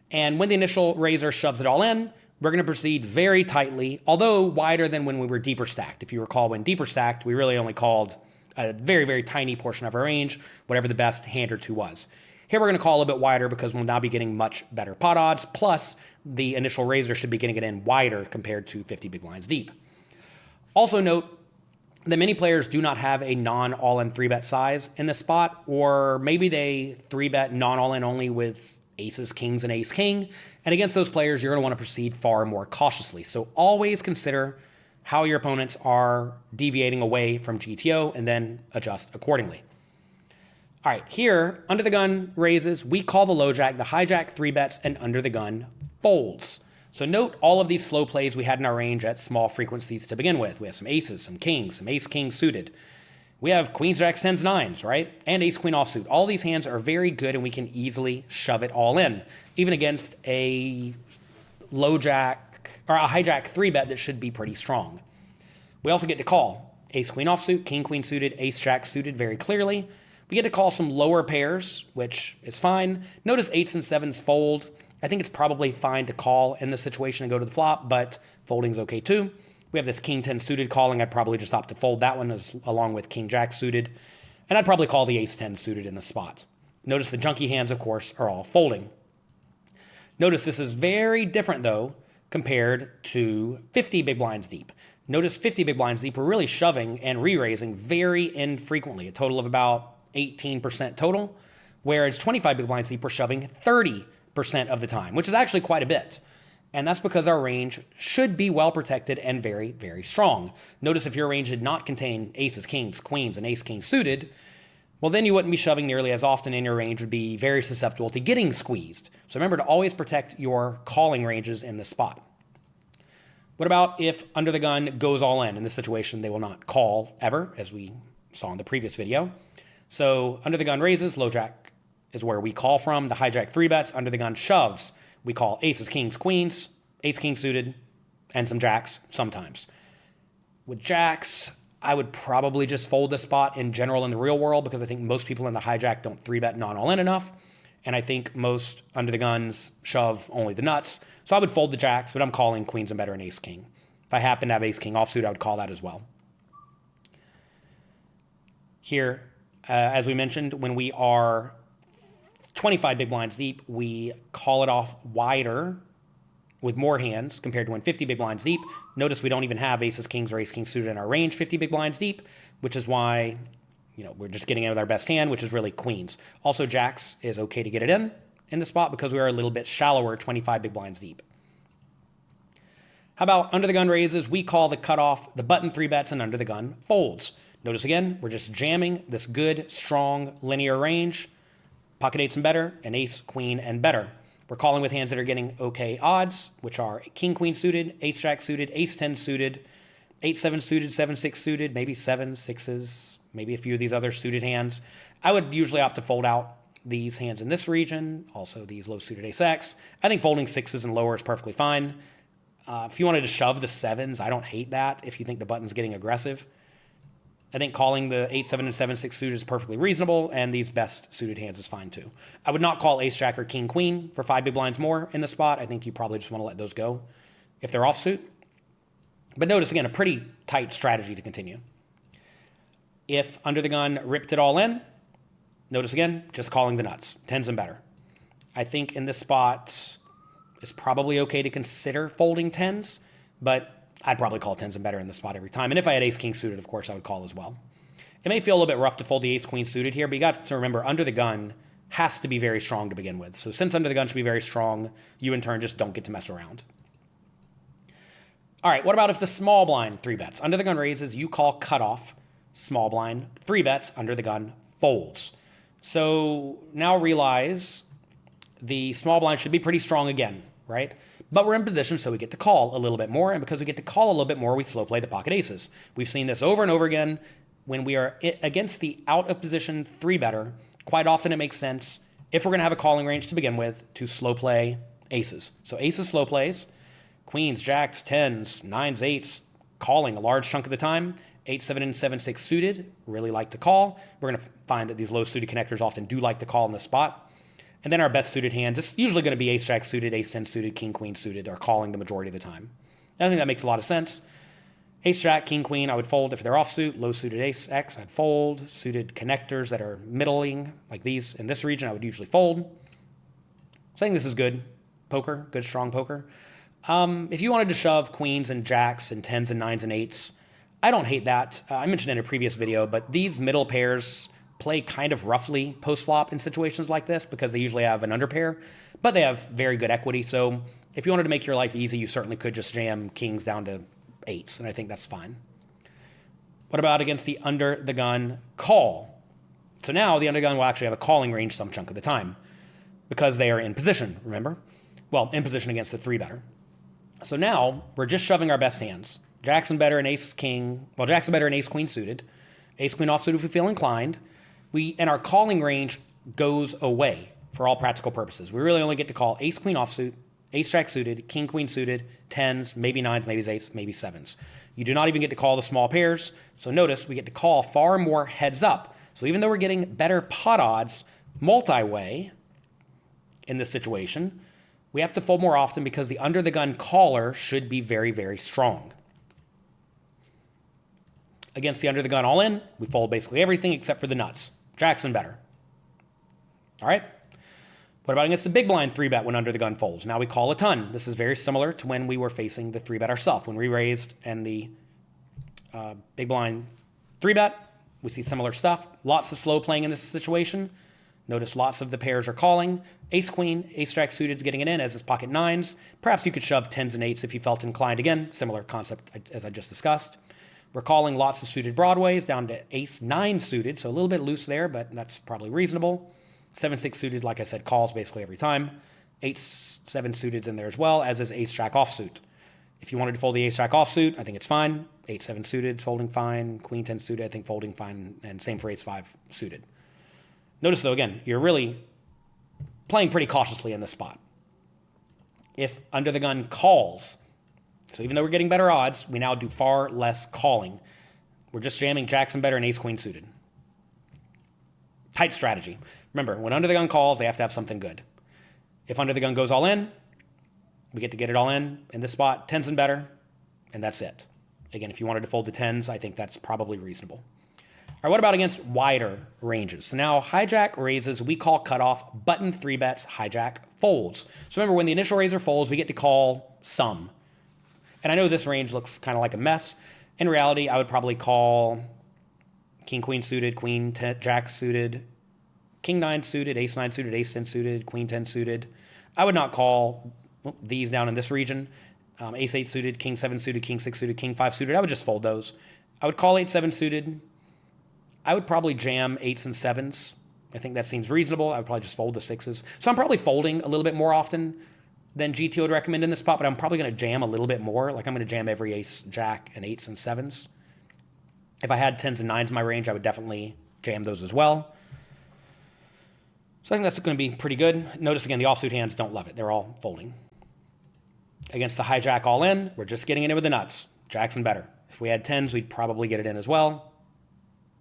And when the initial raiser shoves it all in, we're going to proceed very tightly, although wider than when we were deeper stacked. If you recall, when deeper stacked, we really only called a very, very tiny portion of our range, whatever the best hand or two was. Here we're going to call a bit wider because we'll now be getting much better pot odds, plus the initial raiser should be getting it in wider compared to 50 big blinds deep. Also note that many players do not have a non-all-in 3-bet size in this spot, or maybe they 3-bet non-all-in only with aces, kings, and ace-king. And against those players, you're going to want to proceed far more cautiously. So always consider how your opponents are deviating away from G.T.O. and then adjust accordingly. All right, here, under the gun raises, we call the low jack, the hijack 3-bets, and under the gun folds. So note all of these slow plays we had in our range at small frequencies to begin with. We have some aces, some kings, some ace-king suited. We have queens, jacks, 10s, 9s, right? And ace-queen offsuit. All these hands are very good and we can easily shove it all in, even against a low jack or a hijack 3-bet that should be pretty strong. We also get to call ace-queen offsuit, king-queen suited, ace-jack suited very clearly. We get to call some lower pairs, which is fine. Notice 8s and 7s fold. I think it's probably fine to call in this situation and go to the flop, but folding's okay too. We have this king 10 suited calling. I'd probably just opt to fold that one along with king jack suited. And I'd probably call the ace 10 suited in the spot. Notice the junky hands, of course, are all folding. Notice this is very different though compared to 50 big blinds deep. Notice 50 big blinds deep, we're really shoving and re-raising very infrequently, a total of about 18% total, whereas 25 big blinds deep, we're shoving 30% of the time, which is actually quite a bit. And that's because our range should be well protected and very, very strong. Notice if your range did not contain aces, kings, queens, and ace-king suited, well, then you wouldn't be shoving nearly as often, and your range would be very susceptible to getting squeezed. So remember to always protect your calling ranges in this spot. What about if under the gun goes all in? In this situation, they will not call ever, as we saw in the previous video. So under the gun raises, low jack is where we call from. The hijack 3-bets, under the gun shoves. We call aces, kings, queens, ace-king suited, and some jacks sometimes. With jacks, I would probably just fold this spot in general in the real world because I think most people in the hijack don't 3-bet non-all-in enough. And I think most under the guns shove only the nuts. So I would fold the jacks, but I'm calling queens and better and ace-king. If I happen to have ace-king offsuit, I would call that as well. Here, as we mentioned, when we are 25 big blinds deep, we call it off wider with more hands compared to when 50 big blinds deep. Notice we don't even have aces, kings, or ace-king suited in our range 50 big blinds deep, which is why, we're just getting in with our best hand, which is really queens. Also, jacks is okay to get it in the spot because we are a little bit shallower, 25 big blinds deep. How about under the gun raises? We call the cutoff the button 3-bets and under the gun folds. Notice again, we're just jamming this good, strong, linear range. Pocket eights and better, and ace, queen, and better. We're calling with hands that are getting okay odds, which are king, queen suited, ace, jack suited, ace, 10 suited, 8, 7 suited, 7, 6 suited, maybe 7, 6s, maybe a few of these other suited hands. I would usually opt to fold out these hands in this region, also these low suited ace X. I think folding 6s and lower is perfectly fine. If you wanted to shove the 7s, I don't hate that if you think the button's getting aggressive. I think calling the 8, 7, and 7, 6 suited is perfectly reasonable, and these best suited hands is fine too. I would not call ace, jack, or king, queen for 5 big blinds more in the spot. I think you probably just want to let those go if they're offsuit. But notice, again, a pretty tight strategy to continue. If under the gun ripped it all in, notice again, just calling the nuts, 10s and better. I think in this spot, it's probably okay to consider folding 10s, but I'd probably call 10s and better in this spot every time. And if I had ace-king suited, of course, I would call as well. It may feel a little bit rough to fold the ace-queen suited here, but you got to remember, under the gun has to be very strong to begin with. So since under the gun should be very strong, you in turn just don't get to mess around. All right, what about if the small blind 3-bets? Under the gun raises, you call cutoff, small blind 3-bets, under the gun folds. So now realize the small blind should be pretty strong again, right? But we're in position, so we get to call a little bit more, and because we get to call a little bit more, we slow play the pocket aces. We've seen this over and over again. When we are against the out of position 3-better, quite often it makes sense, if we're going to have a calling range to begin with, to slow play aces. So aces slow plays, queens, jacks, 10s, 9s, 8s, calling a large chunk of the time. 8, 7, and 7, 6 suited, really like to call. We're going to find that these low suited connectors often do like to call in this spot. And then our best suited hands, it's usually going to be ace, jack suited, ace, 10 suited, king, queen suited, are calling the majority of the time. I think that makes a lot of sense. Ace, jack, king, queen, I would fold if they're offsuit. Low suited ace, X, I'd fold. Suited connectors that are middling, like these in this region, I would usually fold. So I think this is good poker, good strong poker. If you wanted to shove queens and jacks and 10s and 9s and 8s, I don't hate that. I mentioned in a previous video, but these middle pairs play kind of roughly post-flop in situations like this because they usually have an underpair, but they have very good equity. So if you wanted to make your life easy, you certainly could just jam kings down to 8s, and I think that's fine. What about against the under-the-gun call? So now the under-the-gun will actually have a calling range some chunk of the time because they are in position, remember? Well, in position against the 3-better. So now we're just shoving our best hands. Jackson better and ace-king. Well, Jackson better and ace-queen suited. Ace-queen offsuit if we feel inclined. And our calling range goes away for all practical purposes. We really only get to call ace-queen offsuit, ace-jack suited, king-queen suited, 10s, maybe 9s, maybe 8s, maybe 7s. You do not even get to call the small pairs. So notice we get to call far more heads up. So even though we're getting better pot odds multi-way in this situation, we have to fold more often because the under-the-gun caller should be very, very strong. Against the under-the-gun all-in, we fold basically everything except for the nuts. Jackson better. All right? What about against the big blind 3-bet when under-the-gun folds? Now we call a ton. This is very similar to when we were facing the 3-bet ourselves. When we raised and the big blind 3-bet, we see similar stuff. Lots of slow playing in this situation. Notice lots of the pairs are calling. Ace-queen, ace-jack suited is getting it in as is pocket 9s. Perhaps you could shove 10s and 8s if you felt inclined. Again, similar concept as I just discussed. We're calling lots of suited broadways down to ace-9 suited, so a little bit loose there, but that's probably reasonable. 7-6 suited, like I said, calls basically every time. 8-7 suited's in there as well, as is ace-jack offsuit. If you wanted to fold the ace-jack offsuit, I think it's fine. 8-7 suited, folding fine. Queen-10 suited, I think folding fine, and same for ace-5 suited. Notice, though, again, you're really playing pretty cautiously in this spot. If under the gun calls, so even though we're getting better odds, we now do far less calling. We're just jamming jacks and better and ace queen suited. Tight strategy. Remember, when under the gun calls, they have to have something good. If under the gun goes all in, we get to get it all in this spot, tens and better, and that's it. Again, if you wanted to fold the tens, I think that's probably reasonable. All right, what about against wider ranges? So now hijack raises, we call cutoff, button 3-bets, hijack folds. So remember, when the initial raiser folds, we get to call some. And I know this range looks kind of like a mess. In reality, I would probably call king, queen suited, queen, jack suited, king 9 suited, ace 9 suited, ace 10 suited, queen 10 suited. I would not call these down in this region. Ace 8 suited, king 7 suited, king 6 suited, king 5 suited. I would just fold those. I would call 8 7 suited. I would probably jam 8s and 7s. I think that seems reasonable. I would probably just fold the 6s. So I'm probably folding a little bit more often than G.T.O would recommend in this spot, but I'm probably going to jam a little bit more. Like I'm going to jam every ace, jack, and 8s and 7s. If I had 10s and 9s in my range, I would definitely jam those as well. So I think that's going to be pretty good. Notice again, the offsuit hands don't love it. They're all folding. Against the hijack all in, we're just getting it in with the nuts. Jacks and better. If we had 10s, we'd probably get it in as well.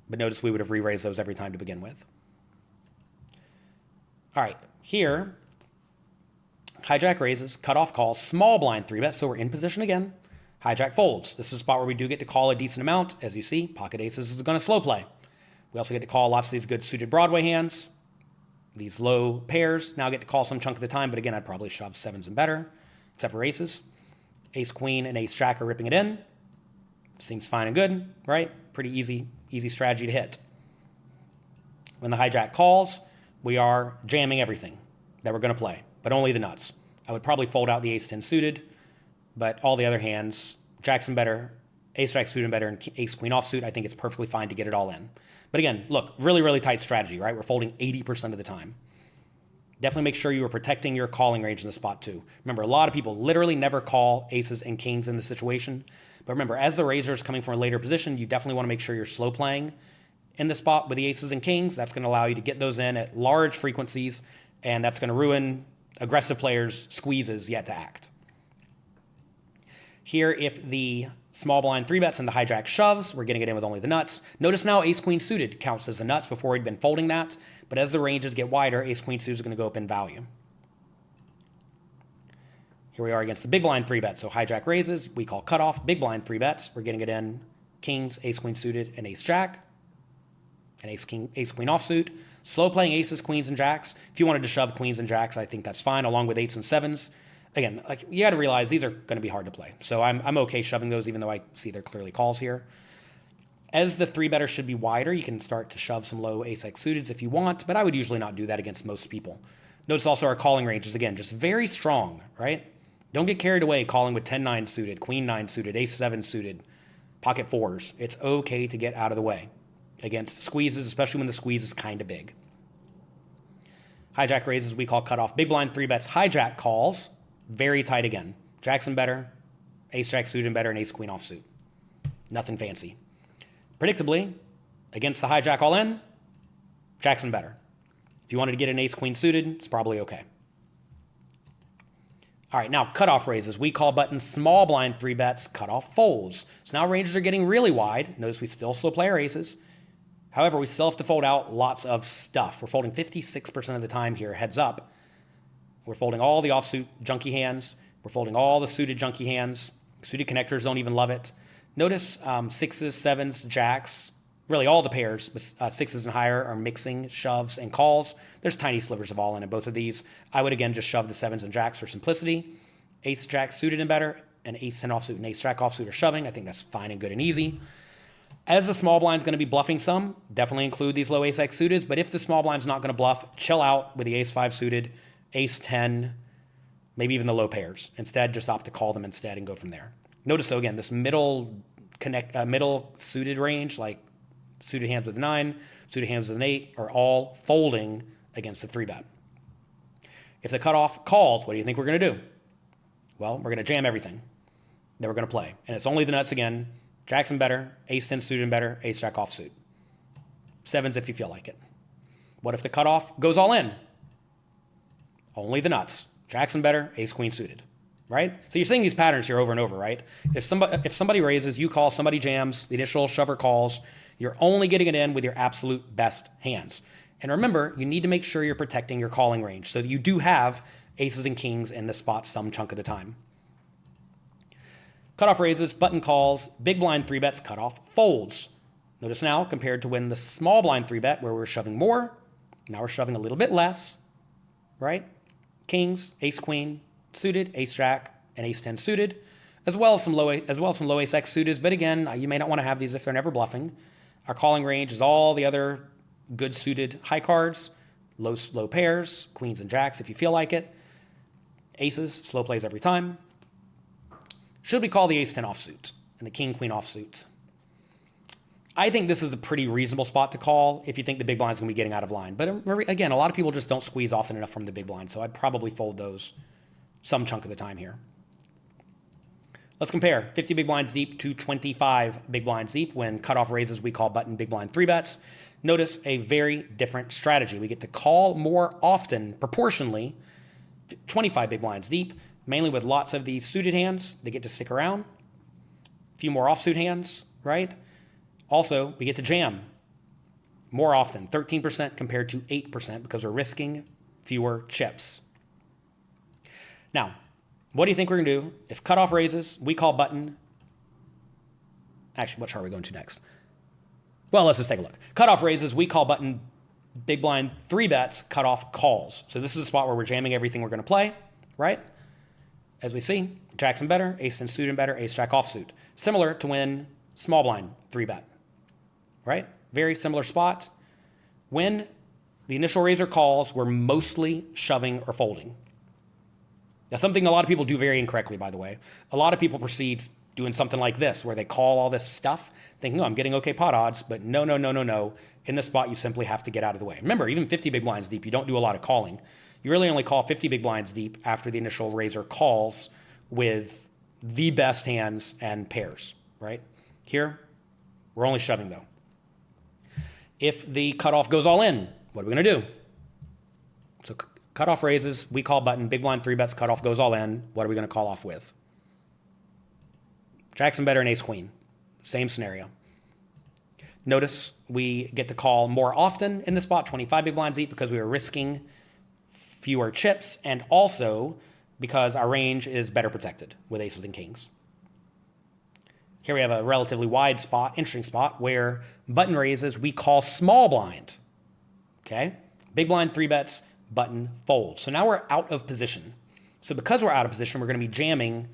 But notice we would have re-raised those every time to begin with. All right, here, hijack raises, cutoff calls, small blind 3-bet, so we're in position again. Hijack folds. This is a spot where we do get to call a decent amount. As you see, pocket aces is going to slow play. We also get to call lots of these good suited Broadway hands. These low pairs now get to call some chunk of the time, but again, I'd probably shove 7s and better, except for aces. Ace queen and ace jack are ripping it in. Seems fine and good, right? Pretty easy strategy to hit. When the hijack calls, we are jamming everything that we're going to play, but only the nuts. I would probably fold out the ace 10 suited, but all the other hands, jacks and better, ace jack suited and better, and ace queen offsuit, I think it's perfectly fine to get it all in. But again, look, really, really tight strategy, right? We're folding 80% of the time. Definitely make sure you are protecting your calling range in the spot too. Remember, a lot of people literally never call aces and kings in this situation. But remember, as the raiser is coming from a later position, you definitely want to make sure you're slow playing in the spot with the aces and kings. That's going to allow you to get those in at large frequencies, and that's going to ruin aggressive players' squeezes yet to act. Here, if the small blind 3-bets and the hijack shoves, we're getting it in with only the nuts. Notice now ace queen suited counts as the nuts before we'd been folding that, but as the ranges get wider, ace queen suited is going to go up in value. Here we are against the big blind 3-bet. So hijack raises, we call cutoff, big blind 3-bets. We're getting it in kings, ace queen suited, and ace jack, and ace queen offsuit. Slow playing aces, queens, and jacks. If you wanted to shove queens and jacks, I think that's fine, along with 8s and 7s. Again, like you got to realize these are going to be hard to play. So I'm okay shoving those, even though I see they're clearly calls here. As the 3-better should be wider, you can start to shove some low ace-x suiteds if you want, but I would usually not do that against most people. Notice also our calling range is, again, just very strong, right? Don't get carried away calling with 10-9 suited, queen 9 suited, ace 7 suited, pocket 4s. It's okay to get out of the way against squeezes, especially when the squeeze is kind of big. Hijack raises, we call cutoff. Big blind 3-bets. Hijack calls, very tight again. Jacks and better, ace jack suited and better, and ace queen offsuit. Nothing fancy. Predictably, against the hijack all in, jacks and better. If you wanted to get an ace queen suited, it's probably okay. All right, now cutoff raises. We call buttons small blind 3-bets, cutoff folds. So now ranges are getting really wide. Notice we still slow play our aces. However, we still have to fold out lots of stuff. We're folding 56% of the time here, heads up. We're folding all the offsuit junky hands. We're folding all the suited junky hands. Suited connectors don't even love it. Notice 6s, 7s, jacks, really all the pairs, 6s and higher are mixing shoves and calls. There's tiny slivers of all in both of these. I would, again, just shove the 7s and jacks for simplicity. Ace, jack suited and better, and ace 10 offsuit and ace jack offsuit are shoving. I think that's fine and good and easy. As the small blind's going to be bluffing some, definitely include these low ace-x suited, but if the small blind's not going to bluff, chill out with the ace 5 suited, ace 10, maybe even the low pairs. Instead, just opt to call them instead and go from there. Notice, though, again, this middle suited range, like suited hands with 9, suited hands with an 8, are all folding against the 3-bet. If the cutoff calls, what do you think we're going to do? Well, we're going to jam everything that we're going to play. And it's only the nuts again. Jacks and better, ace 10 suited and better, ace jack offsuit. 7s if you feel like it. What if the cutoff goes all in? Only the nuts. Jacks and better, ace queen suited. right? So you're seeing these patterns here over and over, right? If somebody raises, you call, somebody jams, the initial shover calls, you're only getting it in with your absolute best hands. And remember, you need to make sure you're protecting your calling range so that you do have aces and kings in the spot some chunk of the time. Cutoff raises, button calls, big blind 3-bets, cutoff folds. Notice now, compared to when the small blind 3-bet where we're shoving more, now we're shoving a little bit less, right? Kings, ace queen suited, ace jack, and ace 10 suited, as well as some low ace x suited. But again, you may not want to have these if they're never bluffing. Our calling range is all the other good suited high cards, low pairs, queens and jacks if you feel like it. Aces, slow plays every time. Should we call the ace 10 offsuit and the king queen offsuit? I think this is a pretty reasonable spot to call if you think the big blind's going to be getting out of line. But again, a lot of people just don't squeeze often enough from the big blind, so I'd probably fold those some chunk of the time here. Let's compare 50 big blinds deep to 25 big blinds deep. When cutoff raises, we call button big blind 3-bets. Notice a very different strategy. We get to call more often, proportionally, 25 big blinds deep, mainly with lots of these suited hands. They get to stick around. A few more offsuit hands, right? Also, we get to jam more often, 13% compared to 8% because we're risking fewer chips. Now, what do you think we're going to do? If cutoff raises, we call button. Actually, what chart are we going to next? Well, let's just take a look. Cutoff raises, we call button big blind 3-bets, cutoff calls. So this is a spot where we're jamming everything we're going to play, right? As we see, jacks and better, ace 10 suited and better, ace jack offsuit. Similar to when small blind 3-bet, right? Very similar spot. When the initial raiser calls, we're mostly shoving or folding. Now, something a lot of people do very incorrectly, by the way. A lot of people proceed doing something like this, where they call all this stuff, thinking, oh, I'm getting okay pot odds, but no. In this spot, you simply have to get out of the way. Remember, even 50 big blinds deep, you don't do a lot of calling. You really only call 50 big blinds deep after the initial raiser calls with the best hands and pairs, right? Here, we're only shoving, though. If the cutoff goes all in, what are we going to do? So cutoff raises, we call button, big blind 3-bets, cutoff goes all in. What are we going to call off with? Jackson better and ace queen. Same scenario. Notice we get to call more often in the spot, 25 big blinds deep, because we are risking fewer chips, and also because our range is better protected with aces and kings. Here we have a relatively wide spot, interesting spot, where button raises, we call small blind. Okay? Big blind 3-bets, button folds. So now we're out of position. So because we're out of position, we're going to be jamming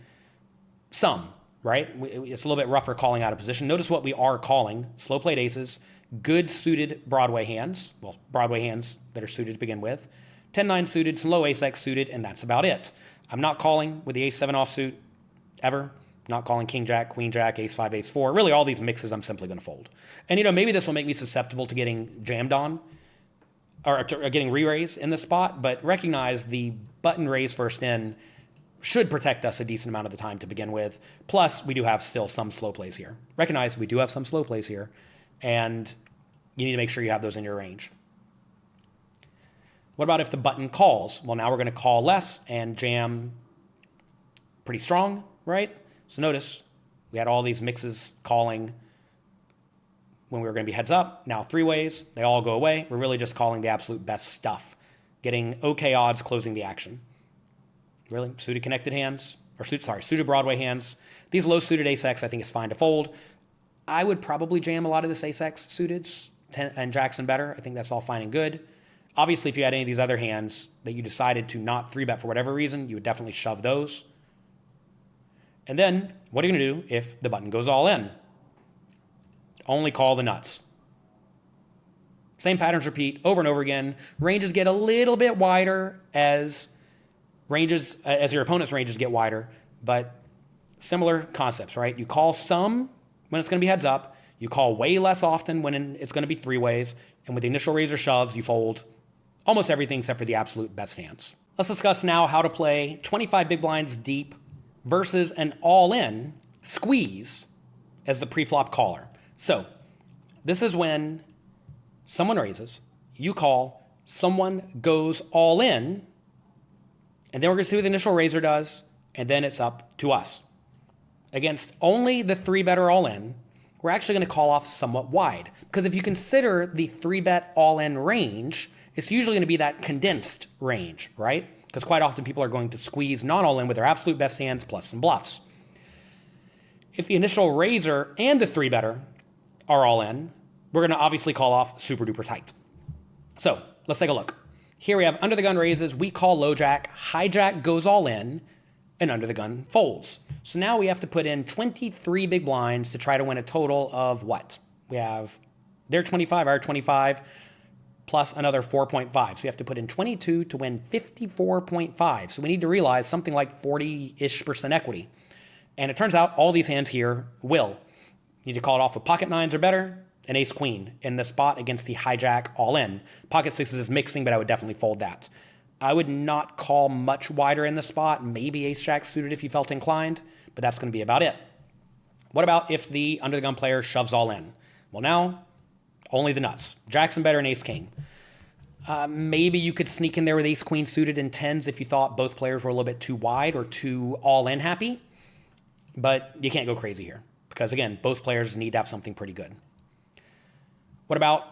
some, right? It's a little bit rougher calling out of position. Notice what we are calling. Slow played aces, good suited Broadway hands. Well, Broadway hands that are suited to begin with. 10-9 suited, some low ace-x suited, and that's about it. I'm not calling with the ace-7 offsuit ever. Not calling king jack, queen jack, ace-5, ace-4. Really, all these mixes I'm simply going to fold. And, maybe this will make me susceptible to getting jammed on or getting re-raise in this spot, but recognize the button raise first in should protect us a decent amount of the time to begin with. Plus, we do have still some slow plays here. Recognize we do have some slow plays here, and you need to make sure you have those in your range. What about if the button calls? Well, now we're going to call less and jam pretty strong, right? So notice we had all these mixes calling when we were going to be heads up. Now 3-ways, they all go away. We're really just calling the absolute best stuff, getting okay odds closing the action. Really, suited connected hands, or suited Broadway hands. These low suited ace-x I think is fine to fold. I would probably jam a lot of this ace-x suiteds and jacks and better. I think that's all fine and good. Obviously, if you had any of these other hands that you decided to not 3-bet for whatever reason, you would definitely shove those. And then, what are you going to do if the button goes all in? Only call the nuts. Same patterns repeat over and over again. Ranges get a little bit wider as your opponent's ranges get wider, but similar concepts, right? You call some when it's going to be heads up. You call way less often when it's going to be 3-ways. And with the initial raiser shoves, you fold almost everything except for the absolute best hands. Let's discuss now how to play 25 big blinds deep versus an all-in squeeze as the preflop caller. So this is when someone raises, you call, someone goes all in, and then we're going to see what the initial raiser does, and then it's up to us. Against only the 3-better all-in, we're actually going to call off somewhat wide, because if you consider the 3-bet all-in range, it's usually going to be that condensed range, right? Because quite often people are going to squeeze non-all-in with their absolute best hands plus some bluffs. If the initial raiser and the 3-better are all in, we're going to obviously call off super duper tight. So let's take a look. Here we have under the gun raises, we call low jack, hijack goes all in, and under the gun folds. So now we have to put in 23 big blinds to try to win a total of what? We have their 25, our 25, plus another 4.5. So we have to put in 22 to win 54.5. So we need to realize something like 40-ish% equity. And it turns out all these hands here will. You need to call it off with pocket nines or better, and ace queen in the spot against the hijack all in. Pocket sixes is mixing, but I would definitely fold that. I would not call much wider in the spot, maybe ace jack suited if you felt inclined, but that's going to be about it. What about if the under the gun player shoves all in? Well, now only the nuts. Jacks and better and ace king. Maybe you could sneak in there with ace queen suited and tens if you thought both players were a little bit too wide or too all in happy, but you can't go crazy here because again, both players need to have something pretty good. What about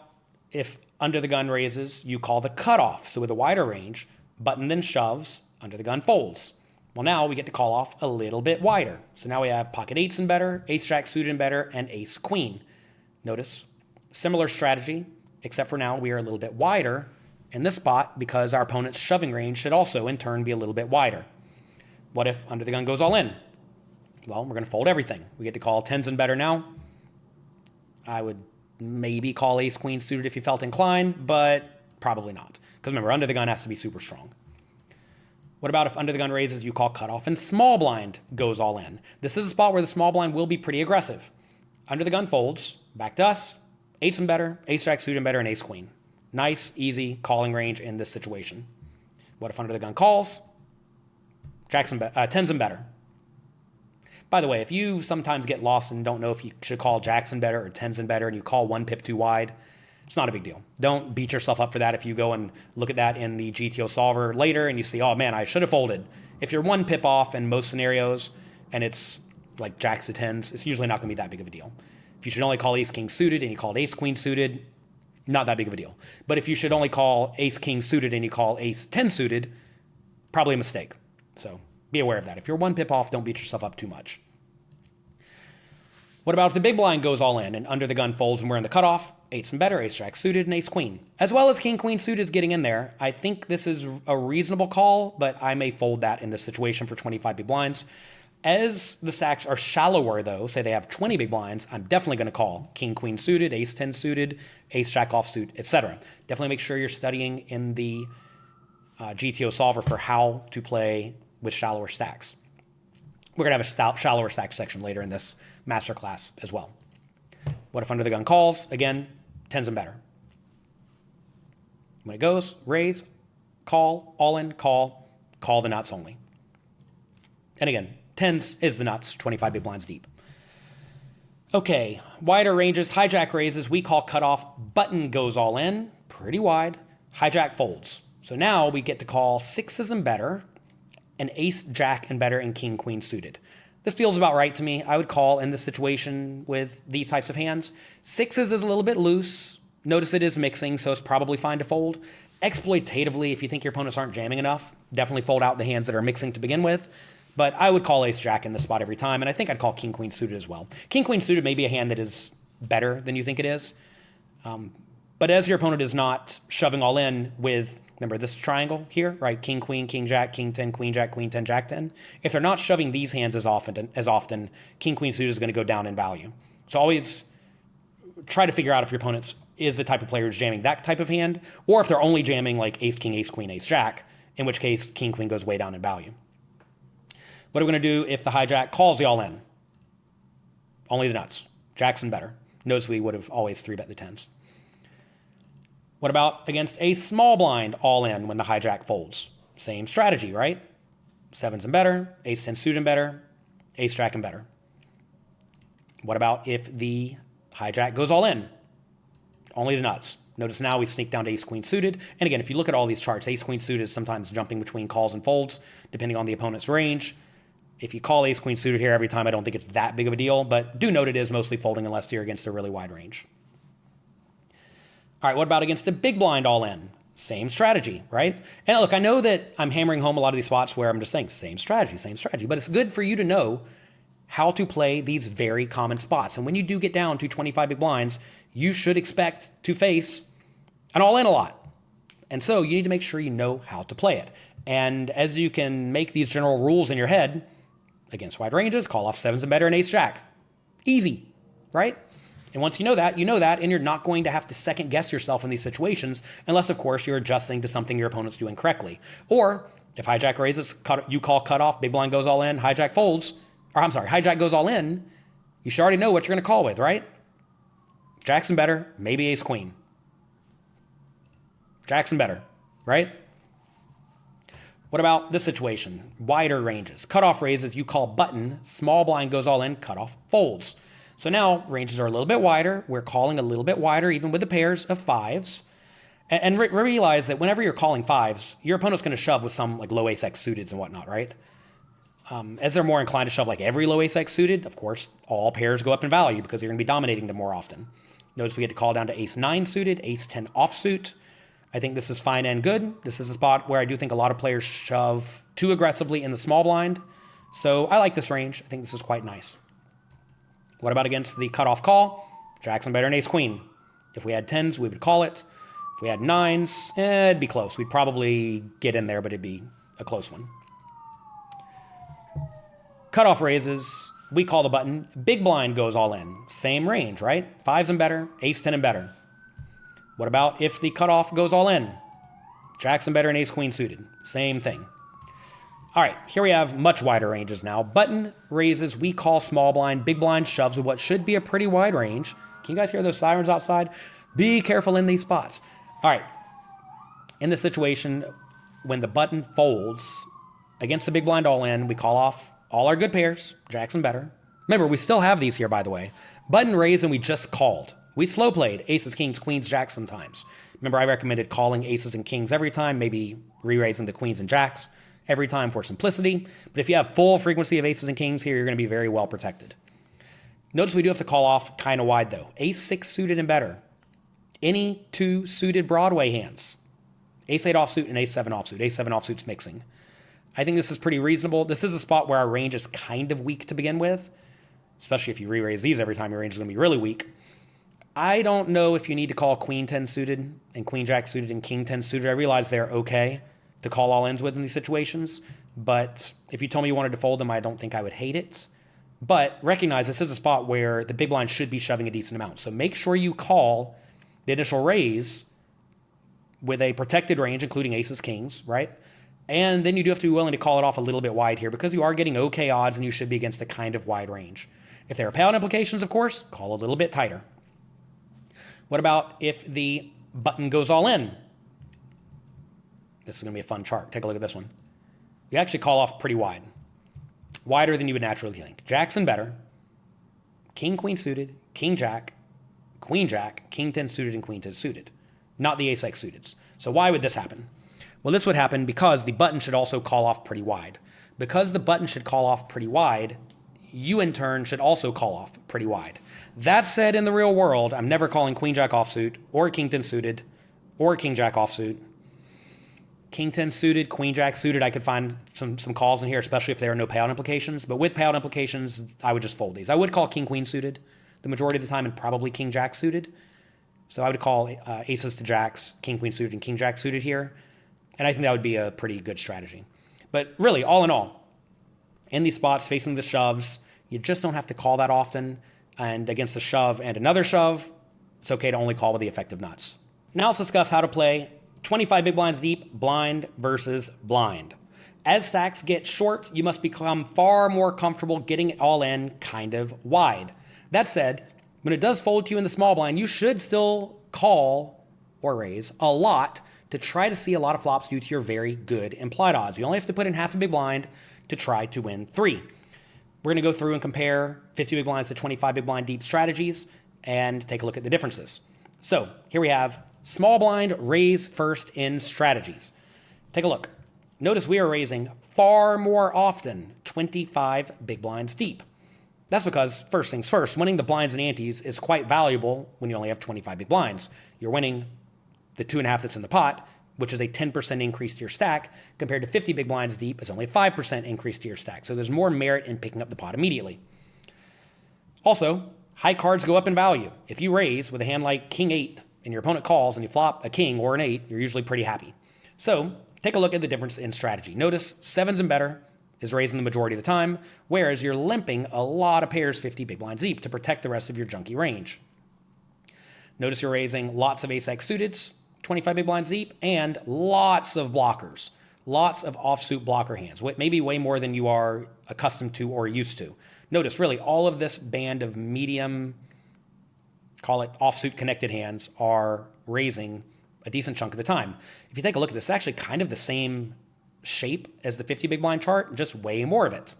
if under the gun raises, you call the cutoff. So with a wider range, button then shoves, under the gun folds. Well, now we get to call off a little bit wider. So now we have pocket eights and better, ace jack suited and better, and ace queen. Notice, similar strategy, except for now we are a little bit wider in this spot because our opponent's shoving range should also in turn be a little bit wider. What if under the gun goes all in? Well, we're going to fold everything. We get to call tens and better now. I would maybe call ace queen suited if you felt inclined, but probably not. Because remember, under the gun has to be super strong. What about if under the gun raises, you call cutoff and small blind goes all in? This is a spot where the small blind will be pretty aggressive. Under the gun folds, back to us, eights and better, ace jack suited and better, and ace queen. Nice, easy calling range in this situation. What if under the gun calls? Tens and better. By the way, if you sometimes get lost and don't know if you should call jacks and better or tens and better and you call one pip too wide, it's not a big deal. Don't beat yourself up for that if you go and look at that in the G.T.O solver later and you see, oh man, I should have folded. If you're one pip off in most scenarios and it's like jacks to tens, it's usually not going to be that big of a deal. If you should only call ace king suited and you called ace queen suited, not that big of a deal. But if you should only call ace king suited and you call ace 10 suited, probably a mistake. So be aware of that. If you're one pip off, don't beat yourself up too much. What about if the big blind goes all in and under the gun folds and we're in the cutoff? Eights and better, ace jack suited, and ace queen. As well as king queen suited is getting in there. I think this is a reasonable call, but I may fold that in this situation for 25 big blinds. As the stacks are shallower though, say they have 20 big blinds, I'm definitely going to call king queen suited, ace 10 suited, ace jack offsuit, etc. Definitely make sure you're studying in the G.T.O solver for how to play with shallower stacks. We're going to have a shallower stack section later in this masterclass as well. What if under the gun calls? Again, tens and better. When it goes, raise, call, all in, call the nuts only. And again, tens is the nuts, 25 big blinds deep. Okay, wider ranges, hijack raises, we call cutoff, button goes all in, pretty wide, hijack folds. So now we get to call sixes and better, and ace, jack, and better, and king, queen suited. This feels about right to me. I would call in this situation with these types of hands. Sixes is a little bit loose. Notice it is mixing, so it's probably fine to fold. Exploitatively, if you think your opponents aren't jamming enough, definitely fold out the hands that are mixing to begin with. But I would call ace, jack in this spot every time, and I think I'd call king, queen suited as well. King, queen suited may be a hand that is better than you think it is. But as your opponent is not shoving all in with, remember this triangle here, right? King, queen, king, jack, king 10, queen, jack, queen 10, jack 10. If they're not shoving these hands as often, king, queen suited is going to go down in value. So always try to figure out if your opponent is the type of player who's jamming that type of hand, or if they're only jamming like ace, king, ace, queen, ace, jack, in which case king, queen goes way down in value. What are we going to do if the hijack calls the all in? Only the nuts. Jacks and better. Notice we would have always 3-bet the tens. What about against a small blind all in when the hijack folds? Same strategy, right? Sevens and better, ace 10 suited and better, ace jack and better. What about if the hijack goes all in? Only the nuts. Notice now we sneak down to ace queen suited. And again, if you look at all these charts, ace queen suited is sometimes jumping between calls and folds, depending on the opponent's range. If you call ace queen suited here every time, I don't think it's that big of a deal, but do note it is mostly folding unless you're against a really wide range. All right, what about against a big blind all in? Same strategy, right? And look, I know that I'm hammering home a lot of these spots where I'm just saying same strategy, but it's good for you to know how to play these very common spots. And when you do get down to 25 big blinds, you should expect to face an all in a lot. And so you need to make sure you know how to play it. And as you can make these general rules in your head, against wide ranges, call off sevens and better and ace jack. Easy, right? And once you know that, and you're not going to have to second guess yourself in these situations, unless, of course, you're adjusting to something your opponent's doing correctly. Or if hijack raises, you call cutoff, big blind goes all in, hijack folds, hijack goes all in, you should already know what you're going to call with, right? Jackson better, maybe ace queen. Jackson better, right? What about this situation? Wider ranges. Cutoff raises, you call button, small blind goes all in, cutoff folds. So now ranges are a little bit wider. We're calling a little bit wider, even with the pairs of fives. And realize that whenever you're calling fives, your opponent's going to shove with some like low ace X suiteds and whatnot, right? As they're more inclined to shove like every low ace X suited, of course, all pairs go up in value because you're going to be dominating them more often. Notice we get to call down to ace 9 suited, ace 10 offsuit. I think this is fine and good. This is a spot where I do think a lot of players shove too aggressively in the small blind. So I like this range. I think this is quite nice. What about against the cutoff call? Jackson better and ace queen. If we had 10s, we would call it. If we had 9s, it'd be close. We'd probably get in there, but it'd be a close one. Cutoff raises, we call the button. Big blind goes all in. Same range, right? 5s and better, ace 10 and better. What about if the cutoff goes all in? Jackson better and ace queen suited. Same thing. All right, here we have much wider ranges now. Button raises, we call small blind. Big blind shoves with what should be a pretty wide range. Can you guys hear those sirens outside? Be careful in these spots. All right, in this situation, when the button folds against the big blind all in, we call off all our good pairs, Jackson better. Remember, we still have these here, by the way. Button raised and we just called. We slow played aces, kings, queens, jacks sometimes. Remember, I recommended calling aces and kings every time, maybe re-raising the queens and jacks every time for simplicity. But if you have full frequency of aces and kings here, you're going to be very well protected. Notice we do have to call off kind of wide, though. Ace 6 suited and better. Any 2 suited Broadway hands. Ace 8 offsuit and ace 7 offsuit. Ace 7 offsuit's mixing. I think this is pretty reasonable. This is a spot where our range is kind of weak to begin with, especially if you re-raise these every time, your range is going to be really weak. I don't know if you need to call queen 10 suited and queen jack suited and king 10 suited. I realize they're okay to call all ins with in these situations, but if you told me you wanted to fold them, I don't think I would hate it. But recognize this is a spot where the big blind should be shoving a decent amount. So make sure you call the initial raise with a protected range, including aces, kings, right? And then you do have to be willing to call it off a little bit wide here because you are getting okay odds and you should be against a kind of wide range. If there are payout implications, of course, call a little bit tighter. What about if the button goes all in? This is going to be a fun chart. Take a look at this one. You actually call off pretty wide. Wider than you would naturally think. Jackson better. King, queen suited. King, jack. Queen, jack. King 10 suited and queen 10 suited. Not the ace X suited. So why would this happen? Well, this would happen because the button should also call off pretty wide. Because the button should call off pretty wide, you in turn should also call off pretty wide. That said, in the real world, I'm never calling queen jack offsuit or king 10 suited or king jack offsuit. King 10 suited, queen jack suited, I could find some calls in here, especially if there are no payout implications. But with payout implications, I would just fold these. I would call king queen suited the majority of the time and probably king jack suited. So I would call aces to jacks, king queen suited and king jack suited here. And I think that would be a pretty good strategy. But really, all in all, in these spots facing the shoves, you just don't have to call that often. And against a shove and another shove, it's okay to only call with the effective nuts. Now let's discuss how to play 25 big blinds deep, blind versus blind. As stacks get short, you must become far more comfortable getting it all in kind of wide. That said, when it does fold to you in the small blind, you should still call or raise a lot to try to see a lot of flops due to your very good implied odds. You only have to put in half a big blind to try to win 3. We're going to go through and compare 50 big blinds to 25 big blind deep strategies and take a look at the differences. So here we have small blind raise first in strategies. Take a look. Notice we are raising far more often, 25 big blinds deep. That's because, first things first, winning the blinds and antes is quite valuable when you only have 25 big blinds. You're winning the 2.5 that's in the pot, which is a 10% increase to your stack, compared to 50 big blinds deep is only a 5% increase to your stack. So there's more merit in picking up the pot immediately. Also, high cards go up in value. If you raise with a hand like King 8 and your opponent calls and you flop a King or an 8, you're usually pretty happy. So take a look at the difference in strategy. Notice 7s and better is raising the majority of the time, whereas you're limping a lot of pairs 50 big blinds deep to protect the rest of your junky range. Notice you're raising lots of ace-x suiteds, 25 big blinds deep, and lots of blockers, lots of offsuit blocker hands, maybe way more than you are accustomed to or used to. Notice really all of this band of medium, call it offsuit connected hands, are raising a decent chunk of the time. If you take a look at this, it's actually kind of the same shape as the 50 big blind chart, just way more of it.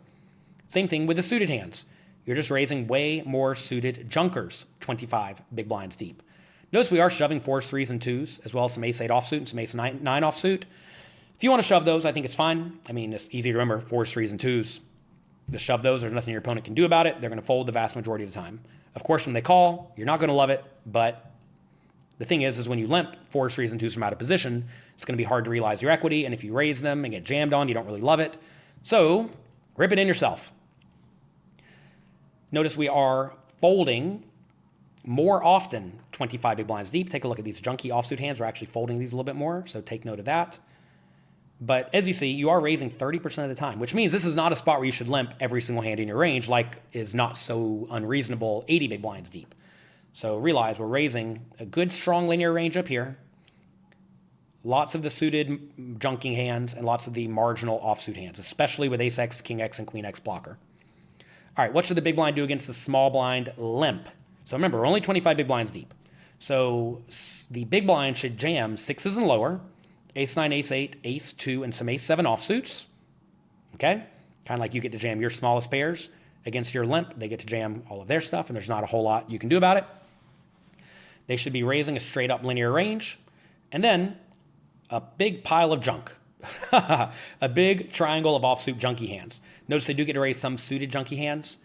Same thing with the suited hands. You're just raising way more suited junkers, 25 big blinds deep. Notice we are shoving 4s, 3s, and 2s, as well as some ace-8 offsuit and some ace-9 offsuit. If you want to shove those, I think it's fine. I mean, it's easy to remember, 4s, 3s, and 2s. Just shove those. There's nothing your opponent can do about it. They're going to fold the vast majority of the time. Of course, when they call, you're not going to love it, but the thing is when you limp 4s, 3s, and 2s from out of position, it's going to be hard to realize your equity, and if you raise them and get jammed on, you don't really love it. So, rip it in yourself. Notice we are folding more often 25 big blinds deep. Take a look at these junky offsuit hands. We're actually folding these a little bit more, so take note of that. But as you see, you are raising 30% of the time, which means this is not a spot where you should limp every single hand in your range, like is not so unreasonable 80 big blinds deep. So realize we're raising a good, strong linear range up here. Lots of the suited junking hands and lots of the marginal offsuit hands, especially with ace-x, king-x, and queen-x blocker. All right, what should the big blind do against the small blind limp? So remember, we're only 25 big blinds deep. So the big blind should jam 6s and lower, ace-9, ace-8, ace-2, and some ace-7 offsuits. Okay? Kind of like you get to jam your smallest pairs against your limp. They get to jam all of their stuff, and there's not a whole lot you can do about it. They should be raising a straight-up linear range. And then a big pile of junk. A big triangle of offsuit junky hands. Notice they do get to raise some suited junky hands.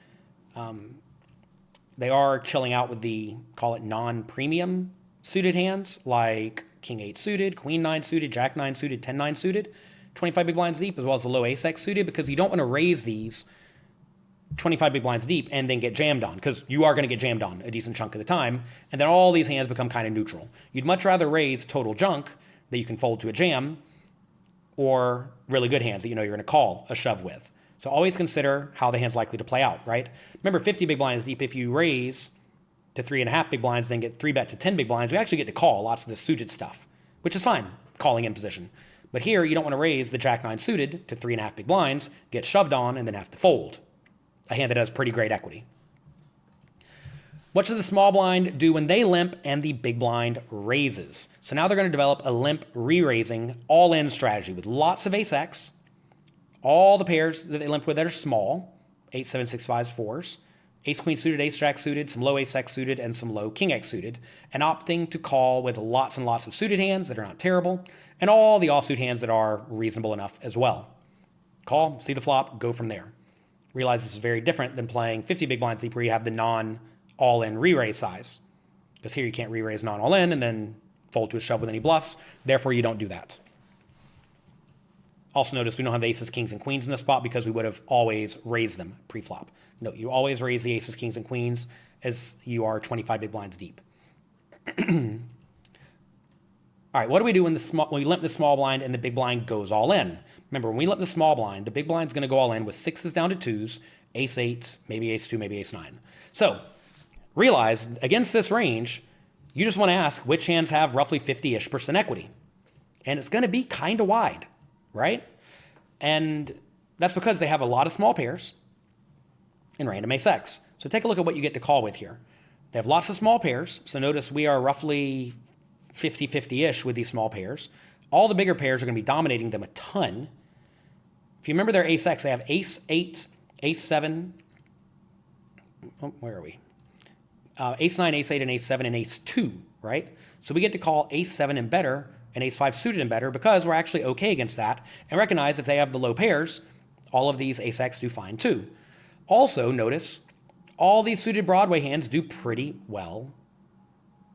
They are chilling out with the, call it non-premium suited hands, like King 8 suited, Queen 9 suited, Jack 9 suited, 10 9 suited, 25 big blinds deep, as well as the low ace-x suited, because you don't want to raise these 25 big blinds deep and then get jammed on, because you are going to get jammed on a decent chunk of the time, and then all these hands become kind of neutral. You'd much rather raise total junk that you can fold to a jam, or really good hands that you know you're going to call a shove with. So always consider how the hand's likely to play out, right? Remember, 50 big blinds deep, if you raise to 3.5 big blinds, then get 3-bet to 10 big blinds, we actually get to call lots of the suited stuff, which is fine, calling in position. But here, you don't want to raise the Jack 9 suited to 3.5 big blinds, get shoved on, and then have to fold. A hand that has pretty great equity. What should the small blind do when they limp and the big blind raises? So now they're going to develop a limp re-raising all-in strategy with lots of ace-x, all the pairs that they limp with that are small, 8, 7, 6, 5s, 4s, ace-queen suited, ace-jack suited, some low ace-x suited, and some low king-x suited, and opting to call with lots and lots of suited hands that are not terrible, and all the offsuit hands that are reasonable enough as well. Call, see the flop, go from there. Realize this is very different than playing 50 big blinds deep where you have the non-all-in re-raise size. Because here you can't re-raise non-all-in and then fold to a shove with any bluffs. Therefore, you don't do that. Also notice we don't have the aces, kings, and queens in this spot because we would have always raised them pre-flop. No, you always raise the aces, kings, and queens as you are 25 big blinds deep. All right, what do we do when we limp the small blind and the big blind goes all in? Remember, when we limp the small blind, the big blind's going to go all in with 6s down to 2s, ace-8, maybe ace-2, maybe ace-9. So realize, against this range, you just want to ask which hands have roughly 50-ish% equity. And it's going to be kind of wide, right? And that's because they have a lot of small pairs and random ace-x. So take a look at what you get to call with here. They have lots of small pairs. So notice we are roughly 50-50-ish with these small pairs. All the bigger pairs are going to be dominating them a ton. If you remember their ace-x, they have ace-8, ace-7. Oh, where are we? Ace-9, ace-8, and ace-7, and ace-2, right? So we get to call ace-7 and better and ace-5 suited and better because we're actually okay against that and recognize if they have the low pairs, all of these ace-x do fine too. Also, notice all these suited Broadway hands do pretty well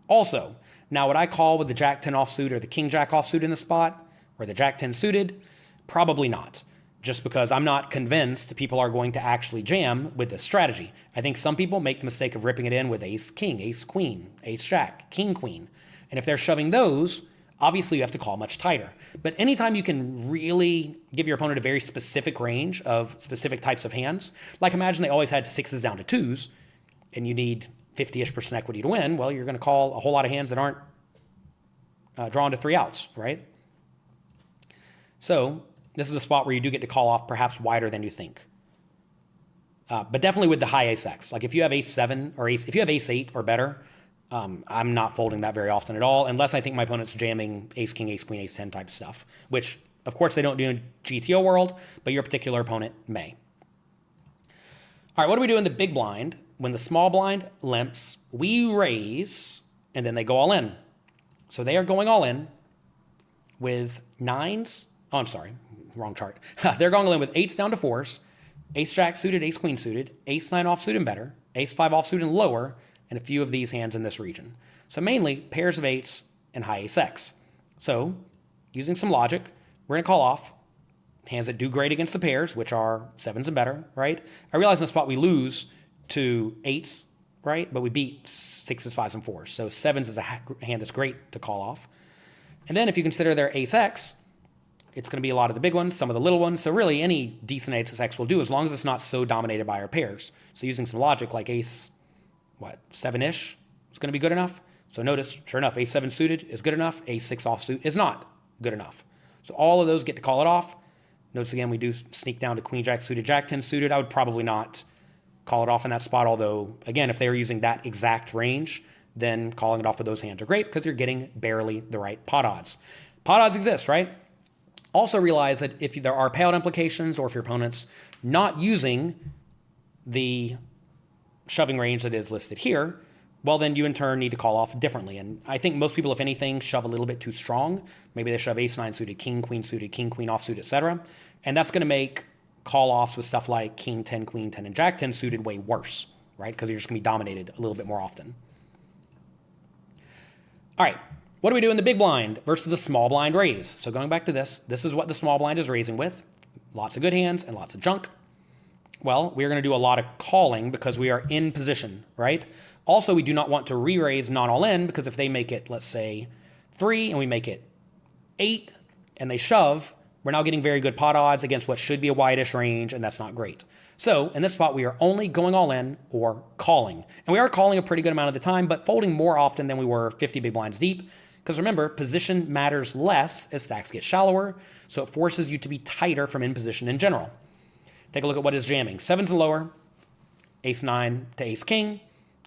also. Now, what I call with the Jack-10 offsuit or the King-Jack offsuit in the spot, or the Jack-10 suited, probably not. Just because I'm not convinced people are going to actually jam with this strategy. I think some people make the mistake of ripping it in with ace-king, ace-queen, ace-jack, king-queen. And if they're shoving those, obviously you have to call much tighter. But anytime you can really give your opponent a very specific range of specific types of hands, like imagine they always had sixes down to twos, and you need 50-ish% equity to win, well, you're going to call a whole lot of hands that aren't drawn to 3 outs, right? So this is a spot where you do get to call off perhaps wider than you think. But definitely with the high ace-x. Like if you have ace-7 or if you have ace-8 or better, I'm not folding that very often at all, unless I think my opponent's jamming ace-king, ace-queen, ace-10 type stuff, which of course they don't do in G.T.O world, but your particular opponent may. All right, what do we do in the big blind? When the small blind limps, we raise, and then they go all in. So they are going all in with nines. Oh, I'm sorry, wrong chart. They're going all in with eights down to fours, ace-jack suited, ace-queen suited, ace-9 offsuit and better, ace-5 offsuit and lower, and a few of these hands in this region. So mainly pairs of eights and high ace-x. So using some logic, we're going to call off hands that do great against the pairs, which are sevens and better, right? I realize in the spot we lose to eights, right? But we beat sixes, fives, and fours. So sevens is a hand that's great to call off. And then if you consider their ace-x, it's going to be a lot of the big ones, some of the little ones. So really any decent ace-x will do as long as it's not so dominated by our pairs. So using some logic like ace, 7-ish is going to be good enough. So notice, sure enough, ace-7 suited is good enough. Ace-6 offsuit is not good enough. So all of those get to call it off. Notice again, we do sneak down to queen-jack suited, jack-10 suited. I would probably not call it off in that spot, although, again, if they were using that exact range, then calling it off with those hands are great because you're getting barely the right pot odds. Pot odds exist, right? Also realize that if there are payout implications or if your opponent's not using the shoving range that is listed here, well, then you in turn need to call off differently. And I think most people, if anything, shove a little bit too strong. Maybe they shove ace-9 suited, king-queen suited, king-queen offsuit, etc. And that's going to make call-offs with stuff like king-10, queen-10, and jack-10 suited way worse, right? Because you're just going to be dominated a little bit more often. All right, what do we do in the big blind versus a small blind raise? So going back to this is what the small blind is raising with. Lots of good hands and lots of junk. Well, we're going to do a lot of calling because we are in position, right? Also, we do not want to re-raise not all in because if they make it, let's say, 3 and we make it 8 and they shove, we're now getting very good pot odds against what should be a wide-ish range, and that's not great. So in this spot, we are only going all in or calling. And we are calling a pretty good amount of the time, but folding more often than we were 50 big blinds deep. Because remember, position matters less as stacks get shallower, so it forces you to be tighter from in position in general. Take a look at what is jamming. 7s and lower, ace-9 to ace-king,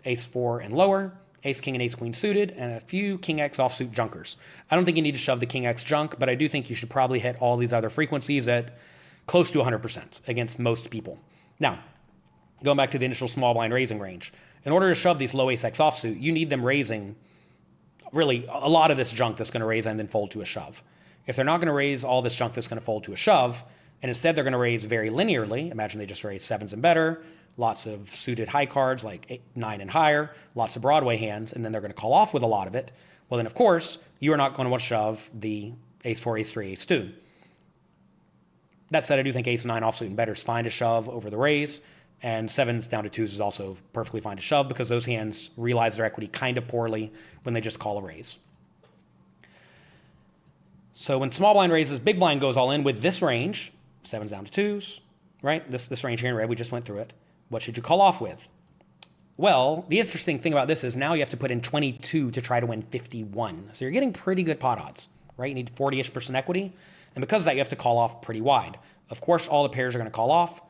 ace-4 and lower, ace-king and ace-queen suited, and a few king-x offsuit junkers. I don't think you need to shove the king-x junk, but I do think you should probably hit all these other frequencies at close to 100% against most people. Now, going back to the initial small blind raising range, in order to shove these low ace-x offsuit, you need them raising really a lot of this junk that's going to raise and then fold to a shove. If they're not going to raise all this junk that's going to fold to a shove, and instead they're going to raise very linearly, imagine they just raise 7s and better, lots of suited high cards like 9 and higher, lots of Broadway hands, and then they're going to call off with a lot of it. Well, then, of course, you are not going to want to shove the ace-4, ace-3, ace-2. That said, I do think ace-9 offsuit and better is fine to shove over the raise, and 7s down to 2s is also perfectly fine to shove because those hands realize their equity kind of poorly when they just call a raise. So when small blind raises, big blind goes all in with this range, 7s down to 2s, right? This range here in red, we just went through it. What should you call off with? Well, the interesting thing about this is now you have to put in 22 to try to win 51. So you're getting pretty good pot odds, right? You need 40-ish% equity. And because of that, you have to call off pretty wide. Of course, all the pairs are going to call off.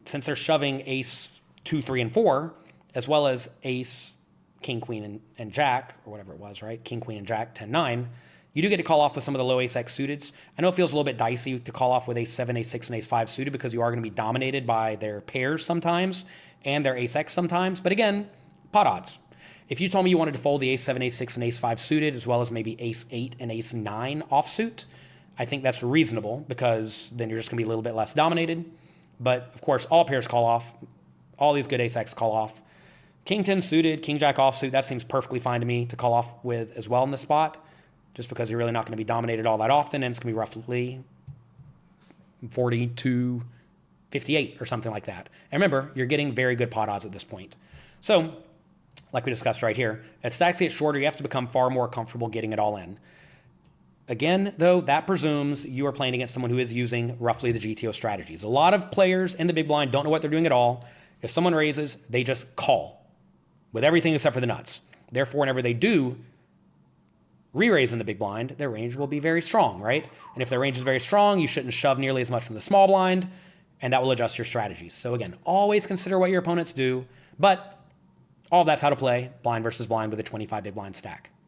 Since they're shoving ace 2, 3, and 4, as well as ace, king, queen, and jack, or whatever it was, right? King, queen, and jack, 10, 9. You do get to call off with some of the low ace-x suiteds. I know it feels a little bit dicey to call off with ace-7, ace-6, and ace-5 suited because you are going to be dominated by their pairs sometimes and their ace-x sometimes. But again, pot odds. If you told me you wanted to fold the ace-7, ace-6, and ace-5 suited, as well as maybe ace-8 and ace-9 offsuit, I think that's reasonable because then you're just going to be a little bit less dominated. But, of course, all pairs call off. All these good ace-X call off. King 10 suited, King Jack offsuit, that seems perfectly fine to me to call off with as well in this spot, just because you're really not going to be dominated all that often, and it's going to be roughly 42-58 or something like that. And remember, you're getting very good pot odds at this point. So, like we discussed right here, as stacks get shorter, you have to become far more comfortable getting it all in. Again, though, that presumes you are playing against someone who is using roughly the G.T.O strategies. A lot of players in the big blind don't know what they're doing at all. If someone raises, they just call with everything except for the nuts. Therefore, whenever they do re-raise in the big blind, their range will be very strong, right? And if their range is very strong, you shouldn't shove nearly as much from the small blind, and that will adjust your strategies. So again, always consider what your opponents do, but all of that's how to play blind versus blind with a 25 big blind stack.